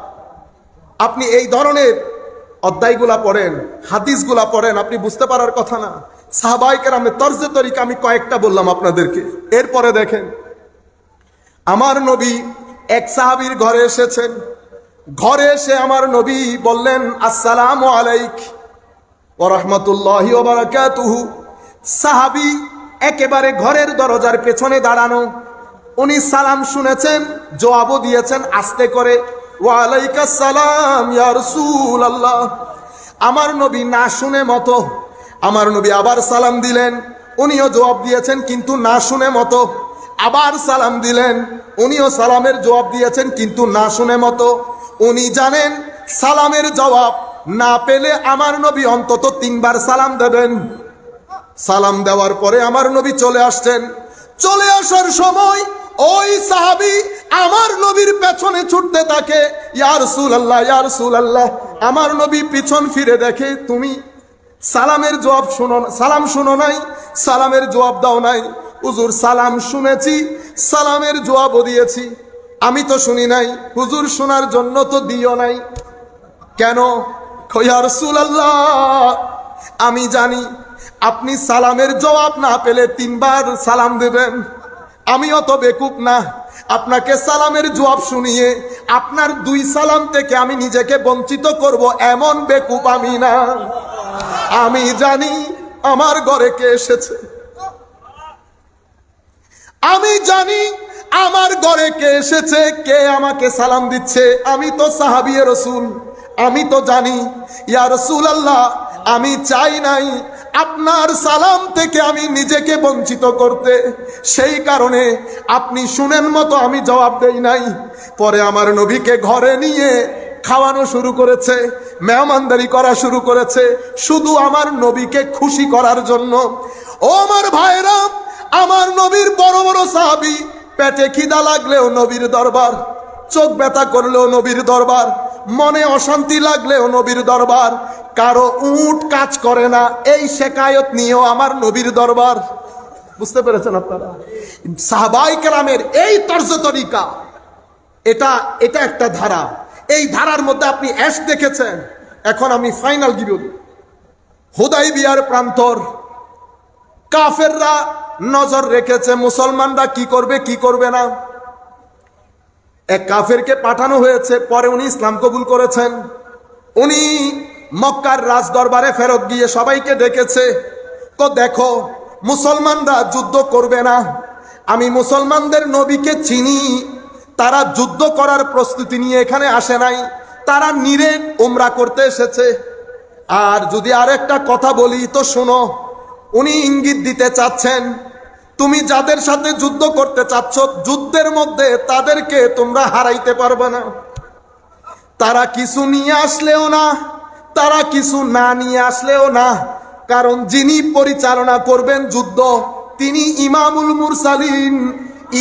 আপনি এই ধরনের অধ্যায়গুলা পড়েন, হাদিসগুলা পড়েন, আপনি বুঝতে পারার কথা না। সাহাবায়ে কেরামের তরজে তরিকা আমি কয়েকটা বললাম আপনাদেরকে। এরপরে দেখেন, আমার নবী এক সাহাবীর ঘরে এসেছেন। ঘরে এসে আমার নবী বললেন, আসসালামু আলাইক ওয়া রাহমাতুল্লাহি ওয়া বারাকাতুহু। সাহাবী একেবারে ঘরের দরজার পেছনে দাঁড়ানো। উনি সালাম শুনেছেন, জবাবও দিয়েছেন আস্তে করে, ওয়া আলাইকাস সালাম ইয়া রাসূলুল্লাহ। আমার নবী না শুনে মতো, আমার নবী আবার সালাম দিলেন, উনিও জবাব দিয়েছেন কিন্তু না শুনে মতো। আবার সালাম দিলেন, উনিও সালামের জবাব দিয়েছেন কিন্তু না শুনে মতো। উনি জানেন সালামের জবাব না পেলে আমার নবী অন্তত 3 বার সালাম দেবেন। সালাম দেওয়ার পরে আমার নবী চলে আসছেন। চলে আসার সময় ওই সাহাবী আমার নবীর পেছনে ছুটতে থাকে, ইয়া রাসূলুল্লাহ, ইয়া রাসূলুল্লাহ। আমার নবী পিছন ফিরে দেখে, তুমি সালামের জবাব শুনো, সালাম শুনো নাই, সালামের জবাব দাও নাই। হুজুর সালাম শুনেছি, সালামের জবাবও দিয়েছি। আমি তো শুনি নাই, হুজুর শোনার জন্য তো দিও নাই। কেন? ইয়া রাসূলুল্লাহ, আমি জানি আপনি সালামের জবাব না পেলে 3 বার সালাম দেবেন। আমি অত বেকুব না, আপনাকে সালামের জবাব শুনিয়ে আপনার 2 সালাম থেকে আমি নিজেকে বঞ্চিত করব, এমন বেকুব আমি না। আমি জানি আমার ঘরে কে এসেছে, আমি জানি আমার ঘরে কে এসেছে, কে আমাকে সালাম দিচ্ছে। আমি তো সাহাবী রাসূল, আমি তো জানি। ইয়া রাসূলুল্লাহ, আমি চাই নাই আপনার সালাম থেকে আমি নিজেকে বঞ্চিত করতে, সেই কারণে আপনি শুনেন মতো আমি জবাব দেই নাই। পরে আমার নবীকে ঘরে নিয়ে খাওয়ানো শুরু করেছে, মেহমানদারি করা শুরু করেছে, শুধু আমার নবীকে খুশি করার জন্য। ও আমার ভাইরা, আমার নবীর বড় বড় সাহাবী, পেটে খিদা লাগলেও নবীর দরবার, চোখ ব্যথা করলেও নবীর দরবার, মনে অশান্তি লাগলেও নবীর দরবার, কারো উট কাজ করে না এই শেকায়ত নিয়েও আমার নবীর দরবার। বুঝতে পেরেছেন আপনারা? সাহাবায়ে কেরামের এই তর্জ তরিকা, এটা একটা ধারা। এই ধারার মধ্যে আপনি এশ দেখেছেন। এখন আমি ফাইনাল গিয়ে বলি, হুদাইবিয়ার প্রান্তর, কাফেররা নজর রেখেছে মুসলমানরা কি করবে কি করবে না। এক কাফেরকে পাঠানো হয়েছে, পরে উনি ইসলাম কবুল করেছেন। উনি মক্কার রাজ দরবারে ফেরত গিয়ে সবাইকে ডেকেছে, তো দেখো মুসলমানরা যুদ্ধ করবে না, আমি মুসলমানদের নবীকে চিনি, তারা যুদ্ধ করার প্রস্তুতি নিয়ে এখানে আসে নাই, তারা নিরেট উমরা করতে এসেছে। আর যদি আরেকটা কথা বলি তো শোনো, উনি ইঙ্গিত দিতে চাচ্ছেন তুমি যাদের সাথে যুদ্ধ করতে চাচ্ছ, যুদ্ধের মধ্যে তাদেরকে তোমরা হারাইতে পারবে না। তারা কিছু নিয়ে আসলেও না, তারা কিছু না নিয়ে আসলেও না, কারণ যিনি পরিচালনা করবেন যুদ্ধ তিনি ইমামুল মুরসালিন।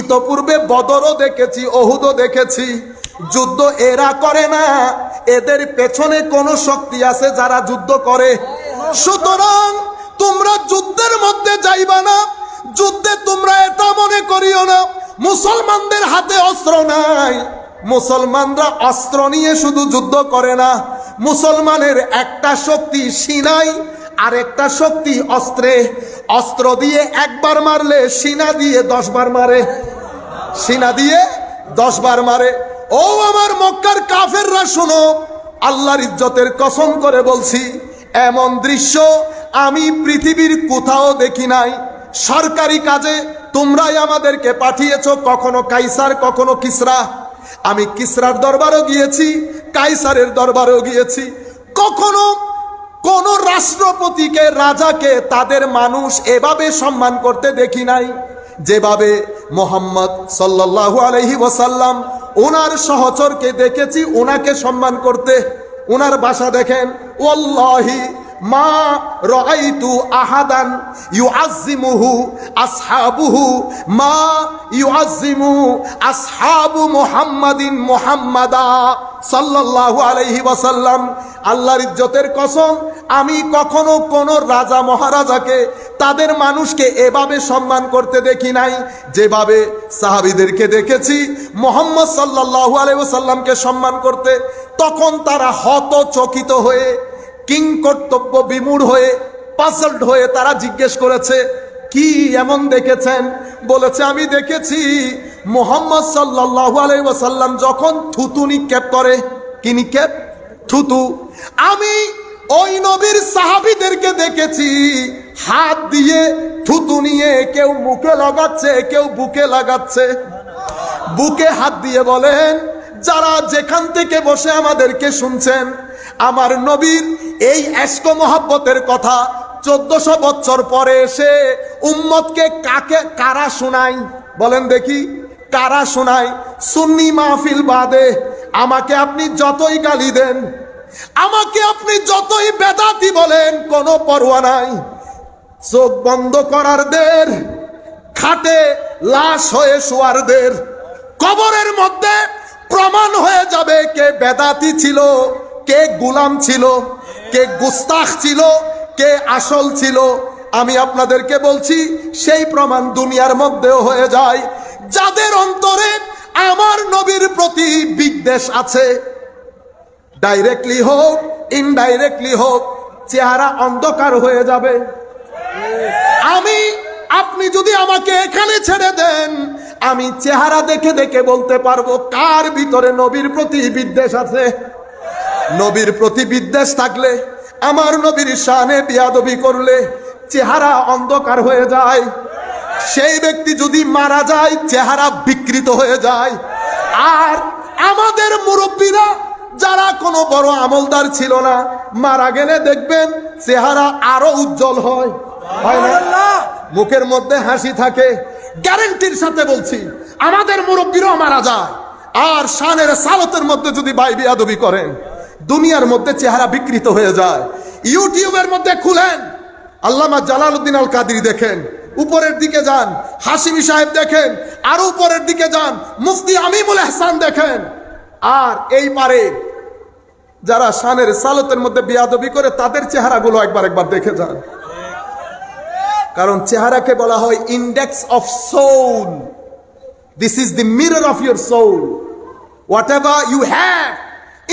ইতপূর্বে বদরও দেখেছি, ওহুদও দেখেছি। যুদ্ধ এরা করে না, এদের পেছনে কোন শক্তি আছে যারা যুদ্ধ করে। সুতরাং তোমরা যুদ্ধের মধ্যে যাইবা না। যুদ্ধে তোমরা এটা মনে করিও না মুসলমানদের হাতে অস্ত্র নাই। মুসলমানরা অস্ত্র নিয়ে শুধু যুদ্ধ করে না, মুসলমানের একটা শক্তি সিনাই, আর একটা শক্তি অস্ত্রে। অস্ত্র দিয়ে একবার মারলে সিনা দিয়ে 10 বার মারে, সিনা দিয়ে 10 বার মারে। ও আমার মক্কার কাফেররা শোনো, আল্লাহর ইজ্জতের কসম করে বলছি, এমন দৃশ্য আমি পৃথিবীর কোথাও দেখি নাই। সরকারি কাজে তোমরাই আমাদেরকে পাঠিয়েছো, কখনো কাইসার কখনো কিসরা। আমি কিসরার দরবারও গিয়েছি, কাইসারের দরবারেও গিয়েছি। কখনো কোন রাষ্ট্রপতিকে, রাজাকে তাদের মানুষ এভাবে সম্মান করতে দেখি নাই যেভাবে মোহাম্মদ সাল্লাল্লাহু আলাইহি ওয়াসাল্লাম ওনার সহচরকে দেখেছি ওনাকে সম্মান করতে। ওনার ভাষা দেখেন, ওয়াল্লাহি মা রাআইতু আহাদান ইউআজ্জিমুহু আসহাবুহু মা ইউআজ্জিমু আসহাবু মুহাম্মাদিন মুহাম্মাদা সাল্লাল্লাহু আলাইহি ওয়াসাল্লাম। আল্লাহর ইজ্জতের কসম, আমি কখনো কোন রাজা মহারাজাকে তাদের মানুষকে এভাবে সম্মান করতে দেখি নাই যেভাবে সাহাবীদেরকে দেখেছি মুহাম্মদ সাল্লাল্লাহু আলাইহি ওয়াসাল্লামকে সম্মান করতে। তখন তারা হতচকিত হয়ে, কিং কর্তব্য বিমূঢ় হয়ে, পাজলড হয়ে তারা জিজ্ঞেস করেছে, কি এমন দেখেছেন? বলেছে, আমি দেখেছি মুহাম্মদ সাল্লাল্লাহু আলাইহি ওয়াসাল্লাম যখন থুতু নিক্ষেপ করে। কি নিক্ষেপ? থুতু। আমি ওই নবীর সাহাবীদেরকে দেখেছি হাত দিয়ে থুতু নিয়ে কেউ মুখে লাগাচ্ছে, কেউ বুকে লাগাচ্ছে। বুকে হাত দিয়ে বলেন, যারা যেখান থেকে বসে আমাদেরকে শুনছেন, আমার নবীর এই এশক মোহাব্বতের কথা 1400 বছর পরে এসে উম্মতকে কারা শোনায়? বলেন দেখি, কারা শোনায়? সুন্নি মাহফিল বাদে আমাকে আপনি যতই গালি দেন, আমাকে আপনি যতই বেদাতি বলেন, কোনো পরোয়া নাই। চোখ বন্ধ করার দের, খাটে লাশ হয়ে শোয়ার দের, কবরের মধ্যে প্রমাণ হয়ে যাবে কে বেদাতি ছিল, কে গোলাম ছিল, কে গুস্তাখ ছিল, কে আসল ছিল। আমি আপনাদেরকে বলছি, সেই প্রমাণ দুনিয়ার মধ্যেও হয়ে যায়। যাদের অন্তরে আমার নবীর প্রতি বিদ্বেষ আছে, ডাইরেক্টলি হোক ইনডাইরেক্টলি হোক, চেহারা অন্ধকার হয়ে যাবে। আপনি যদি আমাকে এখানে ছেড়ে দেন, আমি চেহারা দেখে দেখে বলতে পারবো কার ভিতরে নবীর প্রতি বিদ্বেষ আছে। নবীর প্রতি বিদ্বেষ থাকলে, আমার নবীর শানে বিয়াদবি করলে চেহারা অন্ধকার হয়ে যায়। সেই ব্যক্তি যদি মারা যায়, চেহারা বিকৃত হয়ে যায়। আর আমাদের মুরব্বীরা যারা কোনো বড় আমলদার ছিল না, মারা গেলে দেখবেন চেহারা আরো উজ্জ্বল হয়, হয় না? মুখের মধ্যে হাসি থাকে। গ্যারান্টির সাথে বলছি, আমাদের মুরব্বীরাও মারা যায়। আর শানের সালতের মধ্যে যদি বিয়াদবি করেন, দুনিয়ার মধ্যে চেহারা বিকৃত হয়ে যায়। ইউটিউবের মধ্যে খুলেন, আল্লামা জালালউদ্দিন আল কাদরি দেখেন, উপরের দিকে যান হাশিমি সাহেব দেখেন, আর উপরের দিকে যান মুফতি আমিমুল ইহসান দেখেন। আর এই পারে যারা শানের সালতের মধ্যে বিয়াদবি করে, তাদের চেহারাগুলো একবার দেখে যান। কারণ চেহারাকে বলা হয় index of soul. This is the mirror of your soul. Whatever you have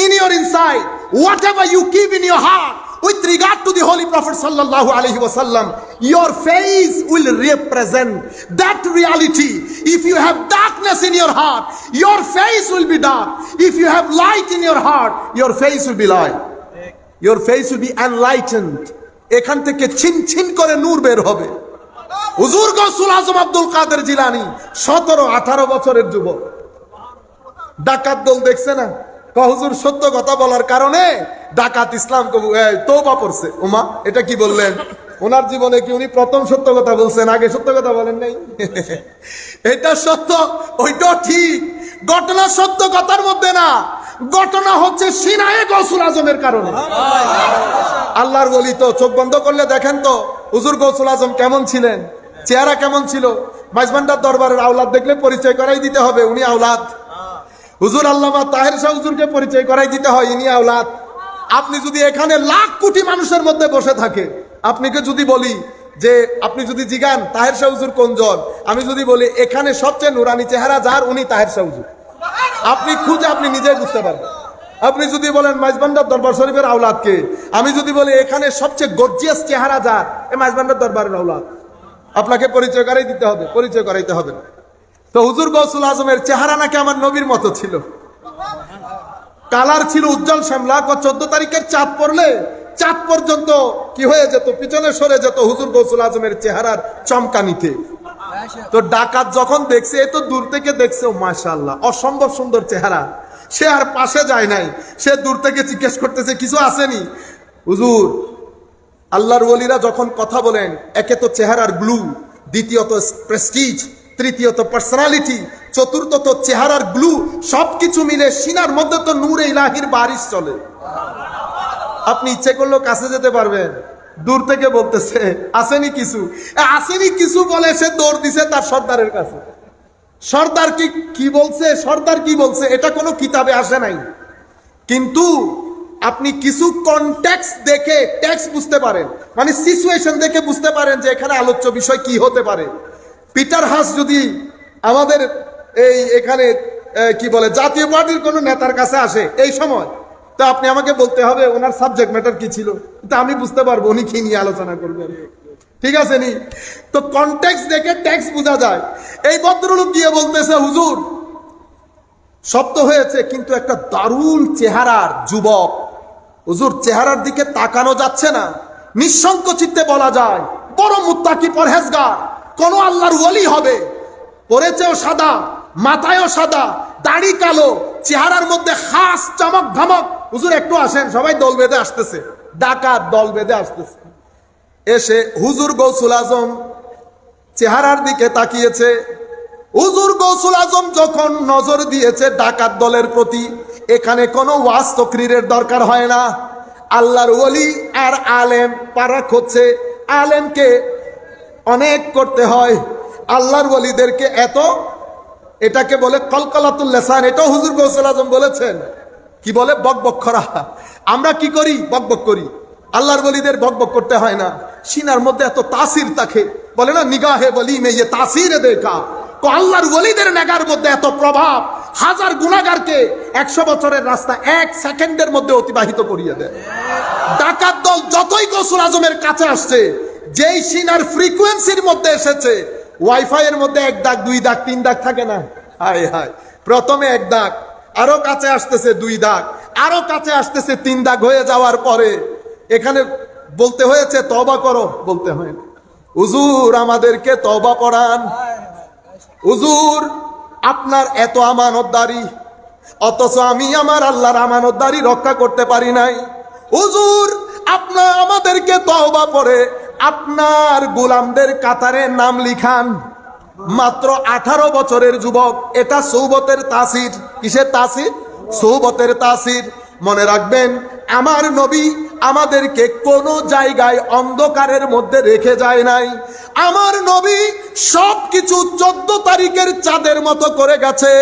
in your inside, whatever you keep in your heart, with regard to the Holy Prophet sallallahu alaihi wasallam, your face will represent that reality. If you have darkness in your heart, your face will be dark. If you have light in your heart, your face will be light. Your face will be enlightened. এখান থেকে Shin Shin করে নূর বের হবে। হুজুর গৌসুল আজম আব্দুল কাদের জিলানী 17-18 বছরের যুবক, ডাকাত দল দেখছে না, হুজুর সত্য কথা বলার কারণে ডাকাত ইসলাম তওবা পড়ছে। ওমা, এটা কি বললেন? ওনার জীবনে কি উনি প্রথম সত্য কথা বলছেন, আগে সত্য কথা বলেন নাই? এটা সত্য, ওইটাও ঠিক। ঘটনা সত্য কথার মধ্যে না, ঘটনা হচ্ছে সিনায়ে গৌসুল আজমের কারণে। আল্লাহর ওলি তো চোখ বন্ধ করলে দেখেন তো হুজুর গৌসুল আজম কেমন ছিলেন, চেহারা কেমন ছিল। মাইজভান্ডার দরবারের আওলাদ দেখলে পরিচয় করাই দিতে হবে উনি আওলাদ। হুজুর আল্লামা তাহের শাহ হুজুরকে পরিচয় করাই দিতে হয় ইনি আওলাদ। আপনি যদি এখানে লাখ কোটি মানুষের মধ্যে বসে থাকে, আপনাকে যদি বলি যে আপনি যদি জিগান তাহের শাহ হুজুর কোনজন, আমি যদি বলি এখানে সবচেয়ে নুরানি চেহারা যার উনি তাহের শাহ হুজুর, আপনি খুঁজে আপনি নিজেই বুঝতে পারবেন। আপনি যদি বলেন মাইজভান্ডার দরবার শরীফের আওলাদকে, আমি যদি বলি এখানে সবচেয়ে গর্জিয়াস চেহারা যার, এ মাইজভান্ডার দরবারের আওলাদ। আপনাকে পরিচয় করাই দিতে হবে, পরিচয় করাইতে হবে না। তো হুজুর গৌসুল আজমের চেহারা নাকি আমার নবীর মতো ছিল, কালার ছিল উজ্জ্বল শ্যামলা। 14 তারিখের চাঁদ পড়লে চাঁদ পর্যন্ত কি হয়ে যেত, পিছনে সরে যেত হুজুর গৌসুল আজমের চেহারার চমকানিতে। তো ডাকাত যখন দেখছে, এ তো দূর থেকে দেখছে, ও মাশাআল্লাহ অসম্ভব সুন্দর চেহারা, সে আর পাশে যায় নাই, সে দূর থেকে জিজ্ঞেস করতেছে কিছু আসেনি। হুজুর আল্লাহর ওলিরা যখন কথা বলেন, একে তো চেহারার গ্লু, দ্বিতীয়ত প্রেস্টিজ, তৃতীয়ত পার্সোনালিটি, চতুর্থত চেহারার গ্লু, সবকিছু মিলে সিনার মধ্যে তো নূরে ইলাহির বারিশ চলে। আপনি ইচ্ছে করলেও কাছে যেতে পারবেন, দূর থেকে বলতেছে আসেনি কিছু, আসেনি কিছু বলে সে দৌড় দিছে তার সর্দারের কাছে। সর্দার কি বলছে, সর্দার কি বলছে এটা কোনো কিতাবে আসে নাই, কিন্তু আপনি কিছু কনটেক্সট দেখে টেক্সট বুঝতে পারেন, মানে সিচুয়েশন দেখে বুঝতে পারেন যে এখানে আলোচ্য বিষয় কি হতে পারে। পিটার হাস যদি আমাদের এই এখানে কি বলে জাতীয় পার্টির কোন নেতার কাছে আসে এই সময়, তো আপনি আমাকে বলতে হবে ওনার সাবজেক্ট ম্যাটার কি ছিল, তো আমি বুঝতে পারবো উনি কি নিয়ে আলোচনা করবেন, ঠিক আছে নি? তো কনটেক্সট দেখে টেক্সট বোঝা যায়। এই ভদ্রলোক গিয়ে বলতেছে হুজুর শব্দ হয়েছে কিন্তু একটা দারুণ চেহারার যুবক, হুজুর চেহারার দিকে তাকানো যাচ্ছে না, নিঃসংক চিত্তে বলা যায় বড় মুত্তাকি পরহেজগার, কোন আল্লাহর ওলি হবে, পরেছেও সাদা, মাথায়ও সাদা, দাড়ি কালো, চেহারার মধ্যে খাস চমক ধমক। হুজুর একটু আসেন, সবাই দল বেঁধে আসতেছে, ডাকাত দল বেঁধে আসতেছে। এসে হুজুর গৌসুল আজম চেহারার দিকে তাকিয়েছে। হুজুর গৌসুল আজম যখন নজর দিয়েছে ডাকাত দলের প্রতি, এখানে কোনো ওয়াজ তকরিরের দরকার হয় না। আল্লাহর ওলি আর আলেম পারাক হচ্ছে, আলেমকে অনেক করতে হয়, আল্লাহর ওলিদেরকে এত, এটাকে বলে কলকলাতুল লিসান। এটাও হুজুর গৌসুল আজম বলেছেন, কি বলে বকবক করা। আমরা কি করি, বকবক করি, আল্লাহর ওলিদের বকবক করতে হয় না। সিনার মধ্যে এত তাসির থাকে, বলে না নিগাহে বলি মে ये তাসির দেখা, তো আল্লাহর ওলিদের নেগার মধ্যে এত প্রভাব, হাজার গুনাহগারকে 100 বছরের রাস্তা 1 সেকেন্ডের মধ্যে অতিবাহিত করিয়ে দেয়। ডাকাত দল যতই গৌসুল আজমের কাছে আসছে, যেই সিনার ফ্রিকোয়েন্সির মধ্যে এসেছে, ওয়াইফাই এর মধ্যে 1 দাগ 2 দাগ 3 দাগ থাকে না, হায় হায়, প্রথমে 1 দাগ, আরো কাছে আসতেছে 2 দাগ, আরো কাছে আসতেছে 3 দাগ হয়ে যাওয়ার পরে এখানে বলতে হয়েছে তওবা করো, বলতে হয় না, হুজুর আমাদেরকে তওবা পড়ান, হুজুর আপনার এত আমানতদারি, অথচ আমি আমার আল্লাহর আমানতদারি রক্ষা করতে পারি নাই, হুজুর আপনার আমাদেরকে তওবা পড়ে আপনার গোলামদের কাতারে নাম লিখান। মাত্র 18 বছরের যুবক, এটা সৌবতের তাসির। কিসের তাসির? সৌবতের তাসির। মনে রাখবেন আমার নবী আমাদেরকে কোনো জায়গায় অন্ধকারের মধ্যে রেখে যায় নাই। আমার নবী সবকিছু 14 তারিখের চাঁদের মতো করে গেছে,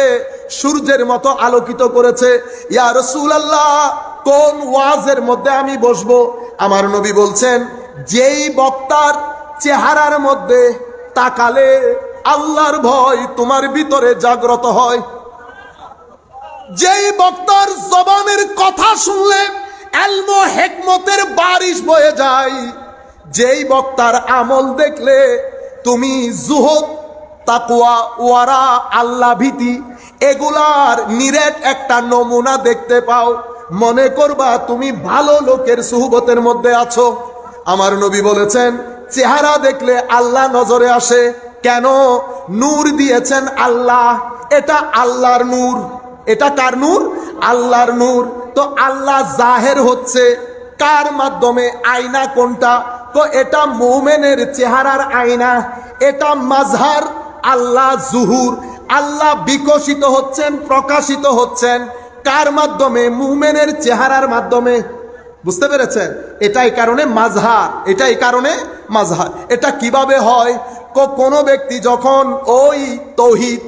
সূর্যের মতো আলোকিত করেছে। ইয়া রাসূলুল্লাহ কোন ওয়াজের মধ্যে আমি বসবো? আমার নবী বলছেন যেই বক্তার চেহারার মধ্যে তাকালে আল্লাহর ভয় তোমার ভিতরে জাগ্রত হয়, যেই বক্তার জবানের কথা শুনলে ইলম ও হিকমতের বারিশ বয়ে যায়, যেই বক্তার আমল দেখলে তুমি জুহদ, তাকওয়া, ওয়ারা, আল্লাহ ভীতি এগুলার নিরেট একটা নমুনা দেখতে পাও, মনে করবা তুমি ভালো লোকের সুহবতের মধ্যে আছো। আমার নবী বলেছেন চেহারা দেখলে আল্লাহ নজরে আসে। কেন? নূর দিয়েছেন আল্লাহ, এটা আল্লাহর নূর। এটা কার নূর? আল্লাহর নূর। তো আল্লাহ জাহের হচ্ছে কার মাধ্যমে? আয়না কোনটা? তো এটা মুমিনের চেহারার আয়না, এটা মাজহার। আল্লাহ জুহুর, আল্লাহ বিকশিত হচ্ছেন, প্রকাশিত হচ্ছেন কার মাধ্যমে? মুমিনের চেহারার মাধ্যমে। বুঝতে পেরেছেন? এটাই কারণে মাজহার, এটাই কারণে মাজহার। এটা কিভাবে হয়? কোন ব্যক্তি যখন ওই তাওহীদ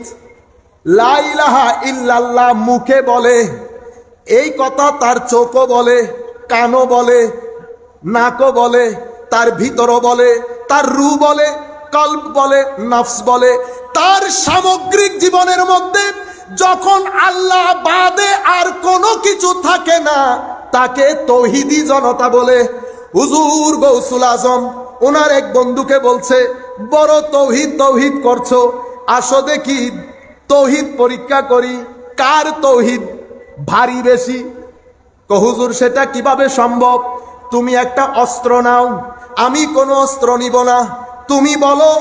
লা ইলাহা ইল্লাল্লাহ মুখে বলে, এই কথা তার চোখও বলে, কানও বলে, নাকও বলে, তার ভিতরও বলে, তার রূহ বলে, কলব বলে, নফস বলে, তার সামগ্রিক জীবনের মধ্যে যখন আল্লাহ বাদে আর কোনো কিছু থাকে না, তাকে তৌহিদি জনতা বলে। হুজুর গৌসুল আজম ওনার এক বন্ধুকে বলছে, বড় তৌহিদ তৌহিদ করছো, আসো দেখি তৌহিদ পরীক্ষা করি, কার তৌহিদ ভারী বেশি। হুজুর সেটা কিভাবে সম্ভব? তুমি একটা অস্ত্র নাও, আমি কোনো অস্ত্র নিব না, তুমি বলো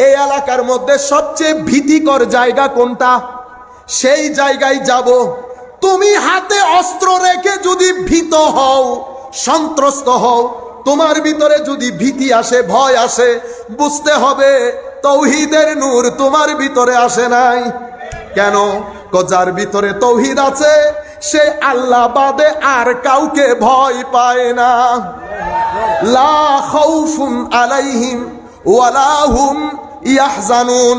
এই এলাকার মধ্যে সবচেয়ে ভীতিকর জায়গা কোনটা, সেই জায়গায় যাব। তুমি হাতে অস্ত্র রেখে যদি ভীত হও, সন্ত্রস্ত হও, তোমার ভিতরে যদি ভীতি আসে, ভয় আসে, বুঝতে হবে তৌহিদের নূর তোমার ভিতরে আসে নাই। কেন? যার ভিতরে তৌহিদ আছে সে আল্লাহ বাদে আর কাউকে ভয় পায় না। লা খাউফুন আলাইহিম ওয়ালা হুম ইয়াহজানুন।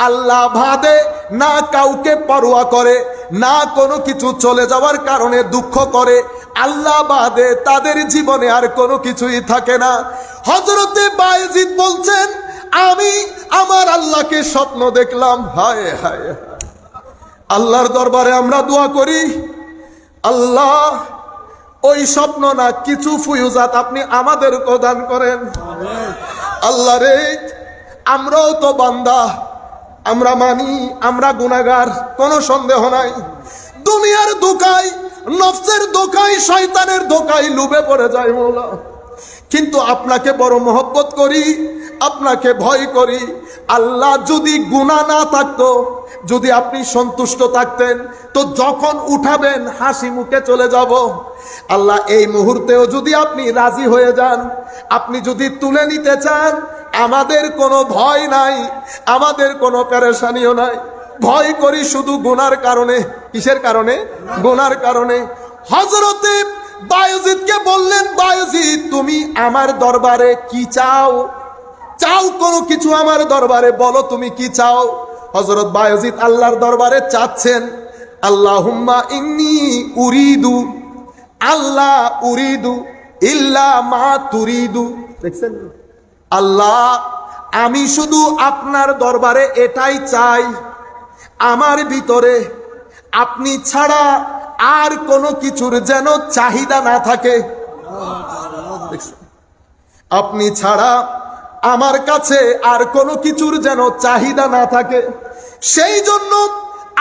আল্লাহ বাদে না কাউকে পরোয়া করে, না কোনো কিছু চলে যাওয়ার কারণে দুঃখ করে। আল্লাহ বাদে তাদের জীবনে আর কোনো কিছুই থাকে না। হযরতে বায়েজিদ বলছেন, আমি আমার আল্লাহকে স্বপ্ন দেখলাম। হায় হায়, আল্লাহর দরবারে আমরা দোয়া করি, আল্লাহ ওই স্বপ্ন না, কিছু ফুয়ুজাত আপনি আমাদের প্রদান করেন। আল্লাহ রে, আমরাও তো বান্দা, আমরা মানি আমরা গুনাহগার, কোনো সন্দেহ নাই। দুনিয়ার ধোঁকায়, নফসের ধোঁকায়, শয়তানের ধোঁকায় লুবে পড়ে যায় মওলা। কিন্তু আপনাকে বড় মহব্বত করি, আপনাকে ভয় করি। আল্লাহ যদি গুনাহ না থাকতো, যদি আপনি সন্তুষ্ট থাকতেন, তো যখন উঠাবেন হাসি মুখে চলে যাব। আল্লাহ এই মুহূর্তেও যদি আপনি রাজি হয়ে যান, আপনি যদি তুলে নিতে চান, আমাদের কোনো ভয় নাই, আমাদের কোনো পেরেশানিও নাই। ভয় করি শুধু গুনার কারণে। কিসের কারণে? গুনার কারণে। হযরতে বায়েজিদকে বললেন, বায়েজিদ তুমি আমার দরবারে কি চাও? চাও কোনো কিছু আমার দরবারে, বলো তুমি কি চাও। হযরত বায়েজিদ আল্লাহর দরবারে চাচ্ছেন, আল্লাহুম্মা ইন্নী উরিদু, আল্লাহ উরিদু ইল্লা মা তুরিদু। দেখছেন? আল্লাহ আমি শুধু আপনার দরবারে এটাই চাই, আমার ভিতরে আপনি ছাড়া আর কোনো কিছুর যেন চাহিদা না থাকে। আপনি ছাড়া আমার কাছে আর কোনো কিছুর যেন চাহিদা না থাকে। সেই জন্য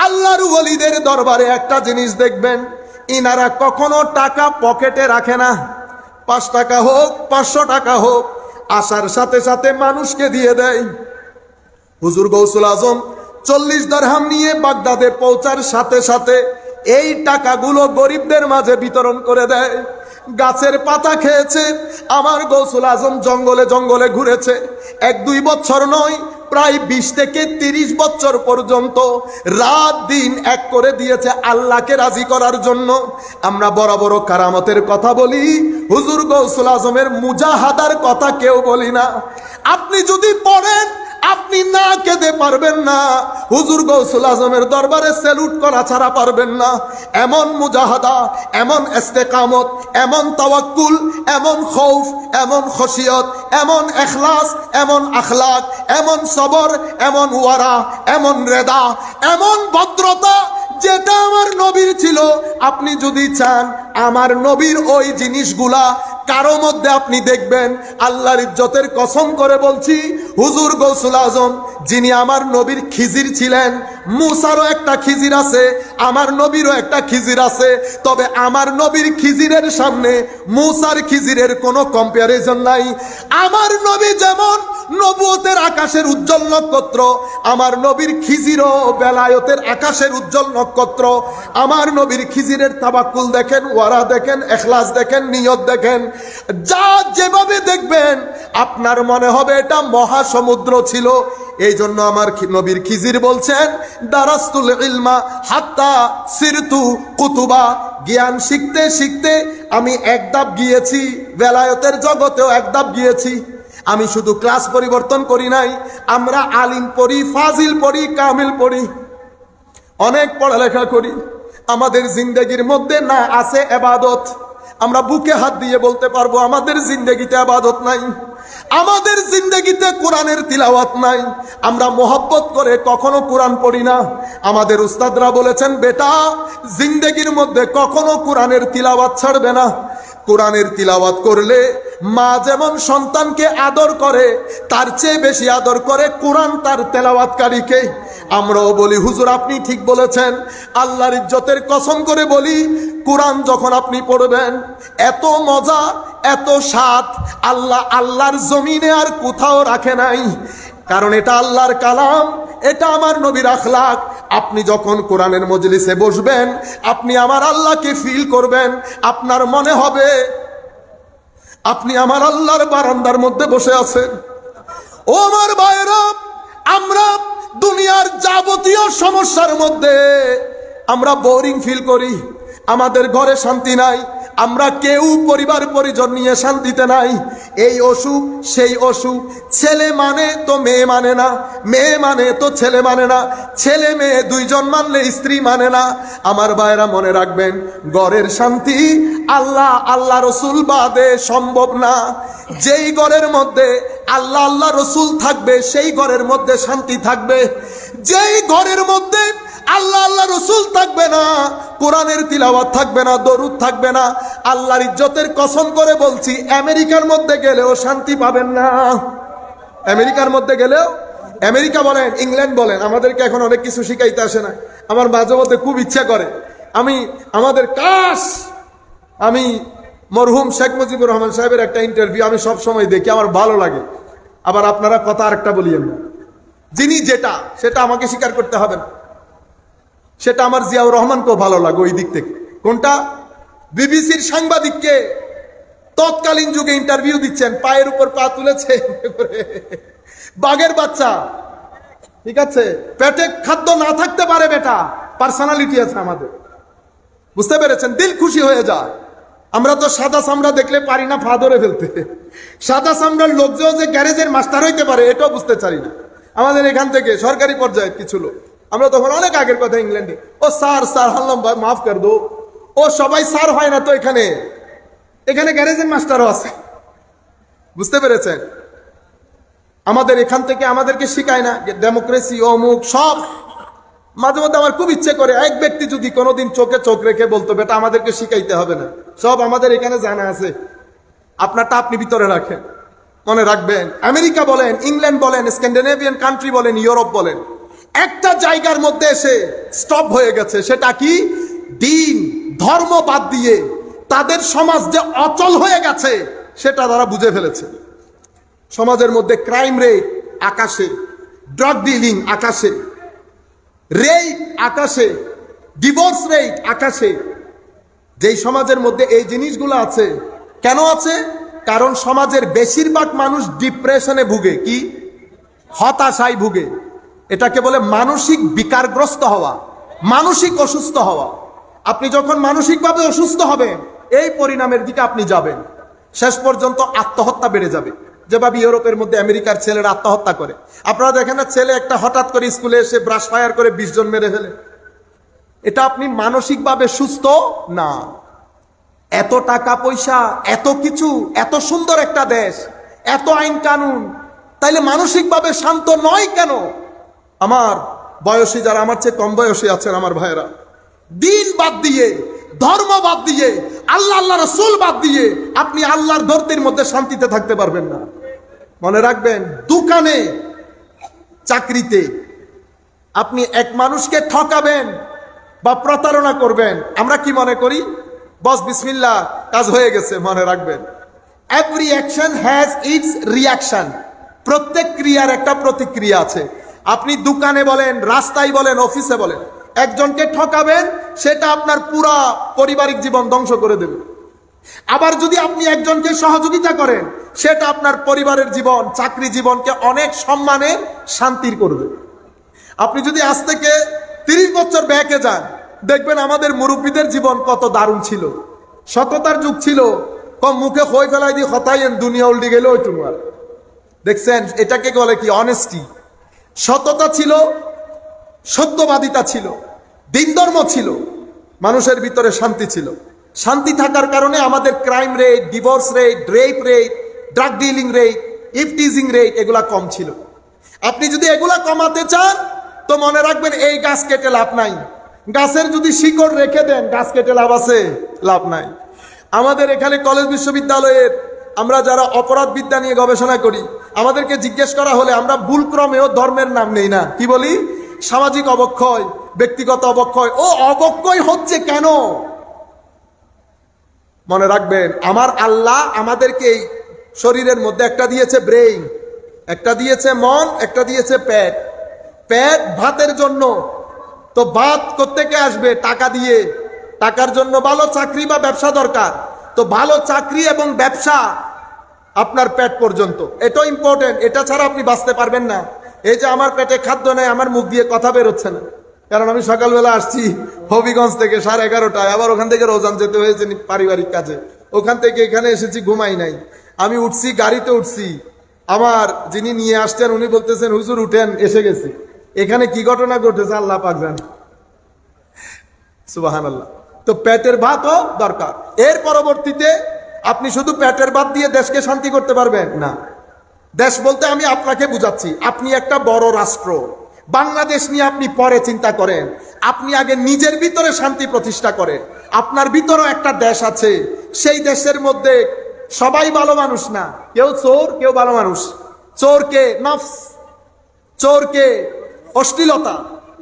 আল্লাহর ওয়ালিদের দরবারে একটা জিনিস দেখবেন, ইনারা কখনো টাকা পকেটে রাখে না। 5 টাকা হোক, 500 টাকা হোক, আসার সাথে সাথে মানুষকে দিয়ে দেয়। হুজুর গৌসুল আজম 40 দিরহাম নিয়ে বাগদাদে পৌঁছার সাথে সাথে এই টাকাগুলো গরিবদের মাঝে বিতরণ করে দেয়। গাছের পাতা খেয়েছে আমার গৌসুল আজম, জঙ্গলে জঙ্গলে ঘুরেছে। 1-2 বছর নয়, প্রায় 20 থেকে 30 বছর পর্যন্ত রাত দিন এক করে দিয়েছে আল্লাহকে রাজি করার জন্য। আমরা বড় বড় কারামতের কথা বলি, হুজুর গৌসুল আজমের মুজাহাদার কথা কেউ বলি না। আপনি যদি পড়েন, আপনি না কেঁদে পারবেন না। হুজুর গৌসুল আজমের দরবারে স্যালুট করা ছাড়া পারবেন না। এমন মুজাহাদা, এমন ইস্তেকামত, এমন তাওয়াক্কুল, এমন খৌফ, এমন খশিয়ত, এমন ইখলাস, এমন আখলাক, এমন সবর, এমন ওয়ারা, এমন রেদা, এমন ভদ্রতা যেটা আমার নবীর ছিল। আপনি যদি চান আমার নবীর ওই জিনিসগুলা কারো মধ্যে আপনি দেখবেন, আল্লাহর ইজ্জতের কসম করে বলছি, হুজুর গৌসুল আজম যিনি আমার নবীর খিজির ছিলেন। মুসারও একটা খিজির আছে, আমার নবীরও একটা খিজির আছে, তবে আমার নবীর খিজিরের সামনে মুসার খিজিরের কোনো কম্প্যারিজন নাই। আমার নবী যেমন নবুয়তের আকাশের উজ্জ্বল নক্ষত্র, আমার নবীর খিজিরও বেলায়েতের আকাশের উজ্জ্বল নক্ষত্র। আমার নবীর খিজিরের তাবাক্কুল দেখেন, ওয়ারা দেখেন, ইখলাস দেখেন, নিয়ত দেখেন, যা যেভাবে দেখবেন আপনার মনে হবে এটা মহাসমুদ্র ছিল। এই জন্য আমার নবীর খিজির বলছেন, দারাস্তুল ইলমা হাত্তা সিরতু কুতুবা, জ্ঞান শিখতে শিখতে আমি এক ধাপ গিয়েছি, বেলায়েতের জগতেও এক ধাপ গিয়েছি। আমি শুধু ক্লাস পরিবর্তন করি নাই, আমরা আলিম পড়ি, ফাজিল পড়ি, কামিল পড়ি, অনেক পড়ালেখা করি। আমাদের জিন্দেগির মধ্যে না আছে ইবাদত। আমরা বুকে হাত দিয়ে বলতে পারবো আমাদের জিন্দেগিতে ইবাদত নাই, আমাদের জিন্দেগিতে কোরআনের তিলাওয়াত নাই। আমরা মোহব্বত করে কখনো কোরআন পড়ি না। আমাদের উস্তাদরা বলেছেন, বেটা জিন্দেগির মধ্যে কখনো কোরআনের তিলাওয়াত ছাড়বে না। কোরআনের তিলাওয়াত করলে মা যেমন সন্তানকে আদর করে, তার চেয়ে বেশি আদর করে কোরআন তার তেলাওয়াতকারীকে। আমরাও বলি, হুজুর আপনি ঠিক বলেছেন। আল্লাহর ইজ্জতের কসম করে বলি, কোরআন যখন আপনি পড়বেন এত মজা, এত স্বাদ আল্লাহর জমিনে আর কোথাও রাখে নাই। কারণ এটা আল্লাহর কালাম, এটা আমার নবীর আখলাক। আপনি যখন কোরআনের মজলিসে বসবেন, আপনি আমার আল্লাহকে ফিল করবেন। আপনার মনে হবে আপনি আমার আল্লাহর বারান্দার মধ্যে বসে আছেন। ও আমার ভাইরা, আমরা দুনিয়ার যাবতীয় সমস্যার মধ্যে আমরা বোরিং ফিল করি, আমাদের ঘরে শান্তি নাই, আমরা কেউ পরিবার পরিজন নিয়ে শান্তিতে নাই। এই অসুখ সেই অসুখ, ছেলে মানে তো মেয়ে মানে না, মেয়ে মানে তো ছেলে মানে না, ছেলে মেয়ে দুইজন মানলে স্ত্রী মানে না। আমার ভাইরা মনে রাখবেন, ঘরের শান্তি আল্লাহ রসুল বাদে সম্ভব না। যেই ঘরের মধ্যে আল্লাহ রসুল থাকবে সেই ঘরের মধ্যে শান্তি থাকবে। যেই ঘরের মধ্যে আল্লাহ রসুল থাকবে না, কোরআনের তিলাওয়াত থাকবে না, দরুদ থাকবে না, আল্লাহর ইজ্জতের কসম করে বলছি, আমেরিকার মধ্যে গেলেও শান্তি পাবেন না। আমেরিকার মধ্যে গেলেও, আমেরিকা বলেন, ইংল্যান্ড বলেন, আমাদেরকে এখন অনেক কিছু শিখাইতে আসে না। আমার মাঝে মধ্যে খুব ইচ্ছা করে আমি মরহুম শেখ মুজিবুর রহমান সাহেবের একটা ইন্টারভিউ আমি সব সময় দেখি, আমার ভালো লাগে। আবার আপনারা কথা আরেকটা বলিয়েন না, যিনি যেটা সেটা আমাকে স্বীকার করতে হবে না। সেটা আমার জিয়াউর রহমানকেও ভালো লাগে ওই দিক থেকে। কোনটা? বিবিসির সাংবাদিককে তৎকালীন যুগে ইন্টারভিউ দিচ্ছেন, পায়ের উপর পা তুলেছে, বাঘের বাচ্চা, ঠিক আছে, পেটে খাদ্য না থাকতে পারে, বেটা পার্সোনালিটি আছে আমাদের, বুঝতে পেরেছেন? দিল খুশি হয়ে যায়। আমরা তো সাদা চামড়া দেখলে পারি না ফা ধরে ফেলতে। সাদা চামড়ার লোকজন যে গ্যারেজের মাস্টার হইতে পারে এটাও বুঝতে পারি না। আমাদের এখান থেকে সরকারি পর্যায়ে কিছু লোক, আমরা তখন অনেক আগের কথা, ইংল্যান্ডে, ও স্যার হাল্লাম ভাই মাফ কর দো, ও সবাই স্যার হয় না তো, এখানে গ্যারেজের মাস্টারও আছে, বুঝতে পেরেছেন? আমাদের এখান থেকে আমাদেরকে শিখায় না ডেমোক্রেসি অমুক সব। মাঝে মধ্যে আমার খুব ইচ্ছে করে এক ব্যক্তি যদি কোনোদিন চোখে চোখ রেখে বলতো, বেটা আমাদেরকে শিখাইতে হবে না, সব আমাদের এখানে জানা আছে, আপনারটা আপনি ভিতরে রাখেন। মনে রাখবেন, আমেরিকা বলেন, ইংল্যান্ড বলেন, স্ক্যান্ডিনেভিয়ান কান্ট্রি বলেন, ইউরোপ বলেন, একটা জায়গার মধ্যে এসে স্টপ হয়ে গেছে। সেটা কি? দিন ধর্ম বাদ দিয়ে তাদের সমাজ যে অচল হয়ে গেছে সেটা তারা বুঝে ফেলেছে। সমাজের মধ্যে ক্রাইম রেট আকাশে, ড্রাগ ডিলিং আকাশে, রেপ আকাশে, ডিভোর্স রেট আকাশে। যেই সমাজের মধ্যে এই জিনিসগুলো আছে, কেন আছে? কারণ সমাজের বেশিরভাগ মানুষ ডিপ্রেশনে ভুগে, কি হতাশায় ভুগে। এটাকে বলে মানসিক বিকারগ্রস্ত হওয়া, মানসিক অসুস্থ হওয়া। আপনি যখন মানসিকভাবে অসুস্থ হবেন, এই পরিণামের দিকে আপনি যাবেন, শেষ পর্যন্ত আত্মহত্যা বেড়ে যাবে। যেভাবে ইউরোপের মধ্যে আমেরিকার ছেলেরা আত্মহত্যা করে, আপনারা দেখেন না, ছেলে একটা হঠাৎ করে স্কুলে এসে ব্রাশ ফায়ার করে 20 জন মেরে ফেলে। এটা আপনি মানসিকভাবে সুস্থ না। এত টাকা পয়সা, এত কিছু, এত সুন্দর একটা দেশ, এত আইন কানুন, তাইলে মানসিকভাবে শান্ত নয় কেন? আমার বয়সী যারা আমার চেয়ে কম বয়সী আছেন আমার ভাইয়েরা, দিন বাদ দিয়ে, ধর্ম বাদ দিয়ে, আল্লাহ রসুল বাদ দিয়ে আপনি আল্লাহর ধরতির মধ্যে শান্তিতে থাকতে পারবেন না। মনে রাখবেন, দোকানে চাকরিতে আপনি এক মানুষকে ঠকাবেন বা প্রতারণা করবেন, আমরা কি মনে করি? বস বিসমিল্লাহ, কাজ হয়ে গেছে, মনে রাখবেন every action has its reaction. প্রত্যেক ক্রিয়ার একটা প্রতিক্রিয়া আছে। আপনি দোকানে বলেন, রাস্তায় বলেন, অফিসে বলেন, একজনকে ঠকাবেন, সেটা আপনার পুরা পারিবারিক জীবন ধ্বংস করে দেবে। আবার যদি আপনি একজনকে সহযোগিতা করেন, সেটা আপনার পরিবারের জীবন, চাকরি জীবনকে অনেক সম্মানের, শান্তির করবে। আপনি যদি আজ থেকে 30 বছর ব্যাকে যান, দেখবেন আমাদের মুরব্বীদের জীবন কত দারুণ ছিল। সততার যুগ ছিল, কম মুখে খই ফেলাই দিয়ে হতাইন দুনিয়া উল্টে গেলে ওই তোমার দেখছেন, এটাকে বলে কি? অনেস্টি। সততা ছিল, সত্যবাদিতা ছিল, দিন ধর্ম ছিল, মানুষের ভিতরে শান্তি ছিল। শান্তি থাকার কারণে আমাদের crime rate, divorce rate, rape rate, drug dealing rate, eve teasing rate এগুলা কম ছিল। আপনি যদি এগুলা কমাতে চান, তো মনে রাখবেন এই গাছ কেটে লাভ নাই। গাছের যদি শিকড় রেখে দেন, গাছ কেটে লাভ আছে? লাভ নাই। আমাদের এখানে কলেজ বিশ্ববিদ্যালয়ের আমরা যারা অপরাধ বিদ্যা নিয়ে গবেষণা করি, আমাদেরকে জিজ্ঞেস করা হলে আমরা ভুলক্রমেও ধর্মের নাম নেই না। কি বলি? সামাজিক অবক্ষয়, ব্যক্তিগত অবক্ষয়। ও অবক্ষয় হচ্ছে কেন? মনে রাখবেন, আমার আল্লাহ আমাদেরকে এই শরীরের মধ্যে একটা দিয়েছে ব্রেইন, একটা দিয়েছে মন, একটা দিয়েছে পেট। পেট ভাতের জন্য, তো ভাত কোত্থেকে আসবে? টাকা দিয়ে। টাকার জন্য ভালো চাকরি বা ব্যবসা দরকার, তো ভালো চাকরি এবং ব্যবসা আপনার পেট পর্যন্ত, এটা ইম্পর্টেন্ট। এটা ছাড়া আপনি বাঁচতে পারবেন না। এই যে আমার পেটে খাদ্য নেই, আমার মুখ দিয়ে কথা বেরোচ্ছে না, কারণ আমি সকালবেলা আসছি হবিগঞ্জ থেকে 11:30টায়, আবার ওখান থেকে রোজান যেতে হয়েছে পারিবারিক কাজে, ওখান থেকে এখানে এসেছি, ঘুমাই নাই। আমি উঠছি, গাড়িতে উঠছি, আমার যিনি নিয়ে আসছেন উনি বলতেছেন, হুজুর উঠেন, এসে গেছি। এখানে কি ঘটনা ঘটেছে আল্লাহ পাক জানেন। সুবহানাল্লাহ। তো পেটের ভাতও দরকার। এর পরবর্তীতে আপনি শুধু পেটের ভাত দিয়ে দেশকে শান্তি করতে পারবেন না। দেশ বলতে আমি আপনাকে বুঝাচ্ছি, আপনি একটা বড় রাষ্ট্র, বাংলাদেশ নিয়ে আপনি পরে চিন্তা করেন। আপনি আগে নিজের ভিতরে শান্তি প্রতিষ্ঠা করেন। আপনার ভিতরেও একটা দেশ আছে, সেই দেশের মধ্যে সবাই ভালো মানুষ না, কেউ চোর, কেউ ভালো মানুষ। চোরকে নফস, চোরকে অশ্লীলতা,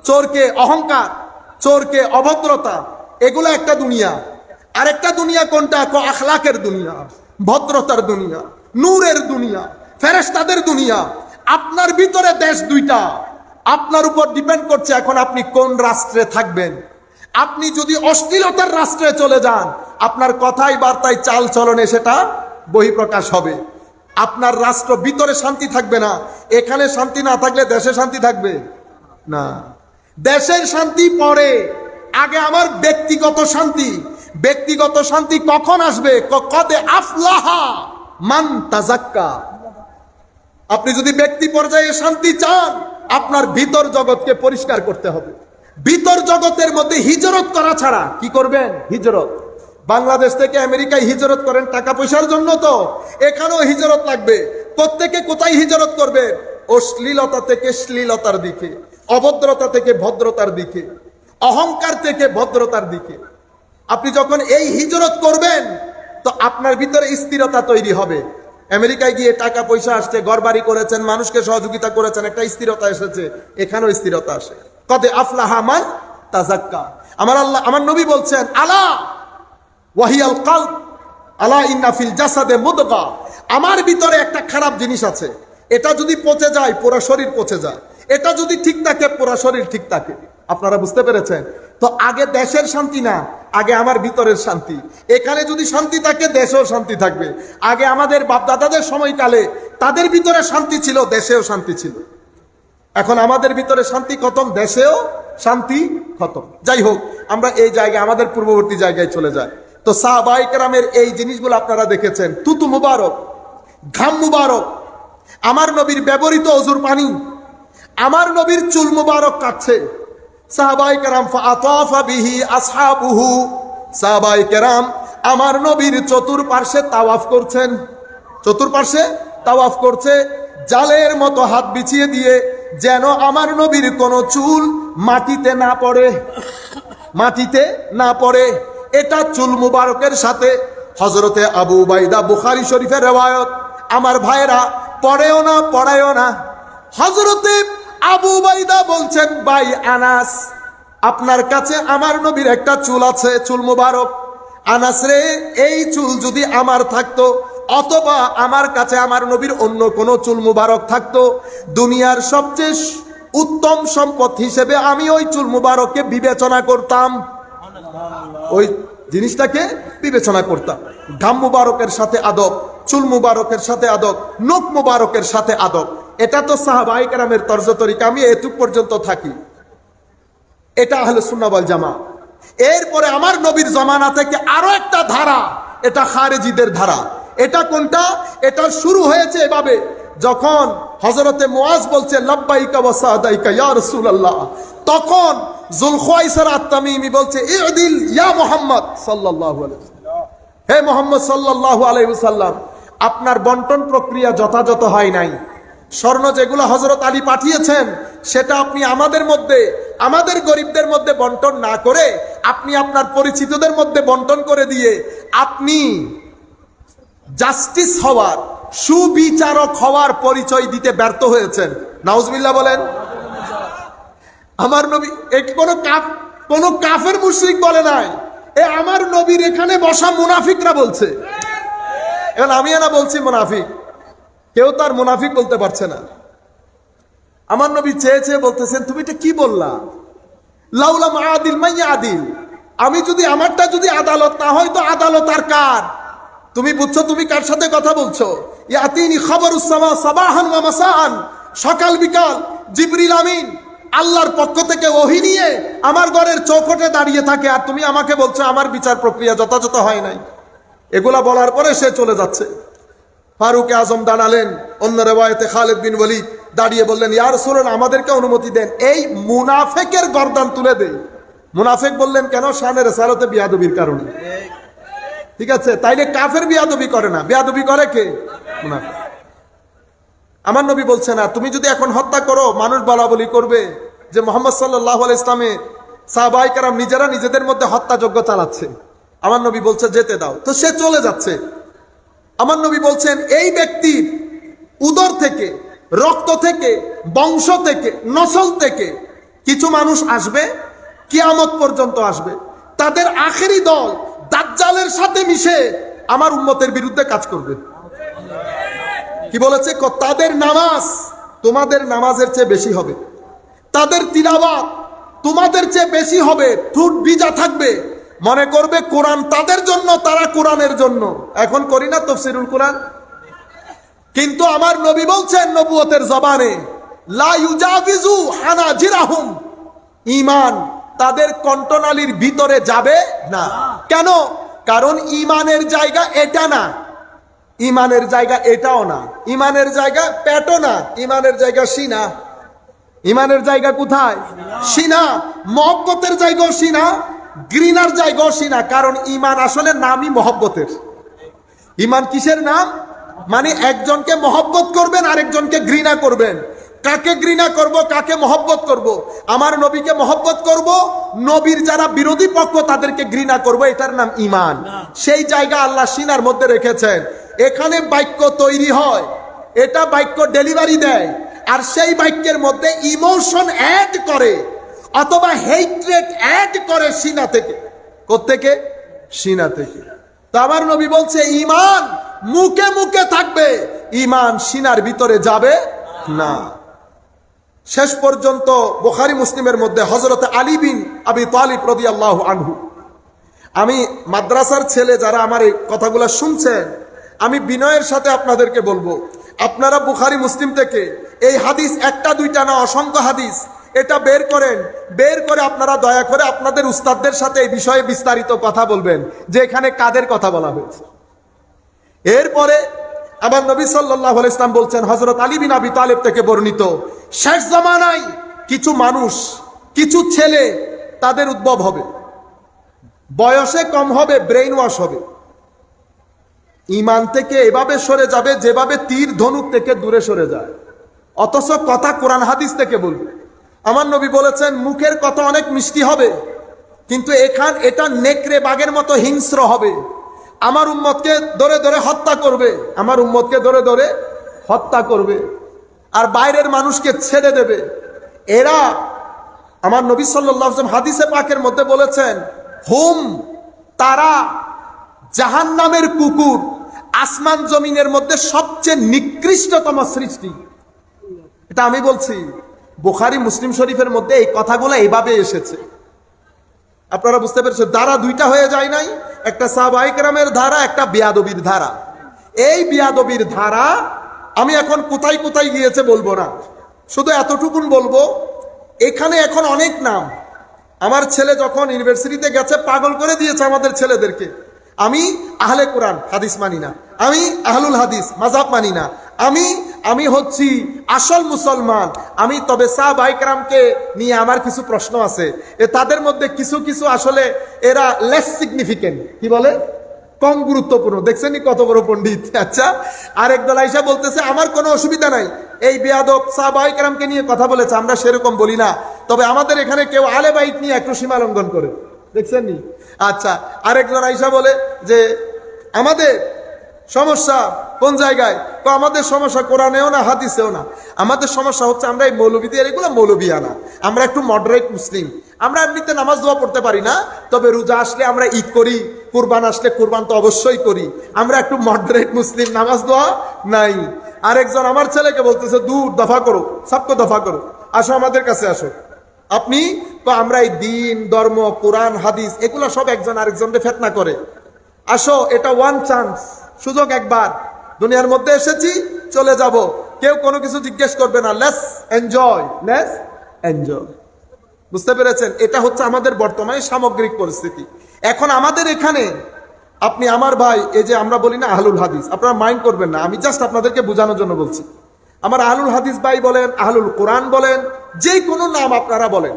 চোরকে অহংকার, চোরকে অভদ্রতা, এগুলো একটা দুনিয়া। আরেকটা দুনিয়া কোনটা? আখলাকের দুনিয়া, ভদ্রতার দুনিয়া, নূরের দুনিয়া, ফেরেশতাদের দুনিয়া। আপনার ভিতরে দেশ দুইটা, আপনার উপর ডিপেন্ড করছে এখন আপনি কোন রাষ্ট্রে থাকবেন। আপনি যদি অশ্লীলতার রাষ্ট্রে চলে যান, আপনার কথাই বার্তায় চাল চলনে সেটা বহিঃপ্রকাশ হবে। আপনার রাষ্ট্র ভিতরে শান্তি থাকবে না। এখানে শান্তি না থাকলে দেশে শান্তি থাকবে না। দেশের শান্তি পরে, আগে আমার ব্যক্তিগত শান্তি। ব্যক্তিগত শান্তি কখন আসবে? কদে আফলাহা মান তাজাক্কা। আপনি যদি ব্যক্তি পর্যায়ে শান্তি চান, আপনার ভিতর জগৎকে পরিষ্কার করতে হবে। ভিতর জগতের মধ্যে হিজরত করা ছাড়া কি করবেন? হিজরত। বাংলাদেশ থেকে আমেরিকায় হিজরত করেন টাকা পয়সার জন্য, তো এখানেও হিজরত লাগবে। প্রত্যেকে কোথায় হিজরত করবে? অশ্লীলতা থেকে শ্লীলতার দিকে, অভদ্রতা থেকে ভদ্রতার দিকে, অহংকার থেকে ভদ্রতার দিকে। আপনি যখন এই হিজরত করবেন, তো আপনার ভিতরে স্থিরতা তৈরি হবে। আমেরিকায় গিয়ে টাকা পয়সা আসছে, ঘরবাড়ি করেছেন, মানুষকে সহযোগিতা করেছেন, একটা স্থিরতা এসেছে, এখানেও স্থিরতা আসে। কদে আফলাহা মান তাজাক্কা। আমার আল্লাহ, আমার নবী বলছেন, আলা ওয়াহিয়াল কলব আলা ইন্না ফিল জাসাদে মুদগা। আমার ভিতরে একটা খারাপ জিনিস আছে, এটা যদি পচে যায় পুরো শরীর পচে যায়, এটা যদি ঠিক থাকে পুরো শরীর ঠিক থাকে। আপনারা বুঝতে পেরেছেন? তো আগে দেশের শান্তি না, আগে আমার ভিতরের শান্তি। এখানে যদি শান্তি থাকে, দেশেও শান্তি থাকবে। আগে আমাদের বাপদাদাদের সময়কালে তাদের ভিতরে শান্তি ছিল, দেশেও শান্তি ছিল। এখন আমাদের ভিতরে শান্তি খতম, দেশেও শান্তি খতম। যাই হোক, আমরা এই জায়গায়, আমাদের পূর্ববর্তী জায়গায় চলে যাই। তো সাহাবায়ে কেরামের এই জিনিসগুলো আপনারা দেখেছেন। তুতু মুবারক, ঘাম মুবারক, আমার নবীর ব্যবহৃত অজুর পানি, আমার নবীর চুল মুবারক কাটছে। সাহাবায়ে কেরাম ফাতাফা বিহি আসহাবুহু, সাহাবায়ে কেরাম আমার নবীর চতুর্পার্শ্বে তাওয়াফ করছেন। চতুর্পার্শ্বে তাওয়াফ করছে, জালের মতো হাত বিছিয়ে দিয়ে, যেন আমার নবীর কোনো চুল মাটিতে না পড়ে, মাটিতে না পড়ে। এটা চুল মুবারকের সাথে হযরতে আবু উবাইদা, বুখারী শরীফের রিওয়ায়াত। আমার ভাইরা, পড়েও না, পড়ায়ও না। হযরতে আবু উবাইদা বলছেন, ভাই আনাস, আপনার কাছে আমার নবীর একটা চুল আছে, চুল মুবারক। আনাস রে, এই চুল যদি আমার থাকতো, অথবা আমার কাছে আমার নবীর অন্য কোনো চুল মুবারক থাকতো, দুনিয়ার সবচেয়ে উত্তম সম্পদ হিসেবে আমি ওই চুল মুবারককে বিবেচনা করতাম, ওই জিনিসটাকে বিবেচনা করতাম। ঘাম মুবারকের সাথে আদব, চুল মুবারকের সাথে আদব, নখ মুবারকের সাথে আদব। এটা তো সাহাবায়ে কেরামের তর্জ তরিকা। আমি এটুক পর্যন্ত থাকি, এটা আহলে সুন্নাহ ওয়াল জামাত। এরপরে আমার নবীর জমানা থেকে আরো একটা ধারা, এটা খারেজিদের ধারা। এটা কোনটা? এটা শুরু হয়েছে এভাবে, যখন হযরতে মুআজ বলছে লাব্বাইকা ওয়া সাদাইকা ইয়া রাসূলুল্লাহ, তখন যুলখুয়াইসির আত-তামিমি বলছে ইদিল ইয়া মুহাম্মদ সাল্লাল্লাহু আলাইহি ওয়াসাল্লাম, হে মুহাম্মদ সাল্লাল্লাহু আলাইহি ওয়াসাল্লাম, আপনার বন্টন প্রক্রিয়া যথাযথ হয় নাই। স্বর্ণ যেগুলো হযরত আলী পাঠিয়েছেন, সেটা আপনি আমাদের মধ্যে, আমাদের গরিবদের মধ্যে বন্টন না করে আপনি আপনার পরিচিতদের মধ্যে বন্টন করে দিয়ে আপনি জাস্টিস হওয়ার, সুবিচারক হওয়ার পরিচয় দিতে ব্যর্থ হয়েছেন। নাউজুবিল্লাহ বলেন। আমার নবী, কোনো কাফের মুশরিক বলে নাই, এ আমার নবীর এখানে বসা মুনাফিকরা বলছে। এখন আমি না বলছি মুনাফিক, কেউ তার মুনাফিক বলতে পারছে না। আমার নবী চেয়ে চেয়ে বলতেছেন, তুমি এটা কি বললা? লাউলা মাআদিল মাইয়া আদিল, আমি যদি, আমারটা যদি আদালত না হয় তো আদালত আর কার? তুমি বুঝছো তুমি কার সাথে কথা বলছো? ইয়াতিনি খবরুস সামা সাবাহান ওয়া মাসাআন, সকাল বিকাল জিবরিল আমিন আল্লাহর পক্ষ থেকে ওহী নিয়ে আমার ঘরের চৌখটে দাঁড়িয়ে থাকে, আর তুমি আমাকে বলছো আমার বিচার প্রক্রিয়া যথাযথ হয় নাই। এগুলা বলার পরে সে চলে যাচ্ছে। ফারুক আজম দাঁড়ালেন, অন্য রিওয়ায়াতে খালিদ বিন ওয়ালিদ দাঁড়িয়ে বললেন, ইয়া রাসূলুল্লাহ, আমাদেরকে অনুমতি দেন, এই মুনাফিকের গর্দান তুলে দেই। মুনাফিক বললেন, কেন? শানে রিসালাতে বিয়াদবির কারণে। ঠিক আছে, তাইলে কাফের বিয়াদবি করে না, বিয়াদবি করে কে? মুনাফিক। আমার নবী বলছে না, তুমি যদি এখন হত্যা করো, মানুষ বলাবলি করবে যে মুহাম্মদ সাল্লাল্লাহু আলাইহি ইসলামে সাহাবায়ে কেরাম নিজেরা নিজেদের মধ্যে হত্যাযজ্ঞ চালাচ্ছে। আমার নবী বলছে যেতে দাও, তো সে চলে যাচ্ছে। আমার নবী বলছেন, এই ব্যক্তির উদর থেকে, রক্ত থেকে, বংশ থেকে, নসল থেকে কিছু মানুষ আসবে, কিয়ামত পর্যন্ত আসবে, তাদের আখেরি দল দাজ্জালের সাথে মিশে আমার উম্মতের বিরুদ্ধে কাজ করবে। কি বলেছে? তাদের নামাজ তোমাদের নামাজের চেয়ে বেশি হবে, তাদের তিলাওয়াত তোমাদের চেয়ে বেশি হবে, ঠোঁট ভিজা থাকবে, মনে করবে কোরআন তাদের জন্য, তারা কোরআনের জন্য। এখন করি না তাফসীরুল কোরআন, কিন্তু আমার নবী বলছেন নবুয়তের জবানে, লা ইউজাবিজু হানাজিরাহুম, ঈমান তাদের কণ্ঠনালীর ভিতরে যাবে না। কেন? কারণ ঈমানের জায়গা এটা না, ঈমানের জায়গা এটাও না, ঈমানের জায়গা পেটও না, ঈমানের জায়গা সিনা। ঈমানের জায়গা কোথায়? সিনা। মহব্বতের জায়গাও সিনা, ঘৃণার জায়গাও সিনা। কারণ ঈমান আসলে নামই মহব্বতের। ঈমান কিসের নাম? মানে একজনকে মহব্বত করবেন, আরেকজনকে ঘৃণা করবেন। কাকে ঘৃণা করব, কাকে মহব্বত করব? আমার নবীকে মহব্বত করব, নবীর যারা বিরোধী পক্ষ তাদেরকে ঘৃণা করব, এটার নাম ঈমান। সেই জায়গা আল্লাহ সিনার মধ্যে রেখেছেন। এখানে বাক্য তৈরি হয়, এটা বাক্য ডেলিভারি দেয়, আর সেই বাক্যের মধ্যে ইমোশন অ্যাড করে অথবা হেট্রেড অ্যাড করে সিনা থেকে। কোত্থেকে? সিনা থেকে। তো আমার নবী বলছে ঈমান মুখে মুখে থাকবে, ঈমান সিনার ভিতরে যাবে না। শেষ পর্যন্ত বুখারী মুসলিমের মধ্যে হযরত আলী বিন আবি তালিব রাদিয়াল্লাহু আনহু, আমি মাদ্রাসার ছেলে যারা আমার এই কথাগুলো শুনছেন, আমি বিনয়ের সাথে আপনাদেরকে বলবো, আপনারা বুখারী মুসলিম থেকে এই হাদিস একটা দুইটা না, অসংখ্য হাদিস এটা বের করেন, বের করে আপনারা দয়া করে আপনাদের উস্তাদদের সাথে এই বিষয়ে বিস্তারিত কথা বলবেন যে এখানে কাদের কথা বলা হয়েছে। এরপরে আমার নবী সাল্লাল্লাহু আলাইহি ওয়াসাল্লাম বলছেন, হযরত আলী বিন আবি তালিব থেকে বর্ণিত, শেষ জামানায় কিছু মানুষ, কিছু ছেলে তাদের উদ্ভব হবে, বয়সে কম হবে, ব্রেইন ওয়াশ হবে, ঈমান থেকে এভাবে সরে যাবে যেভাবে তীর ধনুক থেকে দূরে সরে যায়, অথচ কথা কোরআন হাদিস থেকে বলবে। আমার নবী বলেছেন মুখের কথা অনেক মিষ্টি হবে, কিন্তু এটা নেকড়ে বাঘের মতো হিংস্র হবে, আমার উম্মতকে ধরে ধরে হত্যা করবে, আমার উম্মতকে ধরে ধরে হত্যা করবে, আর বাইরের মানুষকে ছেড়ে দেবে। এরা, আমার নবী সাল্লাল্লাহু আলাইহি ওয়াসাল্লাম হাদিসে পাকের মধ্যে বলেছেন, হুম, তারা জাহান্নামের কুকুর, আসমান জমিনের মধ্যে সবচেয়ে নিকৃষ্টতম সৃষ্টি। এটা আমি বলছি, বুখারী মুসলিম শরীফের মধ্যে এই কথাগুলো এইভাবে এসেছে। আপনারা বুঝতে পেরেছেন, ধারা দুইটা হয়ে যায় নাই, একটা সাহাবায়ে কেরামের ধারা, একটা বিয়াদবির ধারা। এই বিয়াদবির ধারা আমি এখন কোথায় কোথায় গিয়েছে বলবো না, শুধু এতটুকুন বলবো, এখানে এখন অনেক নাম। আমার ছেলে যখন ইউনিভার্সিটিতে গেছে, পাগল করে দিয়েছে আমাদের ছেলেদেরকে। আমি আহলে কোরআন হাদিস মানি না, আমি আহলুল হাদিস মাযহাব মানি না, আমি হচ্ছি আসল মুসলমান। আমি তবে সাহাবায়ে কেরামকে নিয়ে আমার কিছু প্রশ্ন আছে, তাদের মধ্যে কিছু কিছু আসলে এরা লেস সিগনিফিকেন্ট, কি বলে, কম গুরুত্বপূর্ণ। দেখছেন কত বড় পণ্ডিত। আচ্ছা, আরেক দল আইসা বলতেছে আমার কোনো অসুবিধা নাই, এই বেয়াদব সাহাবায়ে কেরামকে নিয়ে কথা বলেছে, আমরা সেরকম বলি না, তবে আমাদের এখানে কেউ আলে বাইত নিয়ে একটু সীমা লঙ্ঘন করে। দেখছেন নি? আচ্ছা, আরেকজন আইসা বলে যে আমাদের সমস্যা কোন জায়গায়, তো আমাদের সমস্যা কোরআনেও না হাদিসেও না, আমাদের সমস্যা হচ্ছে আমরা এই মৌলবীদের, এগুলো মৌলবিয়ানা, আমরা একটু মডারেট মুসলিম, আমরা এমনিতে নামাজ দোয়া পড়তে পারি না, তবে রোজা আসলে আমরা ঈদ করি, কুরবান আসলে কুরবান তো অবশ্যই করি, আমরা একটু মডারেট মুসলিম, নামাজ দোয়া নাই। আরেকজন আমার ছেলেকে বলতেছে দূর, দফা করো, সবকে দফা করো, আসো আমাদের কাছে আসো। আপনি তো, আমরা এই দিন ধর্ম কোরআন হাদিস এগুলো সব একজন আরেকজনকে ফিতনা করে। আসো, এটা ওয়ান চান্স, সুযোগ একবার, দুনিয়ার মধ্যে এসেছি, চলে যাব, কেউ কোনো কিছু জিজ্ঞেস করবে না, লেটস এনজয়, লেটস এনজয়। বুঝতে পেরেছেন? এটা হচ্ছে আমাদের বর্তমানে সামগ্রিক পরিস্থিতি। এখন আমাদের এখানে আপনি আমার ভাই, এই যে আমরা বলি না আহলুল হাদিস, আপনারা মাইন্ড করবেন না, আমি জাস্ট আপনাদেরকে বোঝানোর জন্য বলছি। আমার আহলুল হাদিস ভাই বলেন, আহলুল কোরআন বলেন, যে কোনো নাম আপনারা বলেন,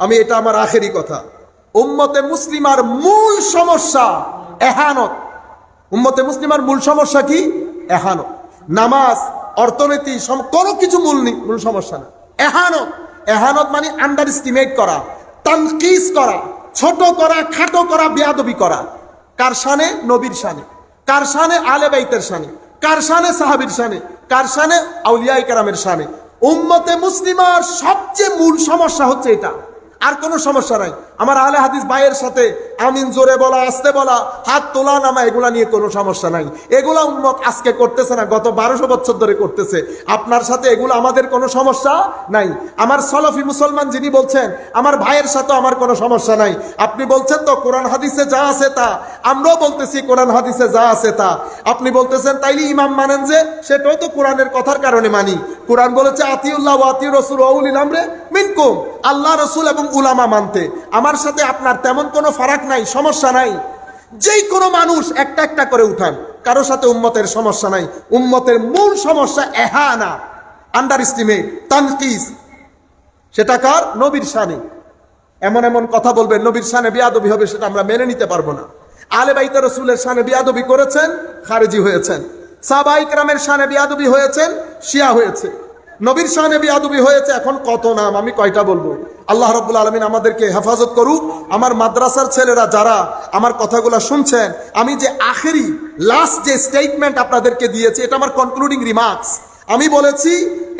আমি এটা আমার আখেরি কথা, উম্মতে মুসলিমার মূল সমস্যা এহানত। উম্মতে মুসলিমার মূল সমস্যা কি? এহানত। নামাজ, অর্থনীতি, কোনো কিছু মূল সমস্যা না, এহানত। এহানত মানে আন্ডার এস্টিমেট করা, তানকিস করা, ছোট করা, খাটো করা, বেয়াদবি করা। কার শানে? নবীর শানে। কার শানে? আলে বাইতের শানে। কার শানে? সাহাবীর শানে। কার শানে? আউলিয়ায়ে কেরামের শানে। উম্মতে মুসলিমার সবচেয়ে মূল সমস্যা হচ্ছে এটা, আর কোনো সমস্যা নাই। আমার আহলে হাদিস ভাইয়ের সাথে আমিন জোরে বলা, আস্তে বলা, হাত তোলা নামা, এগুলা নিয়ে কোনো সমস্যা নাই। এগুলা উম্মত আজকে করতেছে না, গত 1200 বছর ধরে করতেছে। আপনার সাথে এগুলো আমাদের কোনো সমস্যা নাই। আমার সলফি মুসলমান যিনি বলছেন, আমার ভাইয়ের সাথে আমার কোনো সমস্যা নাই। আপনি বলছেন তো কোরআন হাদিসে যা আছে তা, আমরাও বলতেছি কোরআন হাদিসে যা আছে তা। আপনি বলতেছেন তাইলে ইমাম মানেন যে, সেটাও তো কোরআনের কথার কারণে মানি। কোরআন বলেছে আতিউল্লাহ ওয়া আতিউর রাসূল ওয়া উলিল আমরি মিনকুম, আল্লাহ রাসূল এবং উলামা মানতে। আমার সাথে আপনার তেমন কোনো ফারাক নাই, সমস্যা নাই। যেই কোনো মানুষ একটা একটা করে উঠান, কারো সাথে উম্মতের সমস্যা নাই। উম্মতের মূল সমস্যা এহানা, আন্ডার এস্টিমেট, তানকিস। সেটা কার? নবীর শানে। এমন এমন কথা বলবেন নবীর শানে বেয়াদবি হবে, সেটা আমরা মেনে নিতে পারবো না। আলে বাইত রাসূলের শানে বেয়াদবি করেছেন, খারেজি হয়েছেন। সাহাবায়ে কেরামের শানে বেয়াদবি হয়েছেন, শিয়া হয়েছে। নবীর শানে বেয়াদবি হয়েছে, এখন কত নাম, আমি কয়টা বলবো? আল্লাহ রাব্বুল আলামিন আমাদেরকে হেফাজত করুক। আমার মাদ্রাসার ছেলেরা যারা আমার কথাগুলো শুনছেন, আমি যে আখেরি লাস্ট যে স্টেটমেন্ট আপনাদেরকে দিয়েছি, এটা আমার কনক্লুডিং রিমার্কস। আমি বলেছি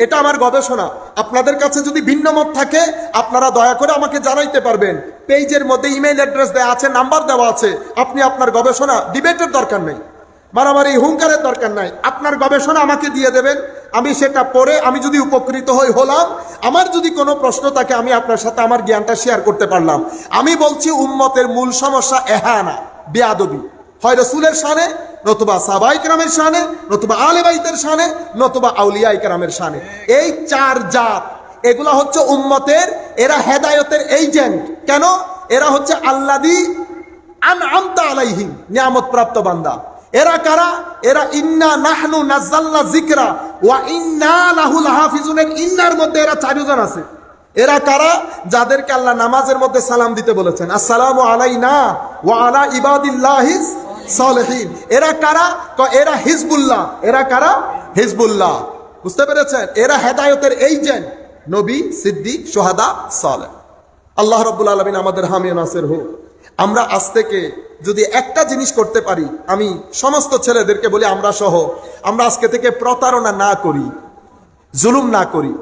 এটা আমার গবেষণা। আপনাদের কাছে যদি ভিন্ন মত থাকে, আপনারা দয়া করে আমাকে জানাইতে পারবেন। পেজের মধ্যে ইমেইল অ্যাড্রেস দেওয়া আছে, নাম্বার দেওয়া আছে। আপনি আপনার গবেষণা, ডিবেটের দরকার নেই, মারামারি হুঙ্কারের দরকার নাই, আপনার গবেষণা আমাকে দিয়ে দেবেন। আমি সেটা পড়ে আমি যদি উপকৃত হলাম, আমার যদি কোনো প্রশ্ন থাকে, আমি আপনার সাথে আমার জ্ঞানটা শেয়ার করতে পারলাম। আমি বলছি উম্মতের মূল সমস্যা এহানা, বেয়াদবি, হয় রাসূলের শানে, নতুবা সাহাবায়ে কেরামের শানে, নতুবা আলে বাইতের শানে, নতুবা আউলিয়ায়ে কেরামের শানে। এই চার জাত, এগুলা হচ্ছে উম্মতের, এরা হেদায়েতের এজেন্ট। কেন? এরা হচ্ছে আল্লাযী আনআমতা আলাইহিম, নিয়ামত প্রাপ্ত বান্দা। এরা কারা? এরা ইন্না নাহনু নাযালনা যিকরা ওয়া ইন্না লাহু লাহাফিজুন, ইন্নার মধ্যে এরা চারজন আছে। এরা কারা? যাদেরকে আল্লাহ নামাজের মধ্যে সালাম দিতে বলেছেন, আসসালামু আলাইনা ওয়া আলা ইবাদিল্লাহিস সালিহিন। এরা কারা? এরা হিজবুল্লাহ। এরা কারা? হিজবুল্লাহ। বুঝতে পেরেছেন? এরা হেদায়েতের এজেন্ট, নবী, সিদ্দিক, শুহাদা, সালেহ। আল্লাহ রাব্বুল আলামিন আমাদের হামি ও নাসির হোক। আমরা আজ থেকে যদি একটা জিনিস করতে পারি, আমি সমস্ত ছেলেদেরকে বলি, আমরা সহ, আমরা আজকে থেকে প্রতারণা না করি, জুলুম না করি।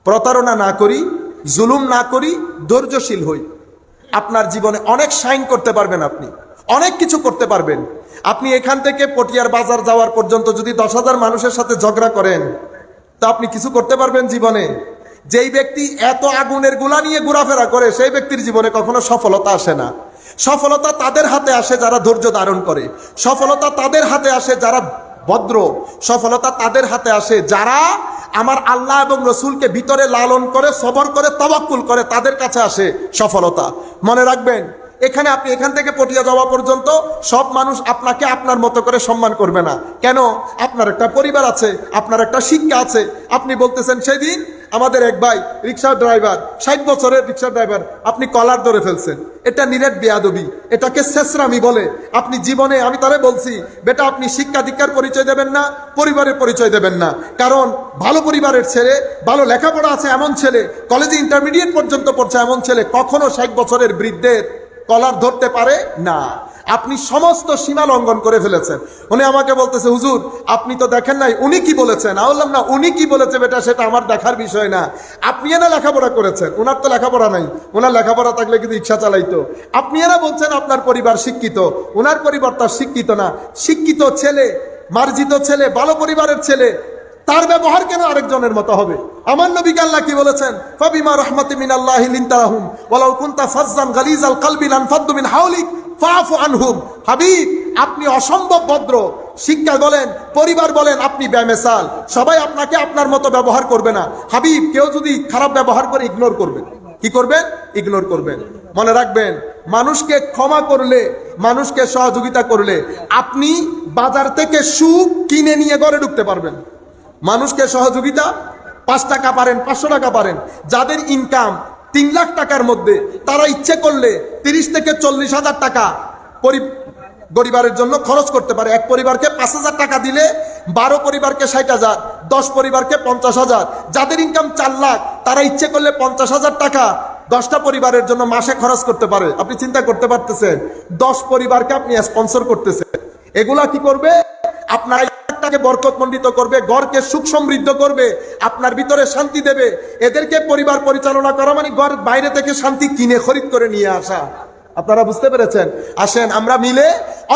প্রতারণা না করি, জুলুম না করি, ধৈর্যশীল হই। আপনার জীবনে অনেক শাইন করতে পারবেন, আপনি অনেক কিছু করতে পারবেন। আপনি এখান থেকে পটিয়ার বাজার যাওয়ার পর্যন্ত যদি 10,000 মানুষের সাথে ঝগড়া করেন, তা আপনি কিছু করতে পারবেন জীবনে? যেই ব্যক্তি এত আগুনের গোলা নিয়ে ঘোরাফেরা করে, সেই ব্যক্তির জীবনে কখনো সফলতা আসে না। সফলতা তাদের হাতে আসে যারা ধৈর্য ধারণ করে, সফলতা তাদের হাতে আসে যারা ভদ্র, সফলতা তাদের হাতে আসে যারা আমার আল্লাহ এবং রসুলকে ভিতরে লালন করে, সবর করে, তাওয়াক্কুল করে, তাদের কাছে আসে সফলতা। মনে রাখবেন, এখানে আপনি এখান থেকে পটিয়া যাওয়া পর্যন্ত সব মানুষ আপনাকে আপনার মতো করে সম্মান করবে না। কেন? আপনার একটা পরিবার আছে, আপনার একটা শিক্ষা আছে। আপনি বলতেছেন সেদিন আমাদের এক ভাই রিক্সা ড্রাইভার, 60 বছরের রিক্সা ড্রাইভার, আপনি কলার ধরে ফেলছেন, এটা নিরেট বেয়াদবি, এটাকে শেষরামি বলে। আপনি জীবনে, আমি তারে বলছি, বেটা আপনি শিক্ষা দীক্ষার পরিচয় দেবেন না, পরিবারের পরিচয় দেবেন না। কারণ ভালো পরিবারের ছেলে, ভালো লেখাপড়া আছে এমন ছেলে, কলেজে ইন্টারমিডিয়েট পর্যন্ত পড়ছে এমন ছেলে কখনো 60 বছরের বৃদ্ধের কলার ধরতে পারে না। আপনি সমস্ত সীমা লঙ্ঘন করে ফেলেছেন। উনি আমাকে বলতেছে, হুজুর আপনি তো দেখেন নাই উনি কি বলেছেন। আমি বললাম, না, উনি কি বলেছে বেটা সেটা আমার দেখার বিষয় না। আপনি এনা লেখাপড়া করেছেন, ওনার তো লেখাপড়া নাই। ওনার লেখাপড়া থাকলে কিন্তু রিক্সা চালাইতো। আপনি এরা বলছেন আপনার পরিবার শিক্ষিত, ওনার পরিবার তার শিক্ষিত না। শিক্ষিত ছেলে, মার্জিত ছেলে, ভালো পরিবারের ছেলে, তার ব্যবহার কেন আরেকজনের মতো হবে? আমার নবীকে আল্লাহ কি বলেছেন? ফাবিমা রাহমাতিন মিনাল্লাহি লিনতা লাহুম ওয়ালাউ কুনতা ফাজ্জান গালিজাল কলবি লানফাদ্দু মিন হাওলিক ফাআফু আনহুম। হাবিব, আপনি অসম্ভব ভদ্র। শিক্ষা বলেন, পরিবার বলেন, আপনি বেমিসাল। সবাই আপনাকে আপনার মতো ব্যবহার করবে না। হাবিব, কেউ যদি খারাপ ব্যবহার করে ইগনোর করবেন। কি করবেন? ইগনোর করবেন। মনে রাখবেন, মানুষকে ক্ষমা করলে, মানুষকে সহযোগিতা করলে আপনি বাজার থেকে সুখ কিনে নিয়ে ঘরে ঢুকতে পারবেন। মানুষকে সহযোগিতা, 5 টাকা পারেন, 500 টাকা পারেন, যাদের ইনকাম 3 লাখ টাকার মধ্যে, তারা ইচ্ছে করলে 30 থেকে 40,000 টাকা পরিবারের জন্য খরচ করতে পারে। এক পরিবারকে 5,000 টাকা দিলে 12 পরিবারকে 60,000, 10 পরিবারকে 50,000। যাদের ইনকাম 4 লাখ, তারা ইচ্ছে করলে 50,000 টাকা 10টা পরিবারের জন্য মাসে খরচ করতে পারে। আপনি চিন্তা করতে পারতেছেন, 10 পরিবারকে আপনি স্পন্সর করতেছেন। এগুলা কি করবে? আপনার বরকতমণ্ডিত করবে, ঘরকে সুখ সমৃদ্ধ করবে, আপনার ভিতরে শান্তি দেবে। এদেরকে পরিবার পরিচালনা করা মানে ঘর বাইরে থেকে শান্তি কিনে খরিদ করে নিয়ে আসা। আপনারা বুঝতে পেরেছেন? আসেন আমরা মিলে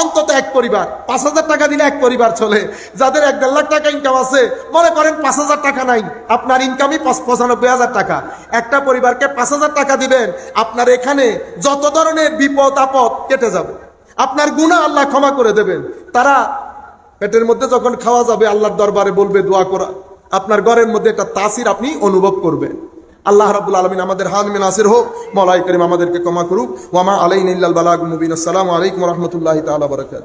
অন্তত এক পরিবার 5,000 টাকা দিলে এক পরিবার চলে। যাদের 1-1.5 লাখ টাকা ইনকাম আছে, মনে করেন 5,000 টাকা নাই, আপনার ইনকামই 95,000 টাকা, একটা পরিবারকে 5,000 টাকা দিবেন, আপনার এখানে যত ধরনের বিপদ আপদ কেটে যাবে। আপনার গুনাহ আল্লাহ ক্ষমা করে দেবেন। তারা পেটের মধ্যে যখন খাওয়া যাবে, আল্লাহর দরবারে বলবে দোয়া করা, আপনার ঘরের মধ্যে একটা তাসির আপনি অনুভব করবেন। আল্লাহ রাব্বুল আলামিন আমাদের হামিম নাসির হোক। মওলাই করিম আমাদেরকে ক্ষমা করুক। ওয়া মা আলাইনা ইল্লাল বালাগুল মুবিন। আসসালামু আলাইকুম ওয়া রাহমাতুল্লাহি তাআলা ওয়া বারাকাতুহু।